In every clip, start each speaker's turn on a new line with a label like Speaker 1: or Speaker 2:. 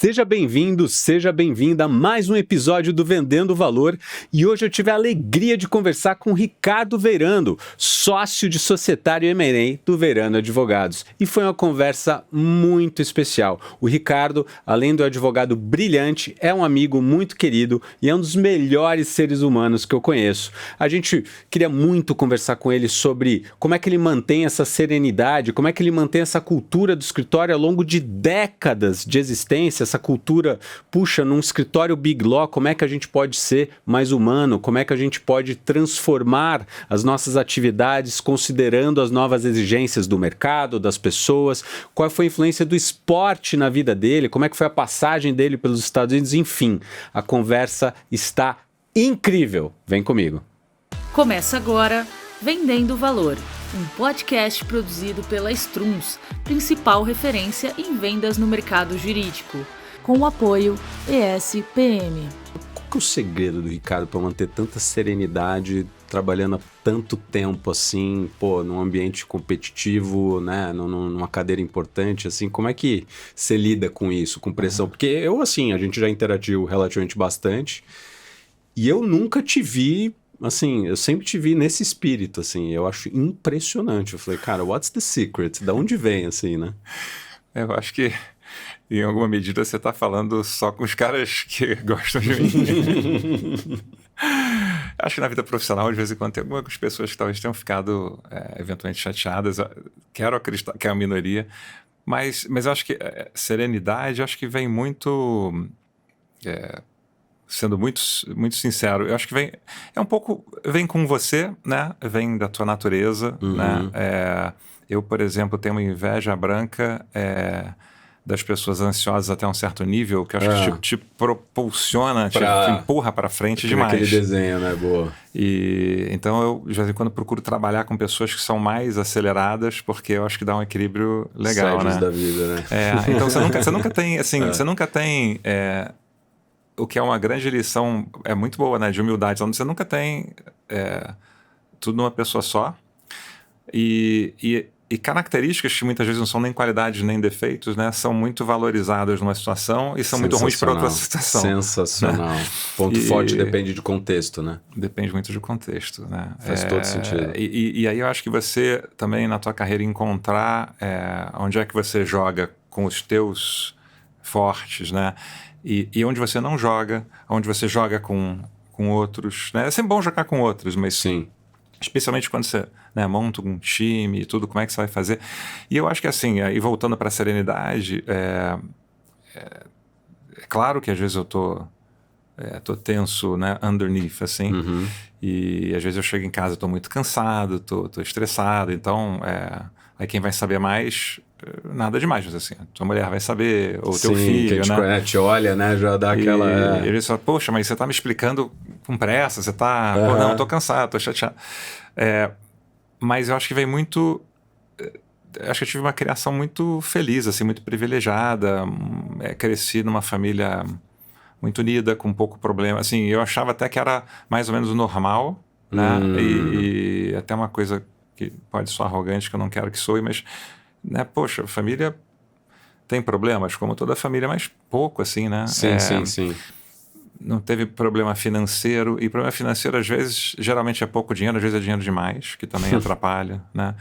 Speaker 1: Seja bem-vindo, seja bem-vinda a mais um episódio do Vendendo Valor e hoje eu tive a alegria de conversar com Ricardo Veirando, sócio de societário M&A do Veirando Advogados. E foi uma conversa muito especial. O Ricardo, além do advogado brilhante, é um amigo muito querido e é um dos melhores seres humanos que eu conheço. A gente queria muito conversar com ele sobre como é que ele mantém essa serenidade, como é que ele mantém essa cultura do escritório ao longo de décadas de existência, essa cultura, puxa, num escritório Big Law, como é que a gente pode ser mais humano, como é que a gente pode transformar as nossas atividades considerando as novas exigências do mercado, das pessoas, qual foi a influência do esporte na vida dele, como é que foi a passagem dele pelos Estados Unidos, enfim, a conversa está incrível. Vem comigo.
Speaker 2: Começa agora Vendendo Valor, um podcast produzido pela Struns, principal referência em vendas no mercado jurídico, com o apoio ESPM.
Speaker 1: Qual que é o segredo do Ricardo para manter tanta serenidade, trabalhando há tanto tempo assim, num ambiente competitivo, né, numa cadeira importante, assim, como é que você lida com isso, com pressão? Porque eu, assim, a gente já interagiu relativamente bastante e eu nunca te vi. Assim, eu sempre te vi nesse espírito, assim, eu acho impressionante. Eu falei, cara, what's the secret? Da onde vem, assim, né?
Speaker 3: Eu acho que, em alguma medida, você está falando só com os caras que gostam de mim. Acho que na vida profissional, de vez em quando, tem algumas pessoas que talvez tenham ficado eventualmente chateadas. Quero acreditar que é a minoria, mas eu acho que serenidade, acho que vem muito... Sendo muito, muito sincero, eu acho que vem com você, né? Vem da tua natureza, né? Eu, por exemplo, tenho uma inveja branca das pessoas ansiosas até um certo nível, que eu acho que te propulsiona, te empurra para frente demais.
Speaker 1: Aquele desenho, né? Boa.
Speaker 3: E então eu, de vez em quando, procuro trabalhar com pessoas que são mais aceleradas, porque eu acho que dá um equilíbrio legal,
Speaker 1: Sides
Speaker 3: né?
Speaker 1: da vida, né?
Speaker 3: Então você nunca tem, assim, você nunca tem... o que é uma grande lição, é muito boa, né, de humildade. Então, você nunca tem tudo numa pessoa só. E características que muitas vezes não são nem qualidades nem defeitos, né, são muito valorizadas numa situação e são muito ruins para outra situação.
Speaker 1: Sensacional. Né? Ponto forte depende de contexto, né?
Speaker 3: Depende muito de contexto, né?
Speaker 1: Faz todo sentido.
Speaker 3: E aí eu acho que você também, na tua carreira, encontrar onde é que você joga com os teus fortes, né? E onde você não joga, onde você joga com outros, né? É sempre bom jogar com outros, mas
Speaker 1: sim,
Speaker 3: especialmente quando você, né, monta um time e tudo, como é que você vai fazer? E eu acho que assim, e voltando para a serenidade, é claro que às vezes eu tô tenso, né, underneath, assim, e às vezes eu chego em casa, tô muito cansado, tô estressado, então aí quem vai saber mais... Nada demais, mas assim, tua mulher vai saber, ou teu filho,
Speaker 1: quem
Speaker 3: né?
Speaker 1: te olha, né, já dá aquela...
Speaker 3: E ele fala, poxa, mas você tá me explicando com pressa, você tá... Pô, não, tô cansado, tô chateado. Mas eu acho que vem muito... Acho que eu tive uma criação muito feliz, assim, muito privilegiada. Cresci numa família muito unida, com pouco problema. Assim, eu achava até que era mais ou menos o normal, né? E até uma coisa que pode soar arrogante, que eu não quero que soe, mas... Né? Poxa, a família tem problemas, como toda família, mas pouco, assim, né?
Speaker 1: Sim.
Speaker 3: Não teve problema financeiro, e problema financeiro, às vezes, geralmente é pouco dinheiro, às vezes é dinheiro demais, que também atrapalha, né?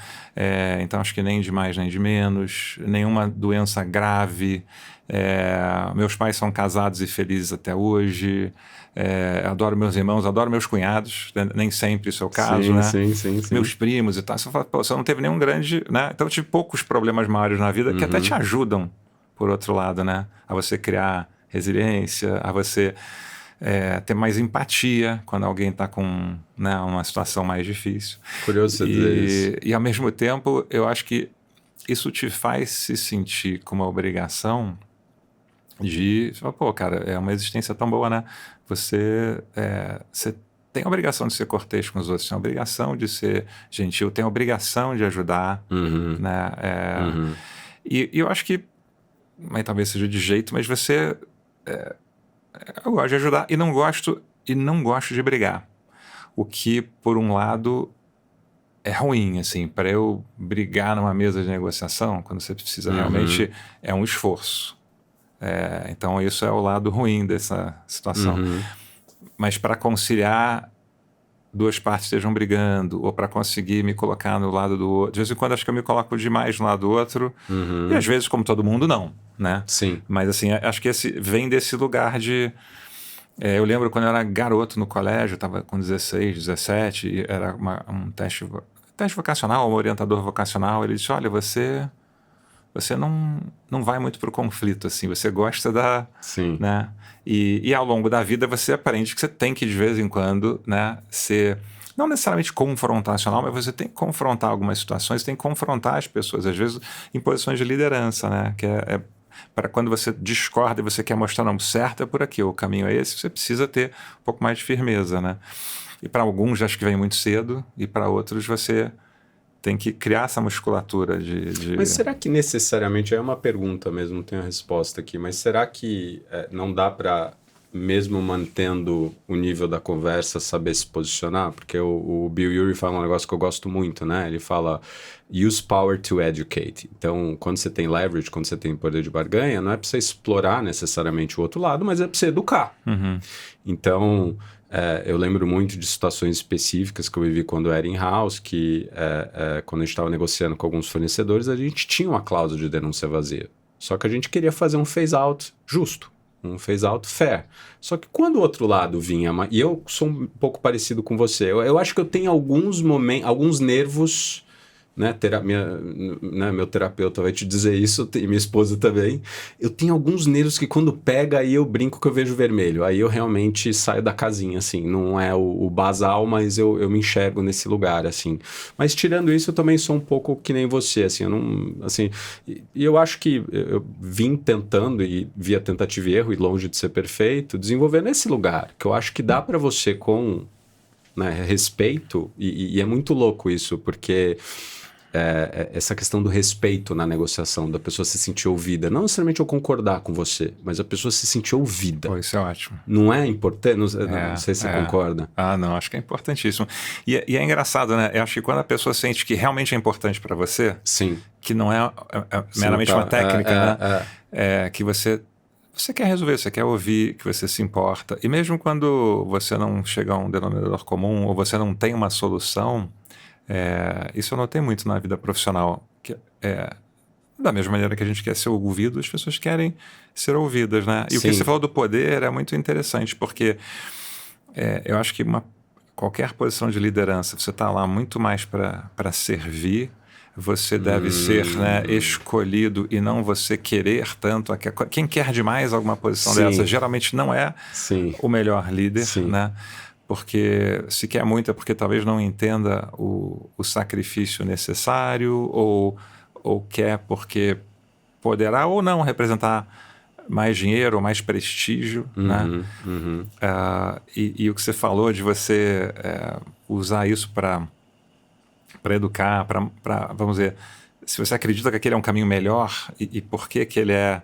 Speaker 3: Então, acho que nem de mais, nem de menos, nenhuma doença grave. Meus pais são casados e felizes até hoje. Adoro meus irmãos, adoro meus cunhados, né? Nem sempre isso é o caso, né?
Speaker 1: Sim.
Speaker 3: Meus primos e tal. Você fala, pô, você não teve nenhum grande, né? Então eu tive poucos problemas maiores na vida que até te ajudam, por outro lado, né? A você criar resiliência, a você ter mais empatia quando alguém está com, né, uma situação mais difícil.
Speaker 1: Curioso você dizer isso.
Speaker 3: E ao mesmo tempo, eu acho que isso te faz se sentir com uma obrigação de, pô, cara, é uma existência tão boa, né? Você tem a obrigação de ser cortês com os outros, tem a obrigação de ser gentil, tem a obrigação de ajudar, né? E eu acho que, mas talvez seja de jeito, mas você... eu gosto de ajudar e não gosto de brigar. O que, por um lado, é ruim, assim, para eu brigar numa mesa de negociação, quando você precisa realmente, é um esforço. Então isso é o lado ruim dessa situação.
Speaker 1: Uhum.
Speaker 3: Mas para conciliar, duas partes estejam brigando, ou para conseguir me colocar no lado do outro. De vez em quando acho que eu me coloco demais no lado do outro, e às vezes, como todo mundo, não, né?
Speaker 1: Sim.
Speaker 3: Mas assim, acho que vem desse lugar de... eu lembro quando eu era garoto no colégio, eu estava com 16, 17, e era um teste vocacional, um orientador vocacional, ele disse, olha, você não vai muito para o conflito, assim, você gosta
Speaker 1: Sim.
Speaker 3: né? E ao longo da vida você aprende que você tem que, de vez em quando, né, ser, não necessariamente confrontacional, mas você tem que confrontar algumas situações, tem que confrontar as pessoas, às vezes em posições de liderança, né? Que para quando você discorda e você quer mostrar, não, certo é por aqui, o caminho é esse, você precisa ter um pouco mais de firmeza, né? E para alguns acho que vem muito cedo, e para outros você tem que criar essa musculatura de...
Speaker 1: Mas será que necessariamente, é uma pergunta mesmo, não tenho a resposta aqui, mas será que não dá para, mesmo mantendo o nível da conversa, saber se posicionar? Porque o Bill Urey fala um negócio que eu gosto muito, né? Ele fala, use power to educate. Então, quando você tem leverage, quando você tem poder de barganha, não é para você explorar necessariamente o outro lado, mas é para você educar.
Speaker 3: Uhum.
Speaker 1: Então... eu lembro muito de situações específicas que eu vivi quando eu era in-house, que quando a gente estava negociando com alguns fornecedores, a gente tinha uma cláusula de denúncia vazia. Só que a gente queria fazer um phase-out justo, um phase-out fair. Só que quando o outro lado vinha, e eu sou um pouco parecido com você, eu acho que eu tenho alguns momentos, alguns nervos... Né, meu terapeuta vai te dizer isso, e minha esposa também. Eu tenho alguns nervos que quando pega, aí eu brinco que eu vejo vermelho. Aí eu realmente saio da casinha, assim. Não é o basal, mas eu me enxergo nesse lugar, assim. Mas tirando isso, eu também sou um pouco que nem você, assim. Eu não, assim, e eu acho que eu vim tentando, e via tentativa e erro, e longe de ser perfeito, desenvolver nesse lugar, que eu acho que dá para você com, né, respeito, e é muito louco isso, porque... essa questão do respeito na negociação, da pessoa se sentir ouvida. Não necessariamente eu concordar com você, mas a pessoa se sentir ouvida.
Speaker 3: Pô, isso é ótimo.
Speaker 1: Não é importante? Não sei se você concorda.
Speaker 3: Não, acho que é importantíssimo. E é engraçado, né? Eu acho que quando a pessoa sente que realmente é importante para você,
Speaker 1: sim,
Speaker 3: que não é meramente uma técnica, né? Que você quer resolver, você quer ouvir, que você se importa. E mesmo quando você não chega a um denominador comum, ou você não tem uma solução... isso eu notei muito na vida profissional, que da mesma maneira que a gente quer ser ouvido, as pessoas querem ser ouvidas, né? E o que você falou do poder é muito interessante, porque eu acho que qualquer posição de liderança, você está lá muito mais para servir, você deve ser, né, escolhido e não você querer tanto. Quem quer demais alguma posição dessa, geralmente não é o melhor líder, né? Porque se quer muito é porque talvez não entenda o sacrifício necessário, ou quer porque poderá ou não representar mais dinheiro ou mais prestígio, né? E o que você falou de você usar isso para educar, para, vamos dizer, se você acredita que aquele é um caminho melhor, e por que ele é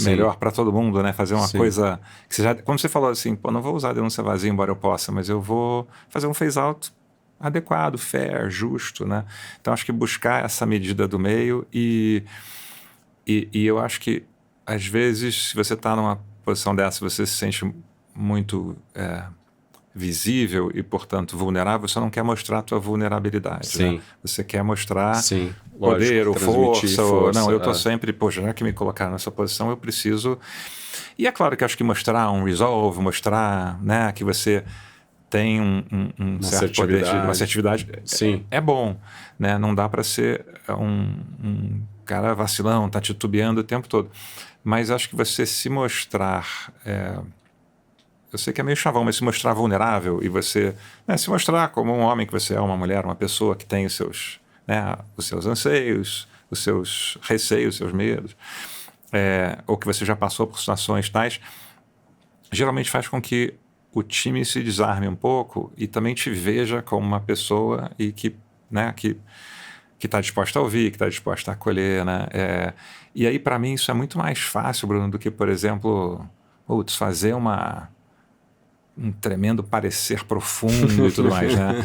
Speaker 3: melhor para todo mundo, né? Fazer uma coisa que você quando você falou assim, pô, não vou usar a denúncia vazia, embora eu possa, mas eu vou fazer um phase-out adequado, fair, justo, né? Então acho que buscar essa medida do meio, e eu acho que às vezes, se você está numa posição dessa, você se sente muito visível e, portanto, vulnerável, você não quer mostrar a tua vulnerabilidade, né? Você quer mostrar poder ou força. Não, eu estou sempre, poxa, já que me colocaram nessa posição, eu preciso... E é claro que acho que mostrar um resolve, mostrar, né, que você tem um certo poder de uma assertividade é bom, né? Não dá para ser um cara vacilão, tá titubeando o tempo todo. Mas acho que você se mostrar... eu sei que é meio chavão, mas se mostrar vulnerável, e você, né, se mostrar como um homem que você é, uma mulher, uma pessoa que tem os seus anseios, os seus receios, os seus medos, ou que você já passou por situações tais, geralmente faz com que o time se desarme um pouco e também te veja como uma pessoa e que está disposta a ouvir, que está disposta a acolher, né? E aí, para mim, isso é muito mais fácil, Bruno, do que, por exemplo, fazer um tremendo parecer profundo e tudo mais, né?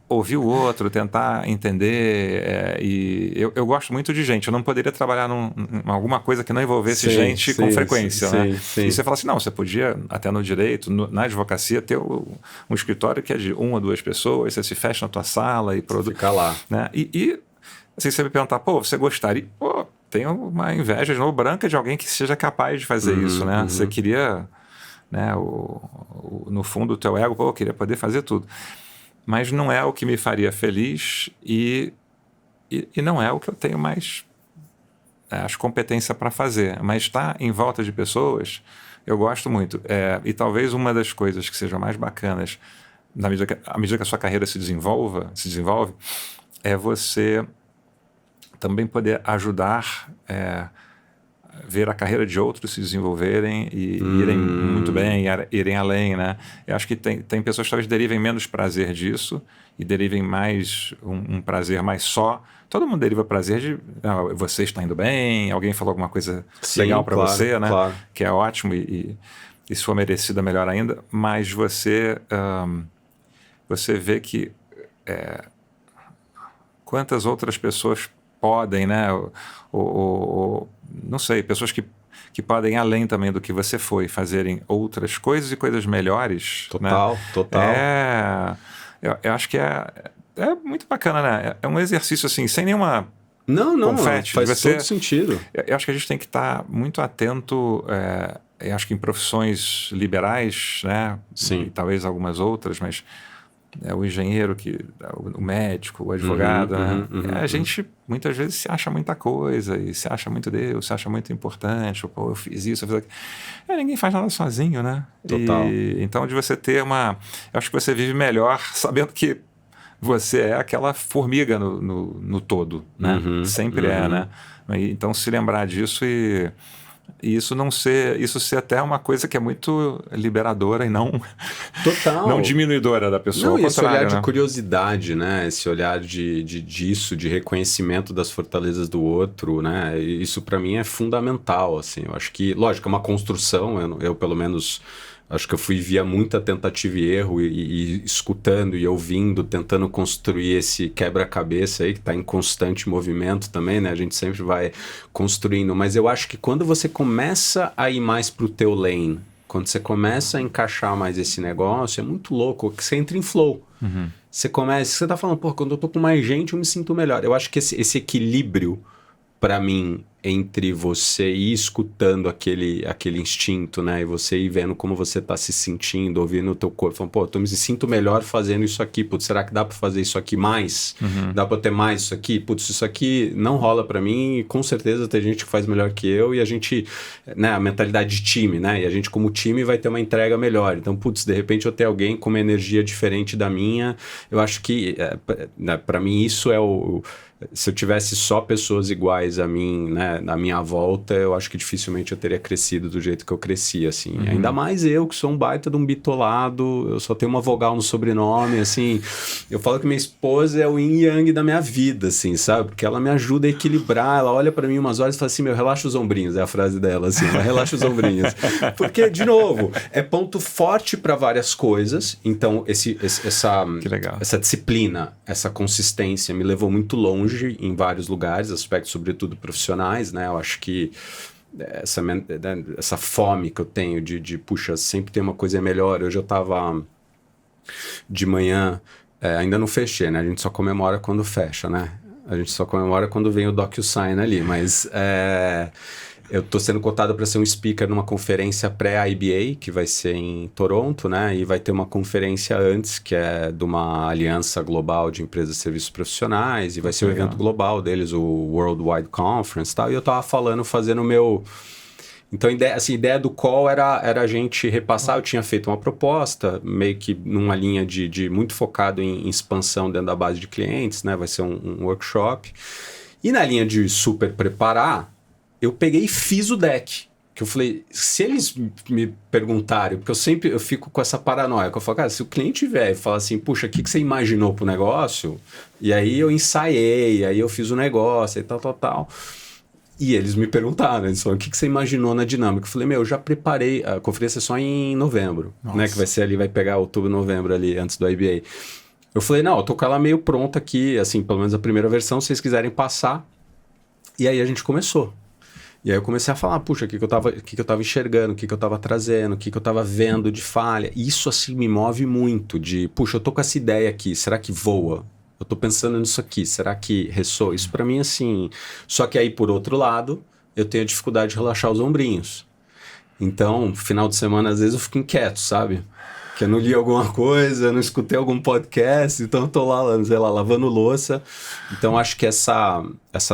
Speaker 3: ouvir o outro, tentar entender. E eu gosto muito de gente. Eu não poderia trabalhar em alguma coisa que não envolvesse gente com frequência, né?
Speaker 1: Sim.
Speaker 3: E você fala assim, não, você podia, até no direito, na advocacia, ter um escritório que é de 1 ou 2 pessoas, você se fecha na tua sala e produz.
Speaker 1: Fica lá.
Speaker 3: Né? E assim, você me perguntar, pô, você gostaria... Pô, tenho uma inveja de novo branca de alguém que seja capaz de fazer isso, né? Você queria, né, no fundo do teu ego, pô, eu queria poder fazer tudo. Mas não é o que me faria feliz e não é o que eu tenho mais as competências para fazer. Mas estar em volta de pessoas, eu gosto muito. E talvez uma das coisas que sejam mais bacanas à medida que a sua carreira se desenvolve, é você também poder ajudar ver a carreira de outros se desenvolverem e irem muito bem, irem além, né? Eu acho que tem pessoas que talvez derivem menos prazer disso e derivem mais um prazer mais só. Todo mundo deriva prazer de você está indo bem, alguém falou alguma coisa legal para você, né?
Speaker 1: Claro.
Speaker 3: Que é ótimo e se for merecida, melhor ainda. Mas você vê que quantas outras pessoas podem, né? Não sei, pessoas que podem ir além também do que você foi, fazerem outras coisas e coisas melhores.
Speaker 1: Total,
Speaker 3: né?
Speaker 1: total.
Speaker 3: Eu acho que é muito bacana, né? É um exercício assim, sem nenhuma
Speaker 1: Não,
Speaker 3: confete.
Speaker 1: faz todo sentido.
Speaker 3: Eu acho que a gente tem que estar muito atento, eu acho que em profissões liberais, né?
Speaker 1: Sim.
Speaker 3: E talvez algumas outras, mas o engenheiro, o médico, o advogado, a gente muitas vezes se acha muita coisa e se acha muito Deus, se acha muito importante, pô, eu fiz isso, eu fiz aquilo. Ninguém faz nada sozinho, né?
Speaker 1: Total.
Speaker 3: Então, de você ter eu acho que você vive melhor sabendo que você é aquela formiga no todo, né? Sempre é, né? Então, se lembrar disso e isso ser até uma coisa que é muito liberadora e não diminuidora da pessoa.
Speaker 1: Não, e esse olhar
Speaker 3: né?
Speaker 1: de curiosidade, né? Esse olhar disso, de reconhecimento das fortalezas do outro, né? Isso para mim é fundamental, assim. Eu acho que, lógico, é uma construção. Eu pelo menos acho que eu fui via muita tentativa e erro e escutando e ouvindo, tentando construir esse quebra-cabeça aí que está em constante movimento também, né? A gente sempre vai construindo, mas eu acho que quando você começa a ir mais pro teu lane, quando você começa a encaixar mais esse negócio, é muito louco, que você entra em flow. Você tá falando, pô, quando eu tô com mais gente eu me sinto melhor. Eu acho que esse equilíbrio, para mim, entre você ir escutando aquele instinto, né? E você ir vendo como você tá se sentindo, ouvindo o teu corpo. Falando, pô, eu me sinto melhor fazendo isso aqui. Putz, será que dá para fazer isso aqui mais? Dá para ter mais isso aqui? Putz, isso aqui não rola para mim. E com certeza tem gente que faz melhor que eu. E a gente, né? A mentalidade de time, né? E a gente como time vai ter uma entrega melhor. Então, putz, de repente eu ter alguém com uma energia diferente da minha. Eu acho que, para mim, isso é se eu tivesse só pessoas iguais a mim, né, na minha volta, eu acho que dificilmente eu teria crescido do jeito que eu cresci, assim. Ainda mais eu, que sou um baita de um bitolado, eu só tenho uma vogal no sobrenome, assim. Eu falo que minha esposa é o yin e yang da minha vida, assim, sabe? Porque ela me ajuda a equilibrar, ela olha pra mim umas horas e fala assim, relaxa os ombrinhos, é a frase dela, assim, relaxa os ombrinhos. Porque, de novo, é ponto forte pra várias coisas, então essa disciplina, essa consistência me levou muito longe em vários lugares, aspectos sobretudo profissionais, né? Eu acho que essa fome que eu tenho de puxa, sempre tem uma coisa melhor. Hoje eu estava de manhã, ainda não fechei, né? A gente só comemora quando fecha, né? A gente só comemora quando vem o DocuSign ali, mas eu estou sendo cotado para ser um speaker numa conferência pré-IBA, que vai ser em Toronto, né? E vai ter uma conferência antes, que é de uma aliança global de empresas de serviços profissionais, e vai ser o evento global deles, o Worldwide Conference e tal. E eu estava fazendo o meu... Então, a ideia do call era a gente repassar. Eu tinha feito uma proposta, meio que numa linha de muito focado em expansão dentro da base de clientes, né? Vai ser um workshop. E na linha de super preparar, eu peguei e fiz o deck. Que eu falei, se eles me perguntarem, porque eu fico com essa paranoia, que eu falo, cara, se o cliente vier e falar assim, puxa, o que você imaginou pro negócio? E aí eu ensaiei, aí eu fiz o negócio e tal. E eles me perguntaram, eles falaram, o que você imaginou na dinâmica? Eu falei, eu já preparei, a conferência é só em novembro, né? Que vai ser ali, vai pegar outubro, novembro ali, antes do IBA. Eu falei, não, eu tô com ela meio pronta aqui, assim, pelo menos a primeira versão, se vocês quiserem passar. E aí a gente começou. E aí eu comecei a falar, puxa, o que eu tava enxergando, o que eu tava trazendo, o que eu tava vendo de falha. Isso, assim, me move muito de, puxa, eu tô com essa ideia aqui, será que voa? Eu tô pensando nisso aqui, será que ressoa? Isso pra mim, assim... Só que aí, por outro lado, eu tenho a dificuldade de relaxar os ombrinhos. Então, final de semana, às vezes eu fico inquieto, sabe? Que eu não li alguma coisa, não escutei algum podcast, então eu tô lá, sei lá, lavando louça. Então acho que essa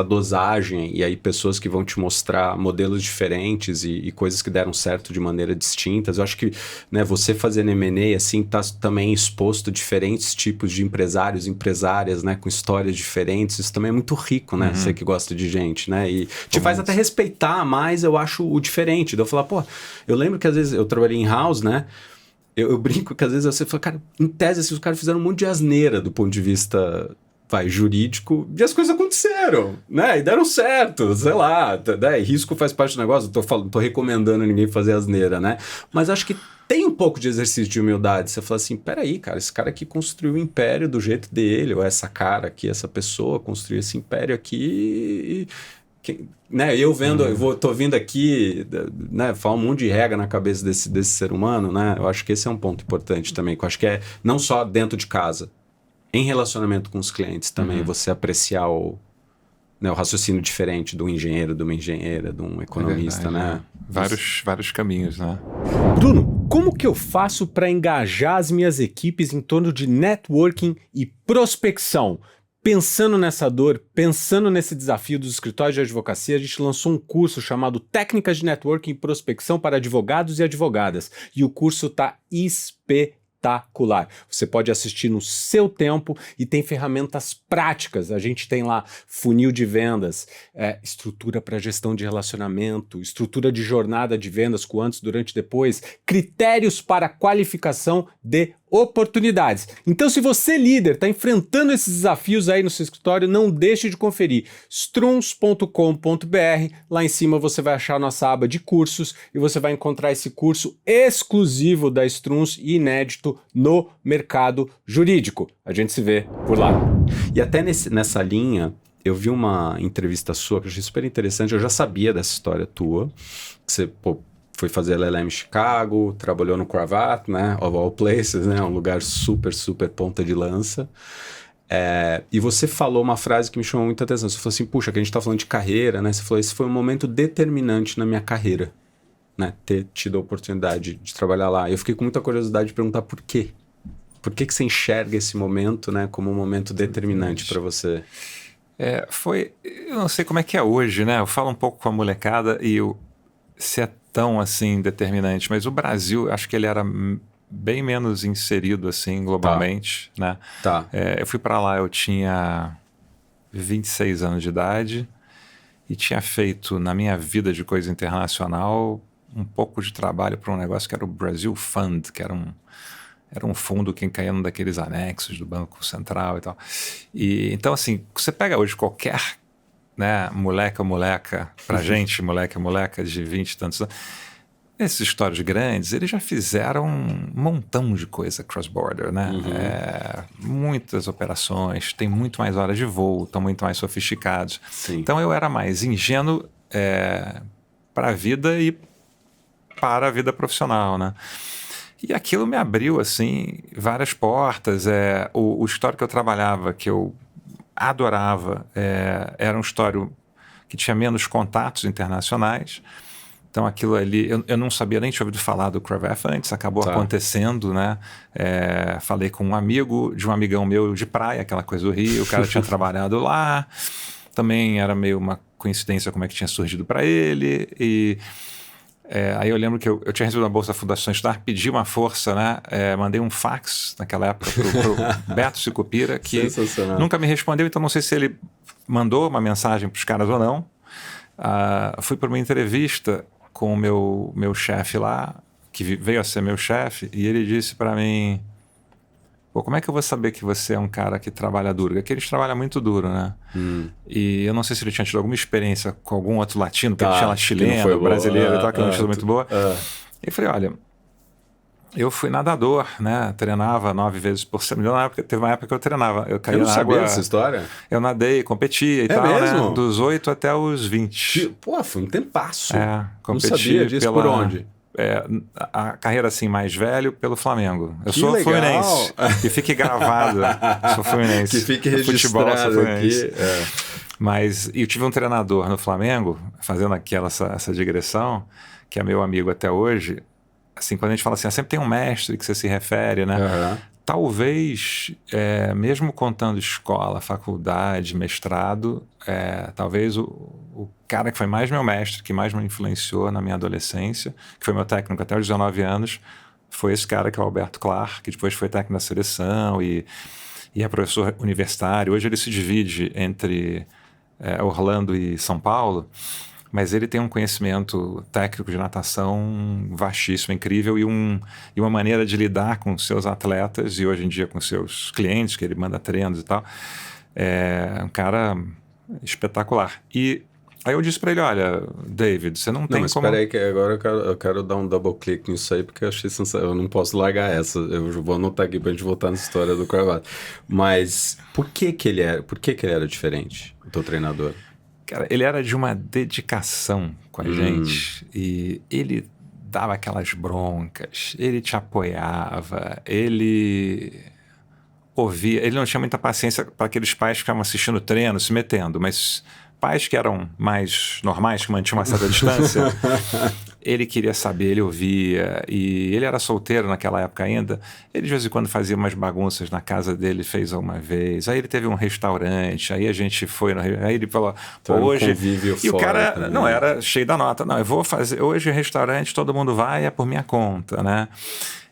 Speaker 1: dosagem, e aí pessoas que vão te mostrar modelos diferentes e coisas que deram certo de maneira distintas, eu acho que, né, você fazendo M&A, assim, tá também exposto a diferentes tipos de empresários, empresárias, né, com histórias diferentes, isso também é muito rico, né, você que gosta de gente, né, e te faz até respeitar mais, eu acho, o diferente. Então eu falar, pô, eu lembro que às vezes eu trabalhei em house, né, eu brinco que às vezes você fala, cara, em tese, assim, os caras fizeram um monte de asneira do ponto de vista, jurídico, e as coisas aconteceram, né? E deram certo, sei lá, né? Risco faz parte do negócio, não tô recomendando ninguém fazer asneira, né? Mas acho que tem um pouco de exercício de humildade. Você fala assim, peraí, cara, esse cara aqui construiu o império do jeito dele, ou essa cara aqui, essa pessoa construiu esse império aqui né, eu vendo, tô vindo aqui, né, falar um monte de regra na cabeça desse ser humano, né, eu acho que esse é um ponto importante também, que eu acho que é não só dentro de casa, em relacionamento com os clientes também, você apreciar o raciocínio diferente do engenheiro, de uma engenheira, de um economista, né.
Speaker 3: Vários caminhos, né.
Speaker 1: Bruno, como que eu faço para engajar as minhas equipes em torno de networking e prospecção? Pensando nessa dor, pensando nesse desafio dos escritórios de advocacia, a gente lançou um curso chamado Técnicas de Networking e Prospecção para Advogados e Advogadas. E o curso está espetacular. Você pode assistir no seu tempo e tem ferramentas práticas. A gente tem lá funil de vendas, estrutura para gestão de relacionamento, estrutura de jornada de vendas com antes, durante e depois, critérios para qualificação de oportunidades. Então, se você, líder, está enfrentando esses desafios aí no seu escritório, não deixe de conferir struns.com.br. Lá em cima você vai achar a nossa aba de cursos e você vai encontrar esse curso exclusivo da Struns e inédito no mercado jurídico. A gente se vê por lá. E até nessa linha, eu vi uma entrevista sua que eu achei super interessante. Eu já sabia dessa história tua, que você, foi fazer LLM em Chicago, trabalhou no Cravat, né, of all places, né, um lugar super, super ponta de lança. E você falou uma frase que me chamou muita atenção. Você falou assim, puxa, que a gente tá falando de carreira, né? Você falou, esse foi um momento determinante na minha carreira, né, ter tido a oportunidade de trabalhar lá. Eu fiquei com muita curiosidade de perguntar por quê. Por que você enxerga esse momento, né, como um momento determinante para você?
Speaker 3: Eu não sei como é que é hoje, né? Eu falo um pouco com a molecada e se é tão assim determinante, mas o Brasil, acho que ele era bem menos inserido assim globalmente, né?
Speaker 1: Tá.
Speaker 3: Eu fui para lá, eu tinha 26 anos de idade e tinha feito na minha vida de coisa internacional um pouco de trabalho para um negócio que era o Brazil Fund, que era um fundo que caía num daqueles anexos do Banco Central e tal. E então assim, você pega hoje qualquer, né, moleca ou moleca, pra gente, moleca ou moleca de 20 e tantos anos, esses histórios grandes, eles já fizeram um montão de coisa cross-border, né? Muitas operações, tem muito mais horas de voo, estão muito mais sofisticados.
Speaker 1: Sim.
Speaker 3: Então eu era mais ingênuo para a vida e para a vida profissional, né? E aquilo me abriu, assim, várias portas. O escritório que eu trabalhava, que eu adorava, era um escritório que tinha menos contatos internacionais. Então aquilo ali, eu não sabia, nem tinha ouvido falar do Cravat antes, acabou acontecendo, né? Falei com um amigo, de um amigão meu de praia, aquela coisa do Rio, o cara tinha trabalhado lá, também era meio uma coincidência como é que tinha surgido para ele, e aí eu lembro que eu tinha recebido uma bolsa da Fundação Estudar, pedi uma força, né? Mandei um fax naquela época pro Beto Sicupira, que nunca me respondeu, então não sei se ele mandou uma mensagem para os caras ou não. Fui para uma entrevista com o meu chefe lá, que veio a ser meu chefe, e ele disse para mim, como é que eu vou saber que você é um cara que trabalha duro? Porque eles trabalham muito duro, né? E eu não sei se ele tinha tido alguma experiência com algum outro latino, porque ele tinha lá chileno, brasileiro e tal, que não tinha sido muito boa. E eu falei, olha, eu fui nadador, né? Treinava 9 vezes por semana. Teve uma época que eu treinava. Eu caía
Speaker 1: Eu não
Speaker 3: na
Speaker 1: sabia
Speaker 3: água.
Speaker 1: dessa história.
Speaker 3: Eu nadei, competia e
Speaker 1: É
Speaker 3: tal,
Speaker 1: mesmo?
Speaker 3: né? Dos 8 até os 20.
Speaker 1: Pô, foi um tempasso.
Speaker 3: É,
Speaker 1: Não sabia disso por onde?
Speaker 3: A carreira assim mais velho pelo Flamengo. Eu
Speaker 1: Que
Speaker 3: sou
Speaker 1: legal.
Speaker 3: fluminense. Que fique gravado. Sou fluminense.
Speaker 1: Que fique
Speaker 3: Futebol, sou
Speaker 1: registrado
Speaker 3: fluminense.
Speaker 1: aqui. É.
Speaker 3: Mas eu tive um treinador no Flamengo, fazendo essa digressão, que é meu amigo até hoje. Assim, quando a gente fala assim, sempre tem um mestre que você se refere, né?
Speaker 1: Aham.
Speaker 3: Talvez, mesmo contando escola, faculdade, mestrado, talvez o cara que foi mais meu mestre, que mais me influenciou na minha adolescência, que foi meu técnico até os 19 anos, foi esse cara que é o Alberto Clark, que depois foi técnico da seleção e é professor universitário. Hoje ele se divide entre Orlando e São Paulo, mas ele tem um conhecimento técnico de natação vastíssimo, incrível, e uma maneira de lidar com seus atletas e hoje em dia com seus clientes, que ele manda treinos e tal. É um cara espetacular. E aí eu disse para ele, olha, David, você não tem
Speaker 1: Mas
Speaker 3: como...
Speaker 1: espera aí que agora eu quero dar um double click nisso aí, porque eu achei sensacional. Eu não posso largar essa. Eu vou anotar aqui pra gente voltar nessa história do cravado. Mas por que ele era diferente, o teu treinador?
Speaker 3: Cara, ele era de uma dedicação com a gente e ele dava aquelas broncas, ele te apoiava, ele ouvia, ele não tinha muita paciência para aqueles pais que ficavam assistindo o treino, se metendo, mas pais que eram mais normais, que mantinham uma certa distância, ele queria saber, ele ouvia, e ele era solteiro naquela época ainda, ele de vez em quando fazia umas bagunças na casa dele, fez uma vez, aí ele teve um restaurante, aí a gente foi, aí ele falou, hoje... E o cara também. Não era cheio da nota, não, eu vou fazer, hoje restaurante, todo mundo vai, é por minha conta, né?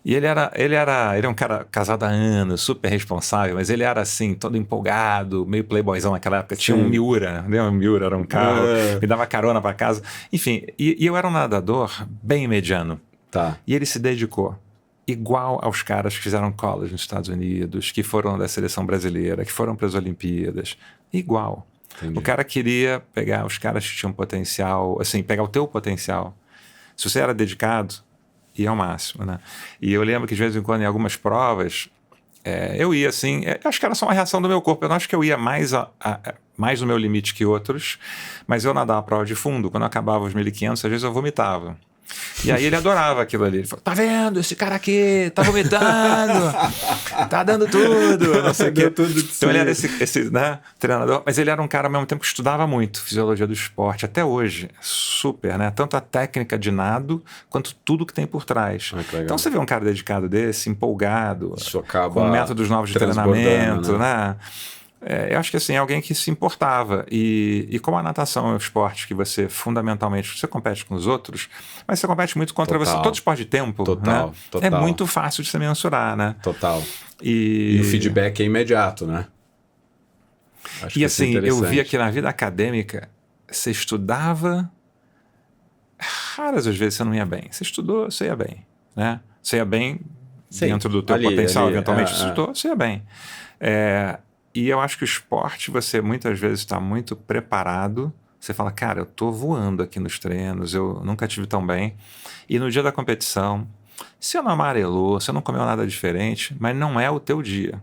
Speaker 3: E ele é um cara casado há anos, super responsável, mas ele era assim, todo empolgado, meio playboyzão naquela época. Tinha um Miura, né? Um Miura era um carro, me dava carona para casa. Enfim, e eu era um nadador bem mediano.
Speaker 1: Tá.
Speaker 3: E ele se dedicou igual aos caras que fizeram college nos Estados Unidos, que foram da seleção brasileira, que foram para as Olimpíadas. Igual.
Speaker 1: Entendi.
Speaker 3: O cara queria pegar os caras que tinham potencial, assim, pegar o teu potencial. Se você era dedicado, ia ao máximo, né? E eu lembro que de vez em quando em algumas provas eu ia assim, acho que era só uma reação do meu corpo, eu não acho que eu ia mais no meu limite que outros, mas eu nadava a prova de fundo, quando eu acabava os 1.500, às vezes eu vomitava. E aí ele adorava aquilo ali. Ele falou, tá vendo? Esse cara aqui tá vomitando, tá dando tudo, não sei o quê. Então ele era esse né, treinador, mas ele era um cara ao mesmo tempo que estudava muito fisiologia do esporte, até hoje, super, né? Tanto a técnica de nado, quanto tudo que tem por trás. Então você vê um cara dedicado desse, empolgado, com métodos novos de treinamento, né? Eu acho que assim, é alguém que se importava e como a natação é um esporte que você fundamentalmente, você compete com os outros, mas você compete muito contra você, todo esporte de tempo, né? É muito fácil de se mensurar, né?
Speaker 1: Total. E o feedback é imediato, né? Acho
Speaker 3: e assim, eu via que na vida acadêmica você estudava, raras as vezes você não ia bem, você estudou, você ia bem, né? Você ia bem dentro do teu potencial, eventualmente você estudou, você ia bem. E eu acho que o esporte, você muitas vezes está muito preparado. Você fala, cara, eu tô voando aqui nos treinos, eu nunca tive tão bem. E no dia da competição, você não amarelou, você não comeu nada diferente, mas não é o teu dia.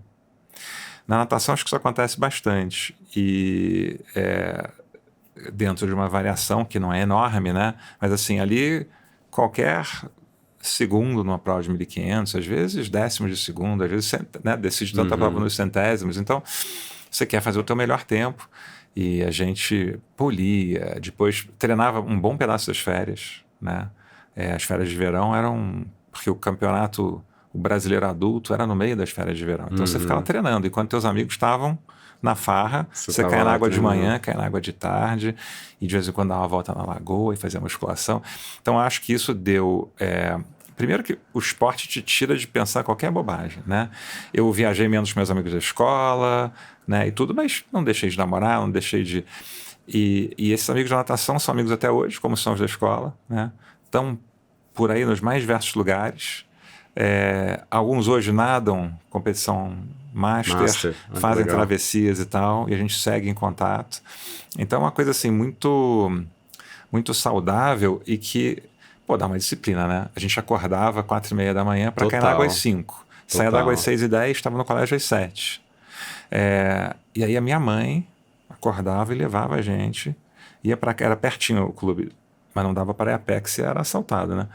Speaker 3: Na natação, acho que isso acontece bastante. E dentro de uma variação que não é enorme, né? Mas assim, ali, qualquer segundo numa prova de 1.500, às vezes décimos de segundo, às vezes né, decide tanta prova nos centésimos. Então, você quer fazer o teu melhor tempo e a gente polia, depois treinava um bom pedaço das férias, né? As férias de verão eram... Porque o campeonato o brasileiro adulto era no meio das férias de verão. Então, você ficava treinando, enquanto teus amigos estavam na farra, você caia na água de manhã, caia na água de tarde, e de vez em quando dava uma volta na lagoa e fazia musculação. Então, acho que isso deu... Primeiro que o esporte te tira de pensar qualquer bobagem, né? Eu viajei menos com meus amigos da escola, né? E tudo, mas não deixei de namorar, não deixei de... E esses amigos da natação são amigos até hoje, como são os da escola, né? Estão por aí nos mais diversos lugares. Alguns hoje nadam competição master fazem travessias e tal, e a gente segue em contato. Então é uma coisa assim muito, muito saudável e que Pô, dá uma disciplina, né? A gente acordava 4h30 da manhã para cair na
Speaker 1: Total.
Speaker 3: água às 5. Saía da água às 6h10, estava no colégio às 7. E aí a minha mãe acordava e levava a gente. Era pertinho o clube, mas não dava para ir a pé, que você era assaltado, né?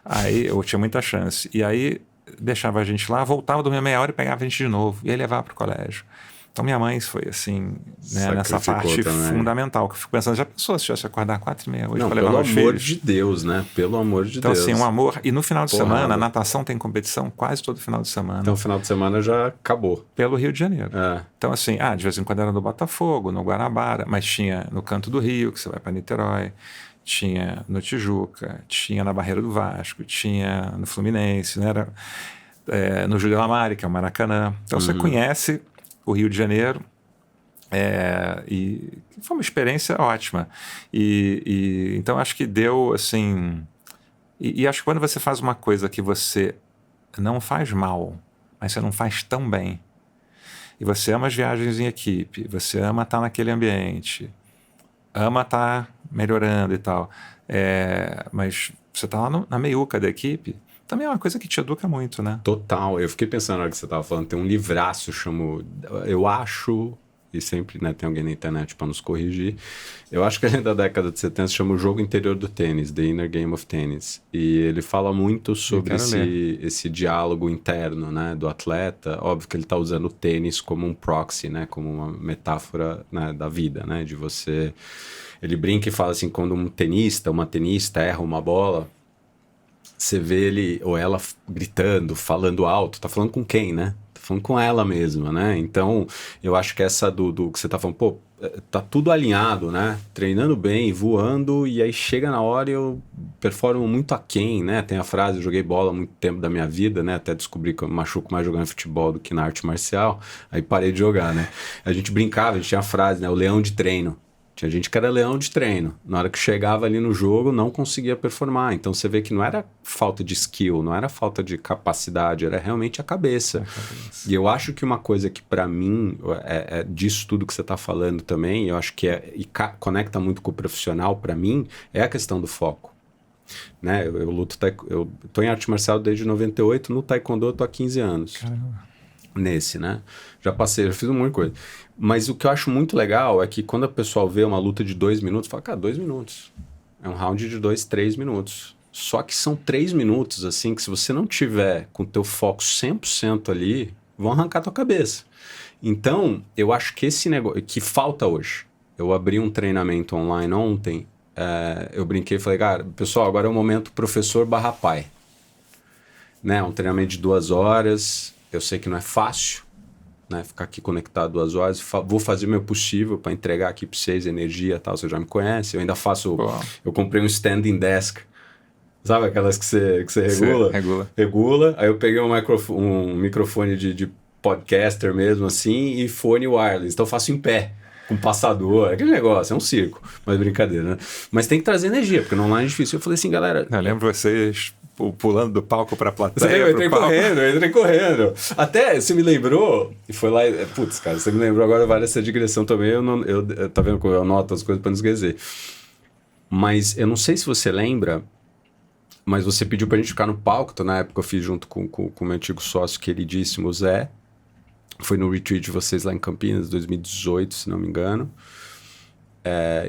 Speaker 3: Aí eu tinha muita chance. E aí deixava a gente lá, voltava, dormia meia hora e pegava a gente de novo. E aí levava para o colégio. Então minha mãe foi assim, né, nessa parte
Speaker 1: também.
Speaker 3: fundamental. Que eu fico pensando, já pensou se tivesse acordar 4h30 hoje
Speaker 1: Não,
Speaker 3: para levar meus filhos?
Speaker 1: pelo amor de Deus, né? Pelo amor de Deus.
Speaker 3: Então assim, um amor. E no final de
Speaker 1: Porrada.
Speaker 3: semana, a natação tem competição quase todo final de semana.
Speaker 1: Então o final de semana já acabou.
Speaker 3: Pelo Rio de Janeiro.
Speaker 1: É.
Speaker 3: Então assim, de vez em quando era no Botafogo, no Guanabara, mas tinha no Canto do Rio, que você vai para Niterói, tinha no Tijuca, tinha na Barreira do Vasco, tinha no Fluminense, né? Era, no Júlio Lamari, que é o Maracanã. Então você conhece o Rio de Janeiro. E foi uma experiência ótima. Então acho que deu assim. E acho que quando você faz uma coisa que você não faz mal, mas você não faz tão bem, e você ama as viagens em equipe, você ama estar naquele ambiente, ama estar melhorando e tal, mas você está lá na meiuca da equipe, também é uma coisa que te educa muito, né?
Speaker 1: Total. Eu fiquei pensando na hora que você estava falando, tem um livraço, eu acho, e sempre, né, tem alguém na internet para nos corrigir, eu acho que ele é da década de 70, se chama O Jogo Interior do Tênis, The Inner Game of Tennis, e ele fala muito sobre esse diálogo interno, né, do atleta. Óbvio que ele está usando o tênis como um proxy, né, como uma metáfora, né, da vida, né, de você... Ele brinca e fala assim, quando uma tenista erra uma bola, você vê ele ou ela gritando, falando alto, tá falando com quem, né? Falando com ela mesma, né? Então, eu acho que essa do que você tá falando, pô, tá tudo alinhado, né? Treinando bem, voando, e aí chega na hora e eu performo muito aquém, né? Tem a frase, eu joguei bola há muito tempo da minha vida, né? Até descobri que eu me machuco mais jogando futebol do que na arte marcial, aí parei de jogar, né? A gente brincava, a gente tinha a frase, né? O leão de treino. Tinha gente que era leão de treino. Na hora que chegava ali no jogo, não conseguia performar. Então você vê que não era falta de skill, não era falta de capacidade, era realmente a cabeça. E eu acho que uma coisa que para mim, disso tudo que você está falando também, eu acho que conecta muito com o profissional para mim, é a questão do foco. Né? Eu tô em arte marcial desde 98, no taekwondo eu tô há 15 anos.
Speaker 3: Caramba.
Speaker 1: Nesse, né? Já fiz um monte de coisa. Mas o que eu acho muito legal é que quando a pessoa vê uma luta de 2 minutos, fala, cara, 2 minutos. É um round de 2, 3 minutos. Só que são 3 minutos, assim, que se você não tiver com o teu foco 100% ali, vão arrancar tua cabeça. Então, eu acho que esse negócio, que falta hoje. Eu abri um treinamento online ontem, eu brinquei e falei, cara, pessoal, agora é o momento professor/pai. Né? Um treinamento de 2 horas... Eu sei que não é fácil, né, ficar aqui conectado 2 horas. Vou fazer o meu possível para entregar aqui para vocês energia e tal. Você já me conhece. Eu ainda faço... Eu comprei um standing desk. Sabe aquelas que você regula? Regula. Aí eu peguei um microfone de podcaster mesmo, assim, e fone wireless. Então eu faço em pé, com passador. Aquele negócio, é um circo. Mas brincadeira, né? Mas tem que trazer energia, porque no online é difícil. Eu falei assim, galera...
Speaker 3: Eu lembro vocês... pulando do palco pra plateia.
Speaker 1: Eu entrei correndo. Até, você me lembrou, e foi lá... Putz, cara, você me lembrou agora, vale essa digressão também. Tá vendo como eu anoto as coisas pra não esquecer. Mas eu não sei se você lembra, mas você pediu pra gente ficar no palco. Então, na época eu fiz junto com o meu antigo sócio queridíssimo, Zé. Foi no retreat de vocês lá em Campinas, 2018, se não me engano.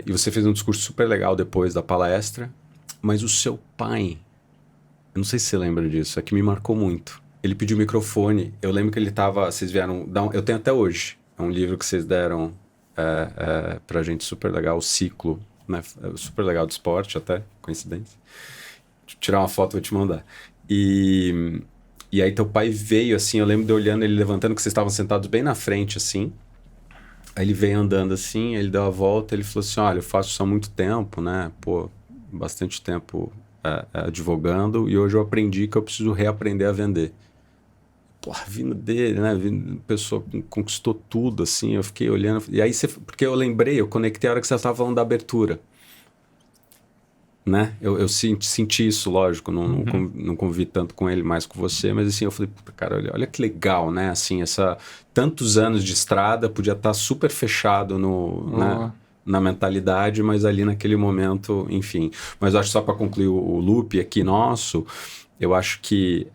Speaker 1: E você fez um discurso super legal depois da palestra. Mas o seu pai... Eu não sei se você lembra disso, é que me marcou muito. Ele pediu o microfone, eu lembro que ele tava... Vocês vieram... eu tenho até hoje. É um livro que vocês deram pra gente, super legal, o Ciclo, né? Super legal do esporte até, coincidência. Tirar uma foto, vou te mandar. E aí teu pai veio, assim, eu lembro de olhando ele levantando, que vocês estavam sentados bem na frente, assim. Aí ele veio andando assim, ele deu a volta, ele falou assim, olha, eu faço isso há muito tempo, né? Pô, bastante tempo... advogando, e hoje eu aprendi que eu preciso reaprender a vender. Porra, vindo dele, né? Pessoa que conquistou tudo, assim, eu fiquei olhando, e aí porque eu lembrei, eu conectei a hora que você estava falando da abertura. Né? Eu senti isso, lógico, não convivi tanto com ele, mais com você, mas assim, eu falei, cara, olha que legal, né? Assim, tantos anos de estrada, podia estar super fechado no... Né? na mentalidade, mas ali naquele momento, enfim. Mas eu acho, só para concluir o loop aqui nosso, eu acho que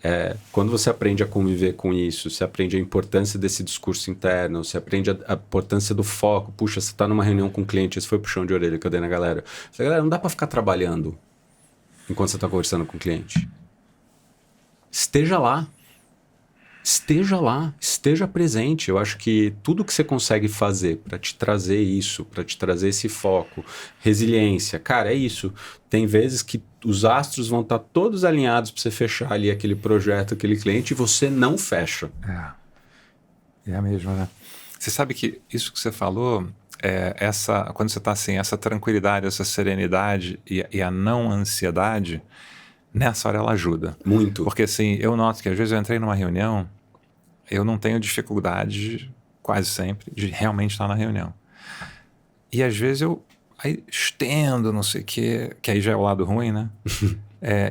Speaker 1: quando você aprende a conviver com isso, você aprende a importância desse discurso interno, você aprende a importância do foco. Puxa, você está numa reunião com um cliente, esse foi o puxão de orelha que eu dei na galera. Eu falei, galera, não dá para ficar trabalhando enquanto você está conversando com o cliente. Esteja lá. Esteja lá, esteja presente. Eu acho que tudo que você consegue fazer para te trazer isso, para te trazer esse foco, resiliência, cara, é isso. Tem vezes que os astros vão estar todos alinhados para você fechar ali aquele projeto, aquele cliente, e você não fecha.
Speaker 3: É mesmo, né? Você sabe que isso que você falou, quando você está assim, essa tranquilidade, essa serenidade e a não ansiedade, nessa hora ela ajuda.
Speaker 1: Muito.
Speaker 3: Porque assim, eu noto que às vezes eu entrei numa reunião, eu não tenho dificuldade, quase sempre, de realmente estar na reunião. E às vezes eu aí estendo, não sei o quê, que aí já é o lado ruim, né?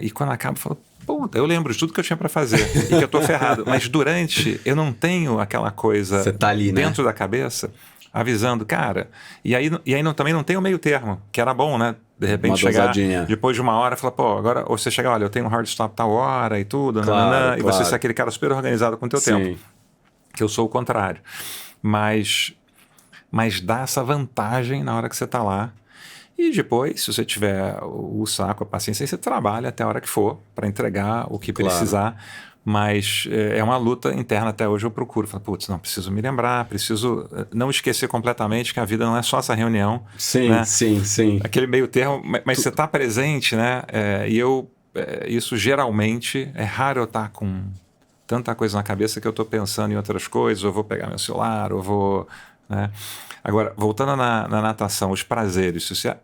Speaker 3: E quando acaba, eu falo, puta, eu lembro de tudo que eu tinha para fazer e que eu tô ferrado. Mas durante, eu não tenho aquela coisa
Speaker 1: você tá ali,
Speaker 3: dentro
Speaker 1: né?
Speaker 3: da cabeça, avisando, cara. E aí também não tem o meio termo, que era bom, né? De repente
Speaker 1: uma
Speaker 3: chegar,
Speaker 1: dosadinha.
Speaker 3: depois de uma hora, falar, pô, agora, ou você chega, olha, eu tenho um hard stop tal hora e tudo,
Speaker 1: Claro,
Speaker 3: e você ser aquele cara super organizado com o teu tempo. Que eu sou o contrário. Mas dá essa vantagem na hora que você está lá. E depois, se você tiver o saco, a paciência, aí você trabalha até a hora que for para entregar o que precisar. Mas é uma luta interna até hoje. Eu procuro. Falo, putz, não, preciso me lembrar, preciso não esquecer completamente que a vida não é só essa reunião.
Speaker 1: Sim,
Speaker 3: né?
Speaker 1: sim.
Speaker 3: Aquele meio termo, mas você está presente, né? Isso geralmente, é raro eu estar com tanta coisa na cabeça que eu estou pensando em outras coisas, ou vou pegar meu celular, ou vou... Né? Agora, voltando na natação, os prazeres, se você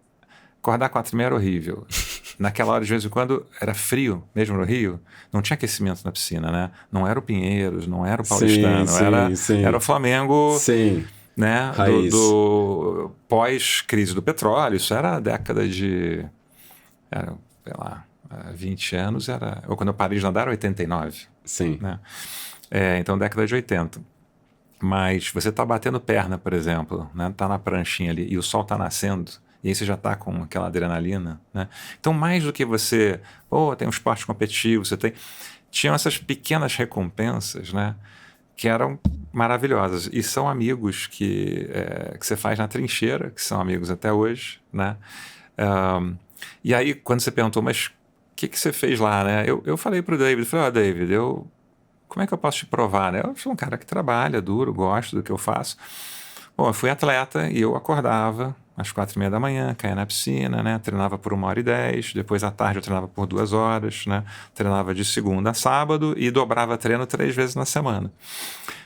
Speaker 3: acordar 4h30 era horrível. Naquela hora, de vez em quando, era frio, mesmo no Rio, não tinha aquecimento na piscina, né? Não era o Pinheiros, não era o Paulistano, era o Flamengo, né? Do pós-crise do petróleo. Isso era a década de, sei lá, 20 anos, ou quando eu parei de nadar, era 89.
Speaker 1: Sim.
Speaker 3: Né? Então, década de 80. Mas você está batendo perna, por exemplo, né? Tá na pranchinha ali e o sol está nascendo, e aí você já está com aquela adrenalina, né? Então, mais do que você, tem um esporte competitivo, tinham essas pequenas recompensas, né? Que eram maravilhosas. E são amigos que você faz na trincheira, que são amigos até hoje, né? E aí, quando você perguntou, mas o que você fez lá, né? Eu falei para o David, David, como é que eu posso te provar, né? Eu sou um cara que trabalha duro, gosto do que eu faço. Bom, eu fui atleta e eu acordava às 4h30 da manhã, caía na piscina, né? Treinava por 1h10, depois à tarde eu treinava por 2 horas, né? Treinava de segunda a sábado e dobrava treino 3 vezes na semana.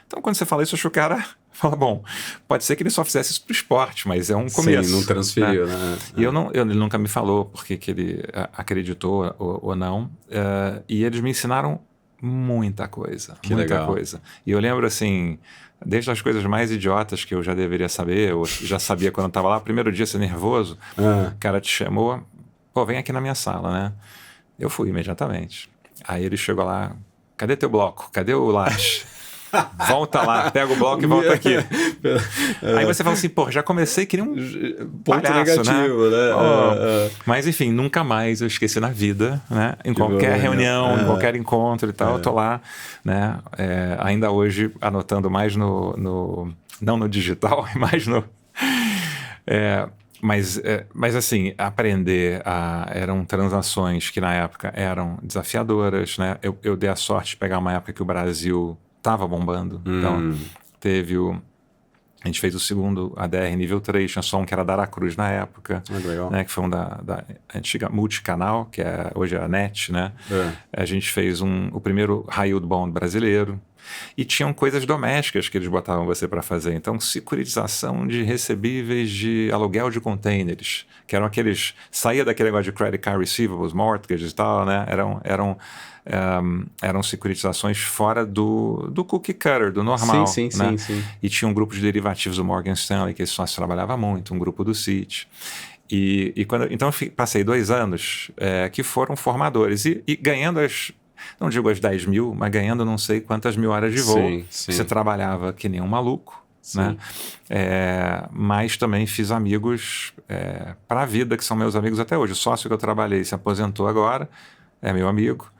Speaker 3: Então, quando você fala isso, o cara fala, bom, pode ser que ele só fizesse isso pro esporte, mas é um começo.
Speaker 1: Sim, não transferiu, né?
Speaker 3: E ele nunca me falou porque que ele acreditou ou não. E eles me ensinaram muita coisa. E eu lembro, assim, desde as coisas mais idiotas que eu já deveria saber, ou já sabia quando eu estava lá, primeiro dia você nervoso, o cara te chamou, vem aqui na minha sala, né? Eu fui imediatamente. Aí ele chegou lá, cadê teu bloco? Cadê o lápis? Volta lá, pega o bloco e volta aqui. Aí você fala assim, já comecei que nem um
Speaker 1: ponto
Speaker 3: palhaço,
Speaker 1: negativo, né?
Speaker 3: Mas enfim, nunca mais eu esqueci na vida, né? Em qualquer reunião, em qualquer encontro e tal, eu tô lá, né? Ainda hoje anotando mais não no digital, mais no... Mas assim, aprender eram transações que na época eram desafiadoras, né? Eu dei a sorte de pegar uma época que o Brasil estava bombando. Então, a gente fez o segundo ADR nível 3, tinha só um que era da Aracruz na época, né, que foi um da antiga multicanal, que hoje é a NET, né? A gente fez o primeiro high yield bond brasileiro. E tinham coisas domésticas que eles botavam você para fazer. Então, securitização de recebíveis de aluguel de containers, que eram aqueles... Saía daquele negócio de credit card receivables, mortgages e tal, né? Eram securitizações fora do cookie cutter, do normal.
Speaker 1: Sim.
Speaker 3: E tinha um grupo de derivativos do Morgan Stanley, que esse sócio trabalhava muito, um grupo do Citi. Então, eu passei 2 anos que foram formadores. E ganhando não digo as 10 mil, mas ganhando não sei quantas mil horas de voo.
Speaker 1: Sim.
Speaker 3: Você trabalhava que nem um maluco, né? Mas também fiz amigos para a vida, que são meus amigos até hoje. O sócio que eu trabalhei se aposentou agora, é meu amigo.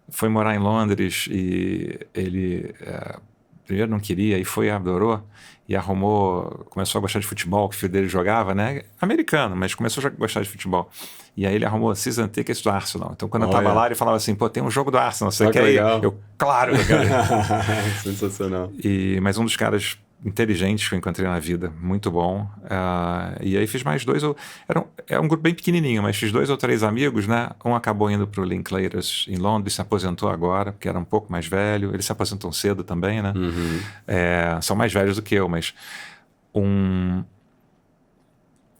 Speaker 3: Foi morar em Londres e ele primeiro não queria e adorou e começou a gostar de futebol, que o filho dele jogava, né? Americano, mas começou a gostar de futebol. E aí ele arrumou season tickets do Arsenal. Então quando eu tava lá, ele falava assim, pô, tem um jogo do Arsenal, você quer ir? Eu, claro, eu quero ir.
Speaker 1: Sensacional.
Speaker 3: Mas um dos caras inteligentes que eu encontrei na vida, muito bom. E aí fiz mais 2, era um grupo bem pequenininho, mas fiz 2 ou 3 amigos, né? Um acabou indo pro Linklaters em Londres, se aposentou agora, porque era um pouco mais velho. Eles se aposentam cedo também, né? São mais velhos do que eu, mas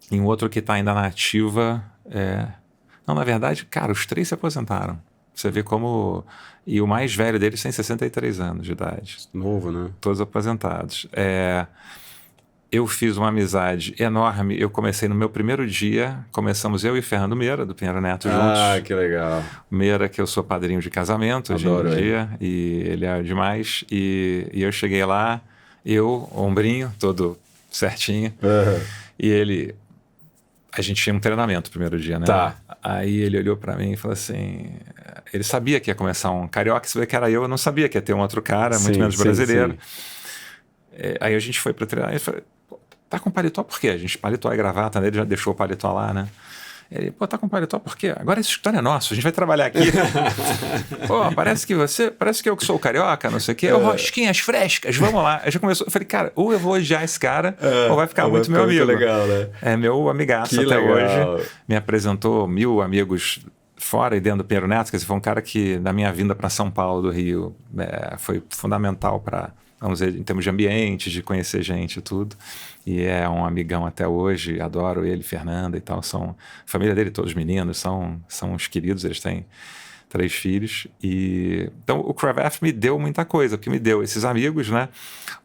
Speaker 3: e um outro que tá ainda na ativa. Não, na verdade, cara, os 3 se aposentaram. Você vê como... E o mais velho deles tem 63 anos de idade.
Speaker 1: Novo, né?
Speaker 3: Todos aposentados. Eu fiz uma amizade enorme. Eu comecei no meu primeiro dia. Começamos eu e Fernando Meira, do Pinheiro Neto, juntos.
Speaker 1: Ah, que legal.
Speaker 3: Meira, que eu sou padrinho de casamento hoje em dia. E ele é demais. E eu cheguei lá, ombrinho, todo certinho. E ele... A gente tinha um treinamento no primeiro dia, né?
Speaker 1: Tá.
Speaker 3: Aí ele olhou pra mim e falou assim... Ele sabia que ia começar um carioca, se vê que era eu não sabia que ia ter um outro cara, muito menos brasileiro. Aí a gente foi pra treinar, ele falou, tá com paletó por quê? A gente paletó e gravata, né? Ele já deixou o paletó lá, né? Ele, tá com paletó por quê? Agora esse escritório é nosso, a gente vai trabalhar aqui. Parece que eu que sou o carioca, não sei o quê. Rosquinhas frescas, vamos lá. Aí já começou, eu falei, cara, ou eu vou odiar esse cara, ou vai ficar muito meu amigo.
Speaker 1: Legal, né?
Speaker 3: É meu amigaço até hoje. Me apresentou 1000 amigos fora e dentro do Pinheiro Neto, quer dizer, foi um cara que, na minha vinda para São Paulo do Rio, foi fundamental para, vamos dizer, em termos de ambiente, de conhecer gente e tudo. E é um amigão até hoje, adoro ele, Fernanda e tal. A família dele, todos meninos, são uns queridos, eles têm 3 filhos. Então o Cravath me deu muita coisa, porque me deu esses amigos, né?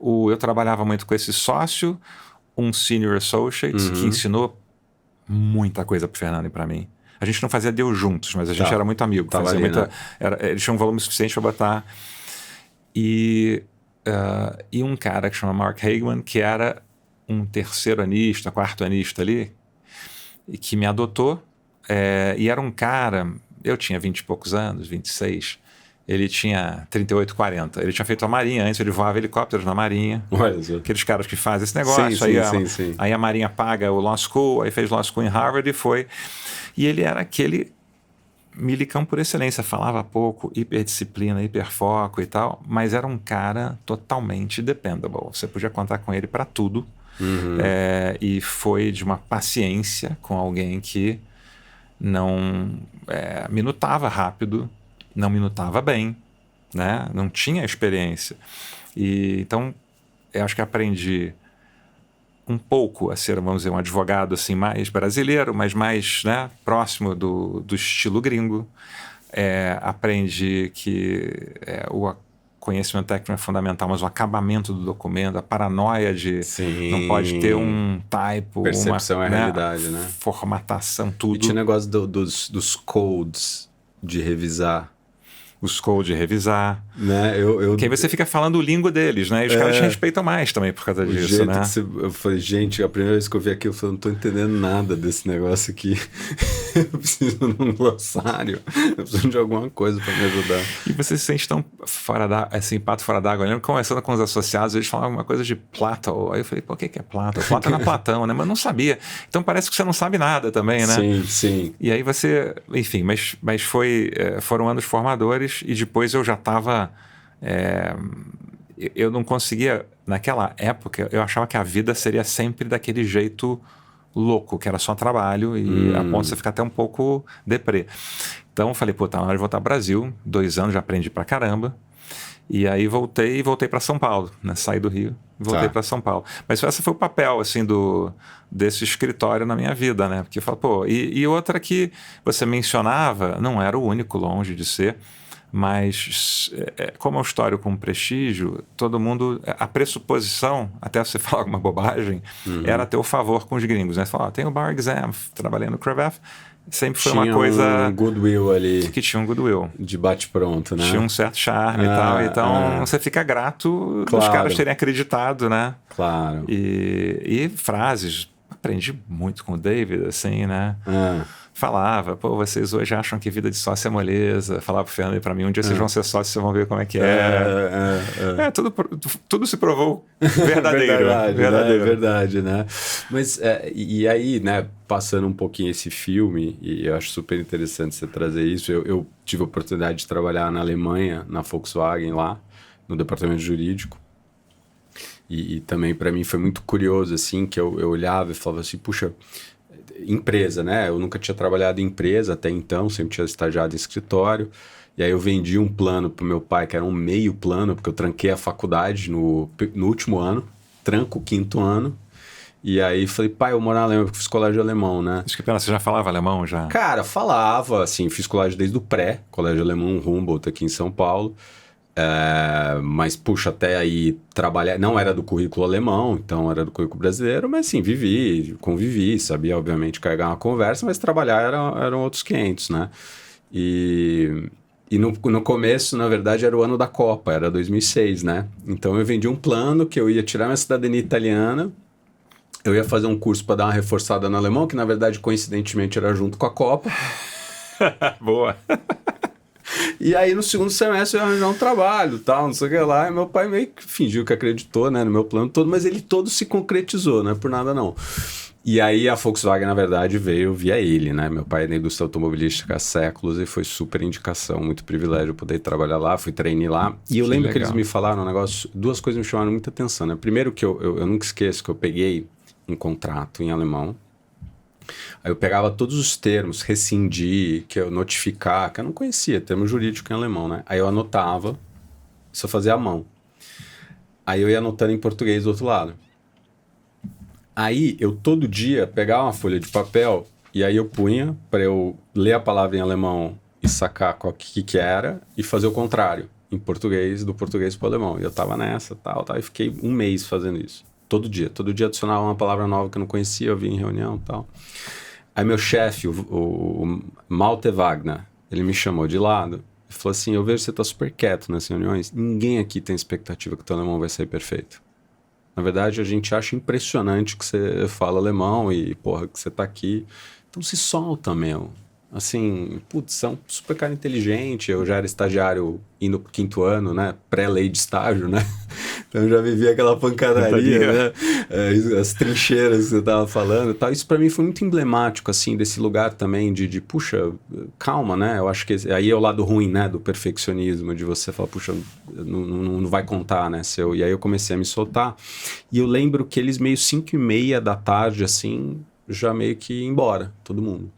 Speaker 3: Eu trabalhava muito com esse sócio, um senior associate, que ensinou muita coisa pro Fernando e para mim. A gente não fazia deal juntos, mas a gente era muito amigo. Eles tinham um volume suficiente para botar. E um cara que chama Mark Hagman, que era um terceiro anista, quarto anista ali, e que me adotou. E era um cara... Eu tinha 20 e poucos anos, 26. Ele tinha 38, 40. Ele tinha feito a Marinha antes, ele voava helicópteros na Marinha. Aqueles caras que fazem esse negócio. Aí a Marinha paga o Law School, aí fez Law School em Harvard e foi... E ele era aquele milicão por excelência, falava pouco, hiperdisciplina, hiperfoco e tal, mas era um cara totalmente dependable. Você podia contar com ele para tudo. E foi de uma paciência com alguém que não minutava rápido, não minutava bem, né? Não tinha experiência. Então, eu acho que aprendi um pouco a ser, vamos dizer, um advogado assim, mais brasileiro, mas mais, né, próximo do estilo gringo. Aprendi que o conhecimento técnico é fundamental, mas o acabamento do documento, a paranoia de não pode ter um typo,
Speaker 1: percepção é realidade, né?
Speaker 3: Formatação, tudo.
Speaker 1: E tinha o negócio dos codes de revisar.
Speaker 3: Os codes de revisar.
Speaker 1: Né?
Speaker 3: Que aí você fica falando o língua deles, né? E os caras te respeitam mais também por causa disso, né?
Speaker 1: Eu falei, gente, a primeira vez que eu vi aquilo, eu falei, não tô entendendo nada desse negócio aqui. Eu preciso de um glossário. Eu preciso de alguma coisa para me ajudar.
Speaker 3: E você se sente tão pato fora d'água. Eu lembro conversando com os associados, eles falavam uma coisa de Plato. Aí eu falei, pô, o que é Plato? Plato é na Platão, né? Mas eu não sabia. Então parece que você não sabe nada também, né?
Speaker 1: Sim.
Speaker 3: E aí você... Enfim, mas foram anos formadores. E depois eu já estava... eu não conseguia... Naquela época, eu achava que a vida seria sempre daquele jeito louco, que era só trabalho e a ponto de você ficar até um pouco deprê. Então eu falei, pô, tá na hora de voltar ao Brasil. 2 anos, já aprendi pra caramba. E aí voltei para São Paulo, né? Saí do Rio e voltei para São Paulo. Mas esse foi o papel, assim, desse escritório na minha vida, né? Porque eu falo, pô... E outra que você mencionava, não era o único, longe de ser... Mas como é um histórico com prestígio, todo mundo, a pressuposição, até você falar alguma bobagem, era a teu favor com os gringos, né? Você fala, tem o Bar Exam, trabalhei no Cravath, sempre foi
Speaker 1: tinha
Speaker 3: uma coisa
Speaker 1: um goodwill ali,
Speaker 3: que tinha um goodwill.
Speaker 1: de bate-pronto, né?
Speaker 3: Tinha um certo charme e tal. Então, você fica grato dos
Speaker 1: Claro.
Speaker 3: caras terem acreditado, né?
Speaker 1: Claro.
Speaker 3: E frases. Aprendi muito com o David, assim, né?
Speaker 1: Ah.
Speaker 3: Falava, pô, vocês hoje acham que vida de sócio é moleza. Falava pro Fernando e pra mim, um dia vocês vão ser sócios, vocês vão ver como é que é. Tudo se provou verdadeiro.
Speaker 1: Verdade, né? Verdade, né? Mas, e aí, né, passando um pouquinho esse filme, e eu acho super interessante você trazer isso, eu tive a oportunidade de trabalhar na Alemanha, na Volkswagen lá, no departamento jurídico, e também para mim foi muito curioso, assim, que eu olhava e falava assim, puxa, empresa, né? Eu nunca tinha trabalhado em empresa até então, sempre tinha estagiado em escritório. E aí eu vendi um plano pro meu pai, que era um meio plano, porque eu tranquei a faculdade no último ano, tranco o 5º ano. E aí falei, pai, eu vou morar na Alemanha, porque eu fiz colégio alemão, né?
Speaker 3: Acho que pena, você já falava alemão já?
Speaker 1: Cara, falava, assim, fiz colégio desde o pré, colégio alemão Humboldt aqui em São Paulo. Mas, puxa, até aí trabalhar, não era do currículo alemão, então era do currículo brasileiro, mas sim, convivi, sabia, obviamente, carregar uma conversa, mas trabalhar eram outros 500, né? E no começo, na verdade, era o ano da Copa, era 2006, né? Então eu vendi um plano que eu ia tirar minha cidadania italiana, eu ia fazer um curso para dar uma reforçada no alemão, que na verdade, coincidentemente, era junto com a Copa.
Speaker 3: Boa!
Speaker 1: E aí, no segundo semestre, eu ia arranjar um trabalho, tal, não sei o que lá. E meu pai meio que fingiu que acreditou, né, no meu plano todo, mas ele todo se concretizou, não é por nada, não. E aí, a Volkswagen, na verdade, veio via ele, né? Meu pai é da indústria automobilística há séculos e foi super indicação, muito privilégio poder trabalhar lá, fui trainee lá. E eu lembro que eles me falaram um negócio, 2 coisas me chamaram muita atenção, né? Primeiro que eu nunca esqueço que eu peguei um contrato em alemão. Aí eu pegava todos os termos, rescindir, que eu notificar, que eu não conhecia, termo jurídico em alemão, né? Aí eu anotava, isso eu fazia à mão. Aí eu ia anotando em português do outro lado. Aí eu todo dia pegava uma folha de papel e aí eu punha para eu ler a palavra em alemão e sacar o que era e fazer o contrário, em português, do português para o alemão. E eu tava nessa, tal, e fiquei 1 mês fazendo isso. Todo dia adicionava uma palavra nova que eu não conhecia, eu via em reunião e tal. Aí meu chefe, o Malte Wagner, ele me chamou de lado e falou assim, eu vejo que você tá super quieto nas reuniões, ninguém aqui tem expectativa que o teu alemão vai sair perfeito. Na verdade, a gente acha impressionante que você fala alemão e, porra, que você tá aqui. Então se solta, meu. Assim, putz, é um super cara inteligente, eu já era estagiário indo pro 5º ano, né, pré-lei de estágio, né, então eu já vivia aquela pancadaria, né, as trincheiras que você tava falando e tal, isso pra mim foi muito emblemático, assim, desse lugar também de puxa, calma, né, eu acho que aí é o lado ruim, né, do perfeccionismo, de você falar, puxa, não vai contar, né, e aí eu comecei a me soltar, e eu lembro que eles meio 5:30 da tarde, assim, já meio que ia embora, todo mundo.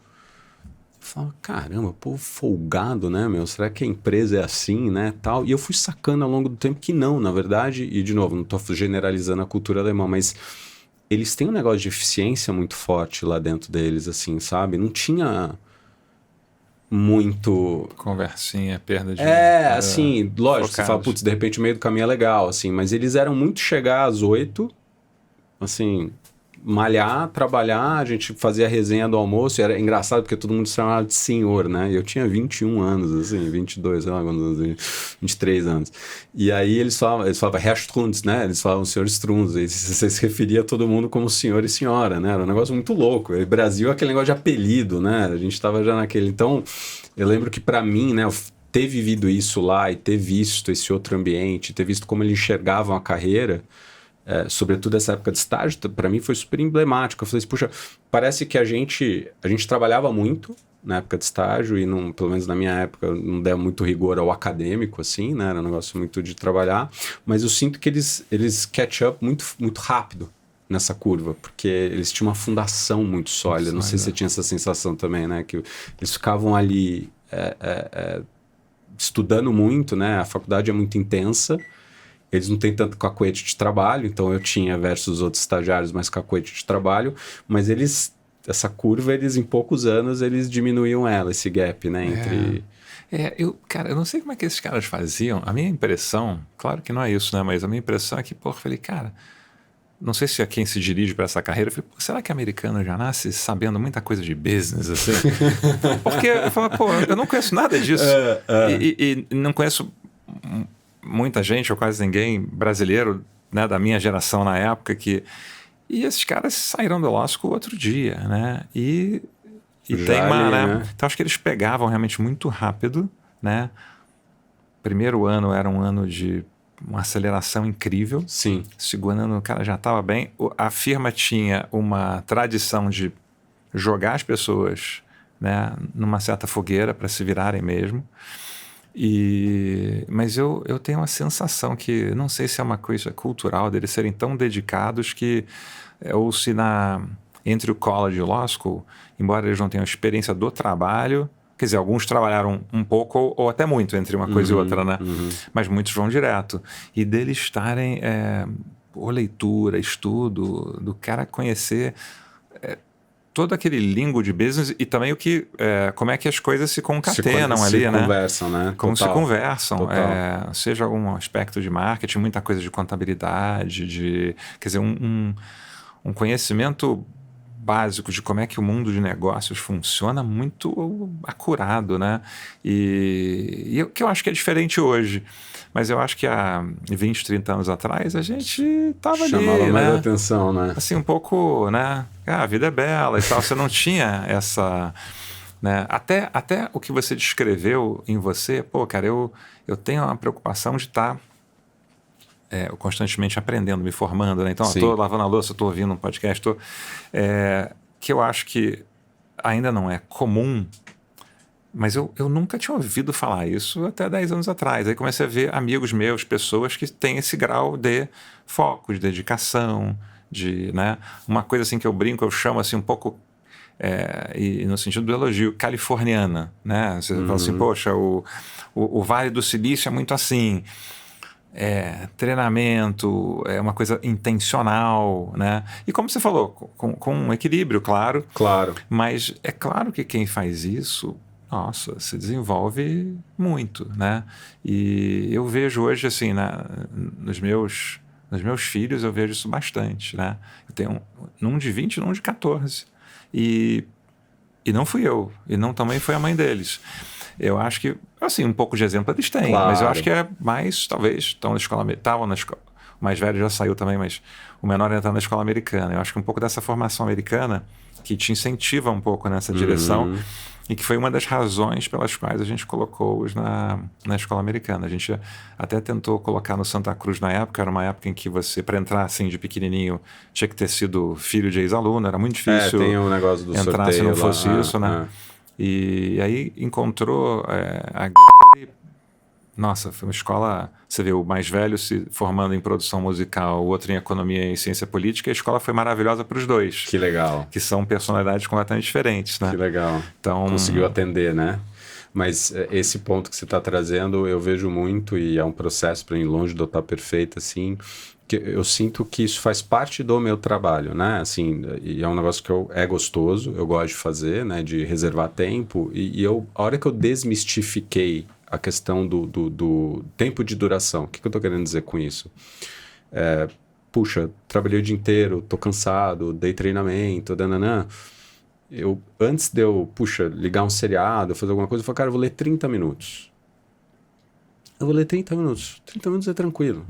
Speaker 1: Fala, caramba, povo folgado, né, meu? Será que a empresa é assim, né, tal? E eu fui sacando ao longo do tempo que não, na verdade, e de novo, não tô generalizando a cultura alemã, mas eles têm um negócio de eficiência muito forte lá dentro deles, assim, sabe? Não tinha muito...
Speaker 3: Conversinha, perda de...
Speaker 1: assim, lógico,
Speaker 3: focados.
Speaker 1: você fala, putz, de repente o meio do caminho é legal, assim, mas eles eram muito chegar às 8, assim... malhar, trabalhar, a gente fazia a resenha do almoço, e era engraçado porque todo mundo se chamava de senhor, né? E eu tinha 21 anos, assim, 22, sei lá, 23 anos. E aí eles falavam Herr Strunz, né? Eles falavam senhor Strunz, e você se referia a todo mundo como senhor e senhora, né? Era um negócio muito louco. E Brasil é aquele negócio de apelido, né? A gente tava já naquele... Então, eu lembro que pra mim, né, ter vivido isso lá e ter visto esse outro ambiente, ter visto como eles enxergavam a carreira... sobretudo essa época de estágio, para mim foi super emblemático. Eu falei assim, puxa, parece que a gente trabalhava muito na época de estágio e não, pelo menos na minha época não deu muito rigor ao acadêmico, assim, né? Era um negócio muito de trabalhar, mas eu sinto que eles catch up muito, muito rápido nessa curva, porque eles tinham uma fundação muito sólida. Não sei se você tinha essa sensação também, né? Que eles ficavam ali estudando muito, né? A faculdade é muito intensa. Eles não têm tanto cacuete de trabalho, então eu tinha versus outros estagiários mais cacuete de trabalho, mas essa curva, em poucos anos, eles diminuíam esse gap, né, entre...
Speaker 3: Cara, eu não sei como é que esses caras faziam, a minha impressão, claro que não é isso, né, mas a minha impressão é que, eu falei, cara, não sei se é quem se dirige para essa carreira, eu falei, será que americano já nasce sabendo muita coisa de business, assim? Porque eu falo, eu não conheço nada disso. E não conheço muita gente, ou quase ninguém brasileiro, né, da minha geração na época, e esses caras saíram do law school outro dia, né? E tem uma, né? Então acho que eles pegavam realmente muito rápido, né? Primeiro ano era um ano de uma aceleração incrível.
Speaker 1: Sim.
Speaker 3: Segundo ano o cara já estava bem. A firma tinha uma tradição de jogar as pessoas, né, numa certa fogueira para se virarem mesmo. Mas eu tenho uma sensação que, não sei se é uma coisa cultural deles serem tão dedicados que, ou se entre o college e o law school, embora eles não tenham experiência do trabalho, quer dizer, alguns trabalharam um pouco ou até muito entre uma coisa e outra, né? Mas muitos vão direto. E deles estarem, leitura, estudo, do cara conhecer todo aquele lingo de business e também como é que as coisas se concatenam ali, né?
Speaker 1: Conversam, né?
Speaker 3: Como se conversam. Seja algum aspecto de marketing, muita coisa de contabilidade, quer dizer, um conhecimento básico de como é que o mundo de negócios funciona muito acurado, né? E que eu acho que é diferente hoje. Mas eu acho que há 20, 30 anos atrás a gente estava ali,
Speaker 1: chamava mais
Speaker 3: né?
Speaker 1: atenção, né?
Speaker 3: Assim, um pouco, né? A vida é bela e tal. Você não tinha essa... Né? Até o que você descreveu em você, cara, eu tenho uma preocupação de estar constantemente aprendendo, me formando, né? Então, estou lavando a louça, estou ouvindo um podcast, que eu acho que ainda não é comum, mas eu nunca tinha ouvido falar isso até 10 anos atrás. Aí comecei a ver amigos meus, pessoas que têm esse grau de foco, de dedicação, né? Uma coisa assim que eu brinco, eu chamo assim um pouco, e no sentido do elogio, californiana, né? Você fala assim, poxa, o Vale do Silício é muito assim... treinamento, uma coisa intencional, né? E como você falou, com um equilíbrio, claro. Mas é claro que quem faz isso, nossa, se desenvolve muito, né? E eu vejo hoje, assim, nos meus filhos, eu vejo isso bastante, né? Eu tenho um de 20 e um de 14. E não fui eu, e não também foi a mãe deles. Eu acho que, assim, um pouco de exemplo eles têm, mas eu acho que é mais, talvez, estavam na escola, o mais velho já saiu também, mas o menor ainda está na escola americana. Eu acho que um pouco dessa formação americana que te incentiva um pouco nessa direção e que foi uma das razões pelas quais a gente colocou-os na escola americana. A gente até tentou colocar no Santa Cruz na época, era uma época em que você, para entrar assim de pequenininho, tinha que ter sido filho de ex-aluno, era muito difícil
Speaker 1: tem um negócio do
Speaker 3: entrar
Speaker 1: sorteio
Speaker 3: se não
Speaker 1: lá,
Speaker 3: fosse isso, né? E aí encontrou a nossa, foi uma escola, você vê o mais velho se formando em produção musical, o outro em economia e ciência política, e a escola foi maravilhosa para os dois.
Speaker 1: Que legal.
Speaker 3: Que são personalidades completamente diferentes, né?
Speaker 1: Que legal.
Speaker 3: Então,
Speaker 1: conseguiu atender, né? Mas esse ponto que você está trazendo, eu vejo muito, e é um processo para ir longe de eu estar perfeito, assim, que eu sinto que isso faz parte do meu trabalho, né? Assim, e é um negócio que é gostoso, eu gosto de fazer, né? De reservar tempo, a hora que eu desmistifiquei a questão do tempo de duração, o que eu estou querendo dizer com isso? Puxa, trabalhei o dia inteiro, tô cansado, dei treinamento, dananã. Antes de eu, ligar um seriado, fazer alguma coisa, eu falei, cara, eu vou ler 30 minutos. Eu vou ler 30 minutos. 30 minutos é tranquilo.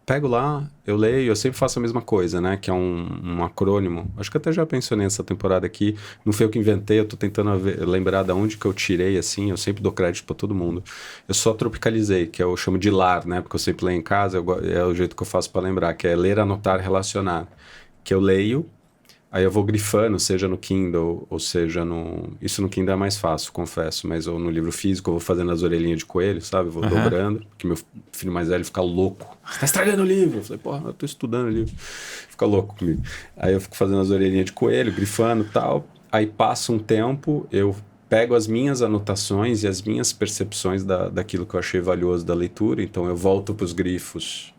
Speaker 1: Pego lá, eu leio, eu sempre faço a mesma coisa, né? Que é um acrônimo. Acho que até já mencionei nessa temporada aqui. Não foi eu que inventei, eu tô tentando lembrar de onde que eu tirei, assim. Eu sempre dou crédito pra todo mundo. Eu só tropicalizei, que eu chamo de lar, né? Porque eu sempre leio em casa, é o jeito que eu faço pra lembrar, que é ler, anotar, relacionar. Que eu leio, aí eu vou grifando, seja no Kindle, ou seja no... Isso no Kindle é mais fácil, confesso, mas ou no livro físico eu vou fazendo as orelhinhas de coelho, sabe? Vou dobrando, porque meu filho mais velho fica louco. Você tá estragando o livro? Eu falei, porra, eu tô estudando o livro. Fica louco comigo. Aí eu fico fazendo as orelhinhas de coelho, grifando e tal. Aí passa um tempo, eu pego as minhas anotações e as minhas percepções daquilo que eu achei valioso da leitura, então eu volto pros grifos.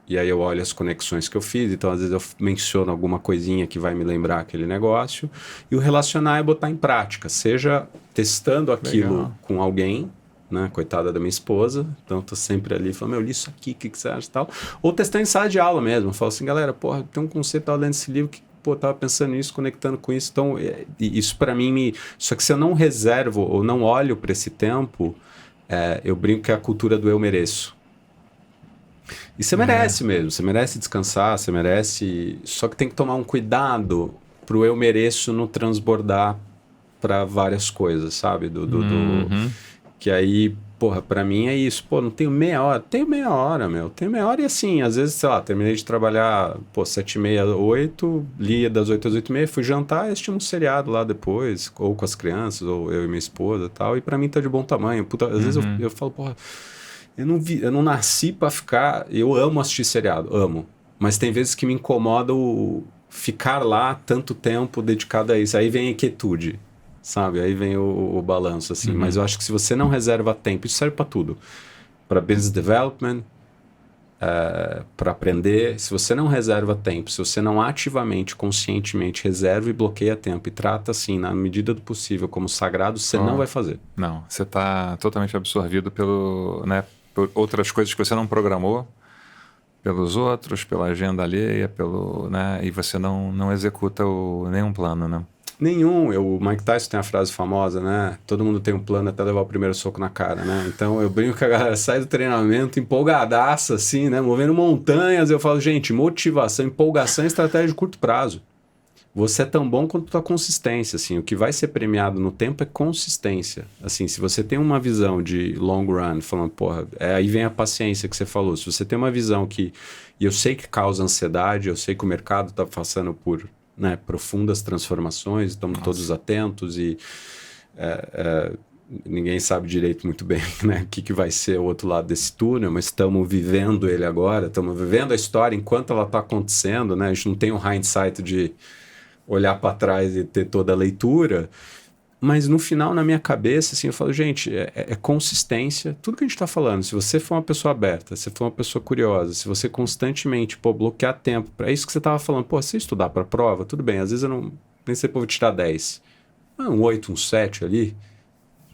Speaker 1: E aí eu olho as conexões que eu fiz, então às vezes eu menciono alguma coisinha que vai me lembrar aquele negócio. E o relacionar é botar em prática, seja testando aquilo com alguém, né? Coitada da minha esposa. Então, tô sempre ali falando, eu li isso aqui, o que você acha e tal. Ou testando em sala de aula mesmo. Eu falo assim, galera, porra, tem um conceito lá dentro desse livro que, pô, tava pensando nisso, conectando com isso. Então, isso para mim Só que se eu não reservo ou não olho para esse tempo, eu brinco que é a cultura do eu mereço. E você merece mesmo, você merece descansar, você merece... Só que tem que tomar um cuidado pro eu mereço não transbordar para várias coisas, sabe? Que aí, porra, pra mim é isso. Pô, não tenho meia hora? Tenho meia hora, meu. Tenho meia hora e assim, às vezes, sei lá, terminei de trabalhar, 7h30, 8, li das 8 às 8h30, fui jantar e assisti um seriado lá depois, ou com as crianças, ou eu e minha esposa e tal, e pra mim tá de bom tamanho. Puta, às vezes eu falo, porra, eu não nasci pra ficar... Eu amo assistir seriado, amo. Mas tem vezes que me incomoda ficar lá tanto tempo dedicado a isso. Aí vem a inquietude, sabe? Aí vem o balanço, assim. Mas eu acho que se você não reserva tempo, isso serve para tudo. Para business development, para aprender. Se você não reserva tempo, se você não ativamente, conscientemente reserva e bloqueia tempo e trata, assim, na medida do possível, como sagrado, você não vai fazer.
Speaker 3: Não, você está totalmente absorvido por outras coisas que você não programou, pelos outros, pela agenda alheia, e você não executa nenhum plano, né?
Speaker 1: Nenhum. O Mike Tyson tem a frase famosa, né? Todo mundo tem um plano até levar o primeiro soco na cara, né? Então eu brinco que a galera sai do treinamento empolgadaça, assim, né? Movendo montanhas. Eu falo, gente, motivação, empolgação e estratégia de curto prazo. Você é tão bom quanto a tua consistência, assim. O que vai ser premiado no tempo é consistência. Assim, se você tem uma visão de long run, falando, porra, aí vem a paciência que você falou. Se você tem uma visão e eu sei que causa ansiedade, eu sei que o mercado está passando por, né, profundas transformações, estamos todos atentos e ninguém sabe direito muito bem, né, o que vai ser o outro lado desse túnel, mas estamos vivendo ele agora, estamos vivendo a história enquanto ela está acontecendo, né? A gente não tem um hindsight de olhar para trás e ter toda a leitura, mas no final, na minha cabeça, assim, eu falo, gente, é consistência, tudo que a gente está falando. Se você for uma pessoa aberta, se for uma pessoa curiosa, se você constantemente, bloquear tempo, é isso que você estava falando, se estudar para a prova, tudo bem, às vezes eu não pensei, vou tirar 10, um 8, um 7 ali,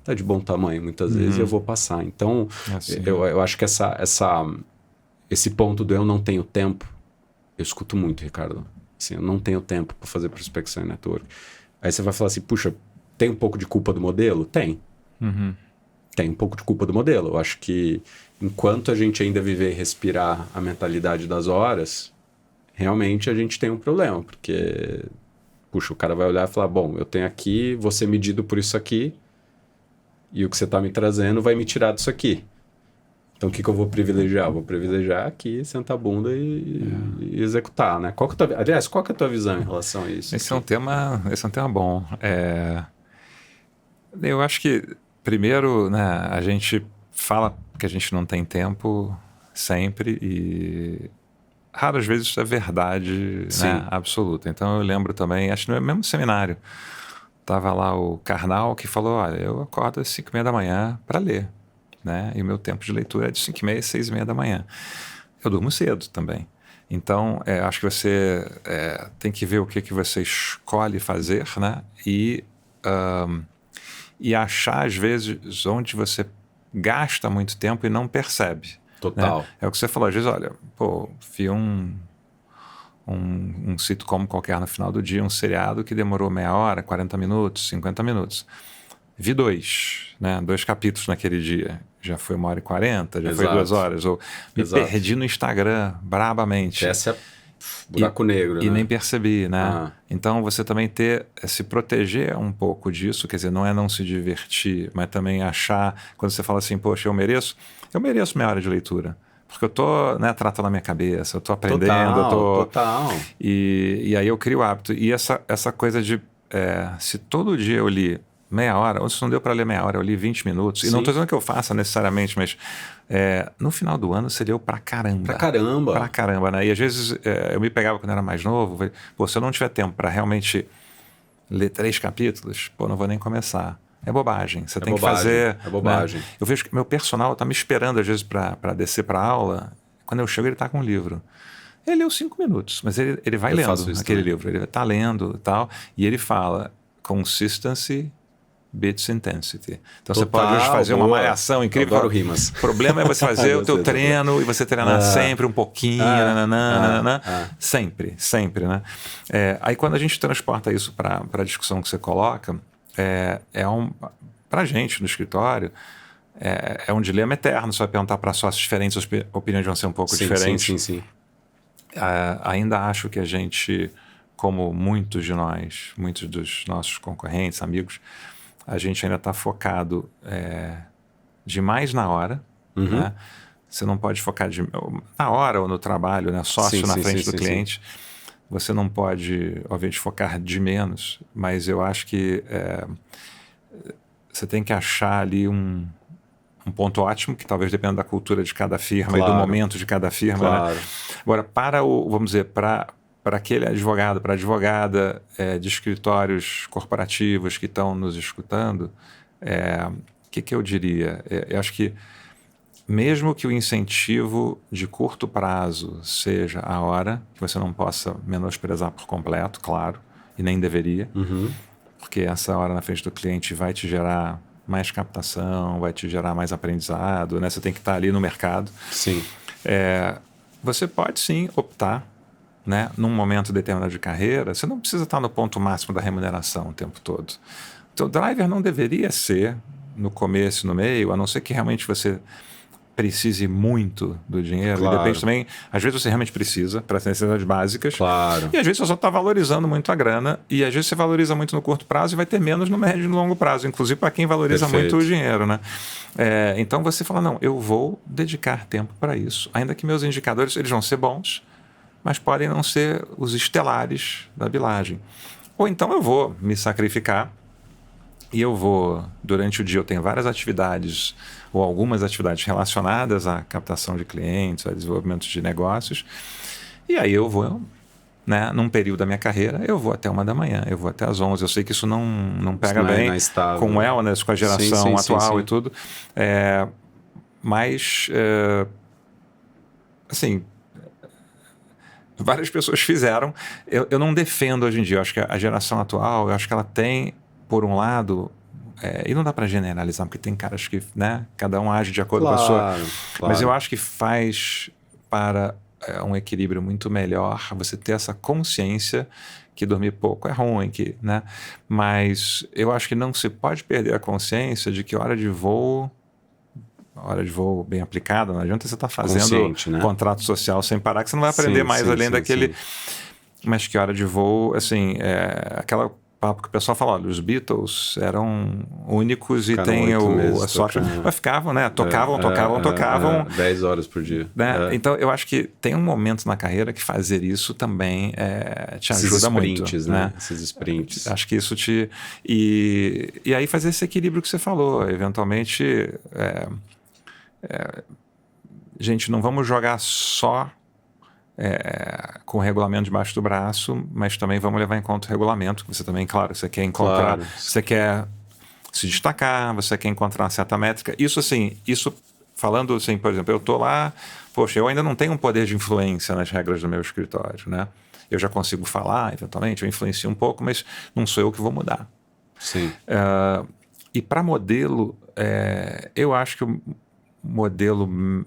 Speaker 1: tá de bom tamanho, muitas vezes eu vou passar. Então, eu acho que esse ponto do eu não tenho tempo, eu escuto muito, Ricardo. Assim, eu não tenho tempo para fazer prospecção em network. Aí você vai falar assim, puxa, tem um pouco de culpa do modelo? Tem. Tem um pouco de culpa do modelo. Eu acho que enquanto a gente ainda viver e respirar a mentalidade das horas, realmente a gente tem um problema. Porque, puxa, o cara vai olhar e falar, bom, eu tenho aqui, vou ser medido por isso aqui, e o que você está me trazendo vai me tirar disso aqui. Então, o que eu vou privilegiar? Vou privilegiar aqui, sentar a bunda e executar, né? Aliás, qual que é a tua visão em relação a isso?
Speaker 3: Esse é um tema bom. Eu acho que, primeiro, né, a gente fala que a gente não tem tempo sempre e raras vezes isso é verdade, né, absoluta. Então, eu lembro também, acho que no mesmo seminário, estava lá o Karnal que falou, olha, eu acordo às 5h30 da manhã para ler. Né? E o meu tempo de leitura é de 5h30 às 6h30 da manhã. Eu durmo cedo também. Então, acho que você tem que ver o que você escolhe fazer, né? E achar, às vezes, onde você gasta muito tempo e não percebe.
Speaker 1: Total.
Speaker 3: Né? É o que você falou. Às vezes, olha, vi um sitcom qualquer no final do dia, um seriado que demorou meia hora, 40 minutos, 50 minutos. Vi 2 capítulos naquele dia. Já foi 1h40, já foi 2 horas. Ou me perdi no Instagram brabamente.
Speaker 1: Essa é buraco negro,
Speaker 3: e
Speaker 1: né?
Speaker 3: nem percebi, né? Então, você também se proteger um pouco disso, quer dizer, não é não se divertir, mas também achar, quando você fala assim, poxa, eu mereço meia hora de leitura. Porque eu tô, né, tratando a minha cabeça, eu tô aprendendo.
Speaker 1: Total.
Speaker 3: E aí eu crio o hábito. E essa coisa de, se todo dia eu li meia hora, ou se não deu para ler meia hora, eu li 20 minutos. Sim. E não estou dizendo que eu faça necessariamente, mas no final do ano você leu pra caramba. Pra caramba, né? E às vezes eu me pegava quando era mais novo, se eu não tiver tempo para realmente ler 3 capítulos, não vou nem começar. É bobagem. Você tem que fazer...
Speaker 1: É bobagem.
Speaker 3: Né? Eu vejo que meu personal tá me esperando às vezes para descer para aula. Quando eu chego, ele tá com um livro. Ele leu 5 minutos, mas ele vai lendo aquele livro. Ele tá lendo e tal. E ele fala, consistency beats intensity. Então
Speaker 1: Total,
Speaker 3: você pode hoje fazer uma
Speaker 1: boa.
Speaker 3: malhação incrível.
Speaker 1: Adoro rimas.
Speaker 3: O problema é você fazer o teu treino e você treinar sempre um pouquinho, sempre, né? Aí quando a gente transporta isso para a discussão que você coloca, para a gente no escritório, é um dilema eterno. Você vai perguntar para sócios diferentes, as opiniões vão ser um pouco diferentes.
Speaker 1: Sim.
Speaker 3: Ainda acho que a gente, como muitos dos nossos concorrentes, amigos, a gente ainda está focado demais na hora. Né? Você não pode focar na hora ou no trabalho, né? Sócio na frente do cliente. Você não pode, obviamente, focar de menos, mas eu acho que você tem que achar ali um ponto ótimo, que talvez dependa da cultura de cada firma e do momento de cada firma. Né? Agora, vamos dizer, para aquele advogado, para a advogada de escritórios corporativos que estão nos escutando, que eu diria? Eu acho que mesmo que o incentivo de curto prazo seja a hora, que você não possa menosprezar por completo, claro, e nem deveria, porque essa hora na frente do cliente vai te gerar mais captação, vai te gerar mais aprendizado, né? Você tem que estar ali no mercado.
Speaker 1: Sim.
Speaker 3: Você pode sim optar, né, num momento determinado de carreira, você não precisa estar no ponto máximo da remuneração o tempo todo. Então, o driver não deveria ser no começo, no meio, a não ser que realmente você precise muito do dinheiro.
Speaker 1: Claro.
Speaker 3: E depende também, às vezes você realmente precisa para as necessidades básicas.
Speaker 1: Claro.
Speaker 3: E às vezes você só está valorizando muito a grana, e às vezes você valoriza muito no curto prazo e vai ter menos no médio e no longo prazo, inclusive para quem valoriza muito o dinheiro, né? Então você fala, não, eu vou dedicar tempo para isso, ainda que meus indicadores eles vão ser bons, mas podem não ser os estelares da bilagem. Ou então eu vou me sacrificar e eu vou, durante o dia eu tenho várias atividades ou algumas atividades relacionadas à captação de clientes, a desenvolvimento de negócios, e aí eu vou, né, num período da minha carreira, eu vou até 1 da manhã, eu vou até às 11. Eu sei que isso não pega bem com o wellness, com a geração atual e tudo, mas assim, várias pessoas fizeram. Eu não defendo hoje em dia. Eu acho que a geração atual, eu acho que ela tem, por um lado, e não dá para generalizar, porque tem caras que, né, cada um age de acordo com a sua... Mas eu acho que faz para um equilíbrio muito melhor você ter essa consciência que dormir pouco é ruim, né? Mas eu acho que não se pode perder a consciência de que hora de voo bem aplicada, não adianta você estar fazendo contrato social sem parar, que você não vai aprender além daquele... Mas que hora de voo, assim, aquela papo que o pessoal fala, olha, os Beatles eram únicos e tem a sorte... Mas ficavam, né? Tocavam.
Speaker 1: 10 horas por dia.
Speaker 3: Né? Então, eu acho que tem um momento na carreira que fazer isso também te ajuda muito. Né?
Speaker 1: Esses sprints.
Speaker 3: Acho que isso te... E aí fazer esse equilíbrio que você falou. Eventualmente... gente, não vamos jogar só com o regulamento debaixo do braço, mas também vamos levar em conta o regulamento, que você também, claro, você quer encontrar, você quer se destacar, você quer encontrar uma certa métrica. Isso falando assim, por exemplo, eu estou lá, poxa, eu ainda não tenho um poder de influência nas regras do meu escritório, né? Eu já consigo falar, eventualmente, eu influencio um pouco, mas não sou eu que vou mudar.
Speaker 1: Sim.
Speaker 3: E para modelo, eu acho que o modelo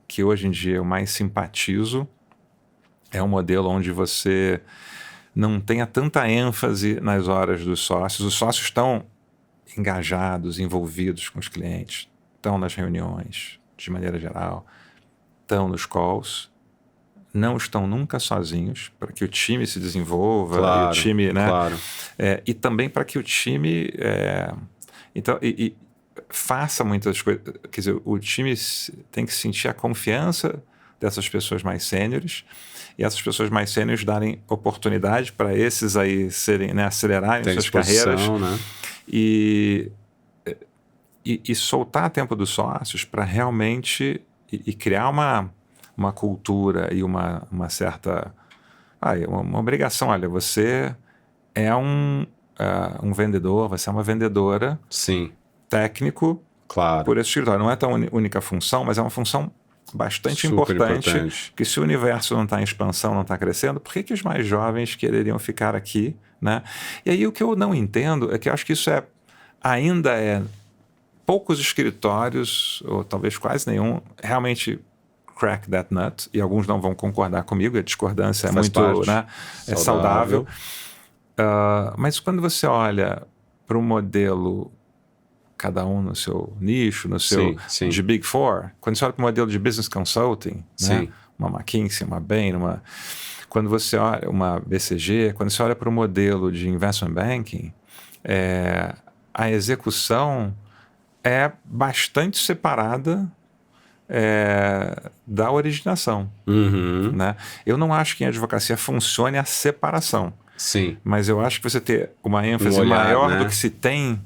Speaker 3: que hoje em dia eu mais simpatizo é um modelo onde você não tenha tanta ênfase nas horas dos sócios. Os sócios estão engajados, envolvidos com os clientes, estão nas reuniões, de maneira geral, estão nos calls, não estão nunca sozinhos, para que o time se desenvolva, e o time, né? E também para que o time faça muitas coisas. Quer dizer, o time tem que sentir a confiança dessas pessoas mais sêniores, e essas pessoas mais sêniores darem oportunidade para esses aí serem, né, acelerarem suas carreiras,
Speaker 1: né?
Speaker 3: E soltar tempo dos sócios para realmente e criar uma cultura e uma certa uma obrigação. Olha, você é um vendedor, você é uma vendedora.
Speaker 1: Sim.
Speaker 3: Técnico, por esse escritório. Não é tão única função, mas é uma função bastante importante, que se o universo não está em expansão, não está crescendo, por que os mais jovens quereriam ficar aqui, né? E aí o que eu não entendo é que eu acho que isso ainda poucos escritórios, ou talvez quase nenhum, realmente crack that nut, e alguns não vão concordar comigo, a discordância é muito, né, é saudável. Mas quando você olha para um modelo, cada um no seu nicho, no seu de Big Four, quando você olha para o modelo de Business Consulting, né, uma McKinsey, uma Bain, quando você olha uma BCG, quando você olha para o modelo de Investment Banking, a execução é bastante separada da originação. Né? Eu não acho que em advocacia funcione a separação.
Speaker 1: Sim.
Speaker 3: Mas eu acho que você ter uma ênfase maior, né, do que se tem.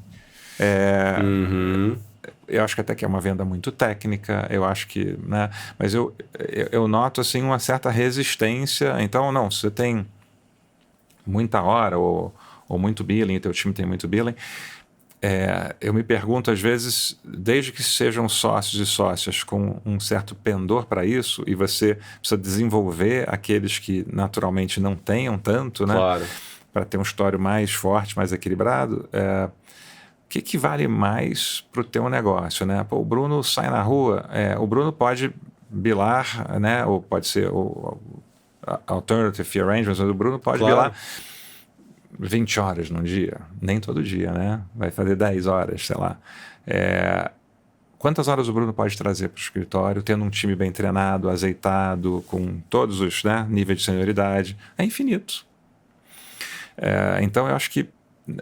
Speaker 3: Eu acho que até que é uma venda muito técnica. Eu acho que, né, mas eu noto assim uma certa resistência. Então, não, se você tem muita hora ou muito billing, teu time tem muito billing. Eu me pergunto, às vezes, desde que sejam sócios e sócias com um certo pendor para isso, e você precisa desenvolver aqueles que naturalmente não tenham tanto, né?
Speaker 1: Claro.
Speaker 3: Para ter um histórico mais forte, mais equilibrado, o que vale mais para o teu negócio, né? Pô, o Bruno sai na rua, o Bruno pode bilar, né? Ou pode ser o alternative fee arrangements, o Bruno pode bilar 20 horas num dia, nem todo dia, né? Vai fazer 10 horas, sei lá. Quantas horas o Bruno pode trazer para o escritório, tendo um time bem treinado, azeitado, com todos os, né, níveis de senioridade? É infinito. Então, eu acho que,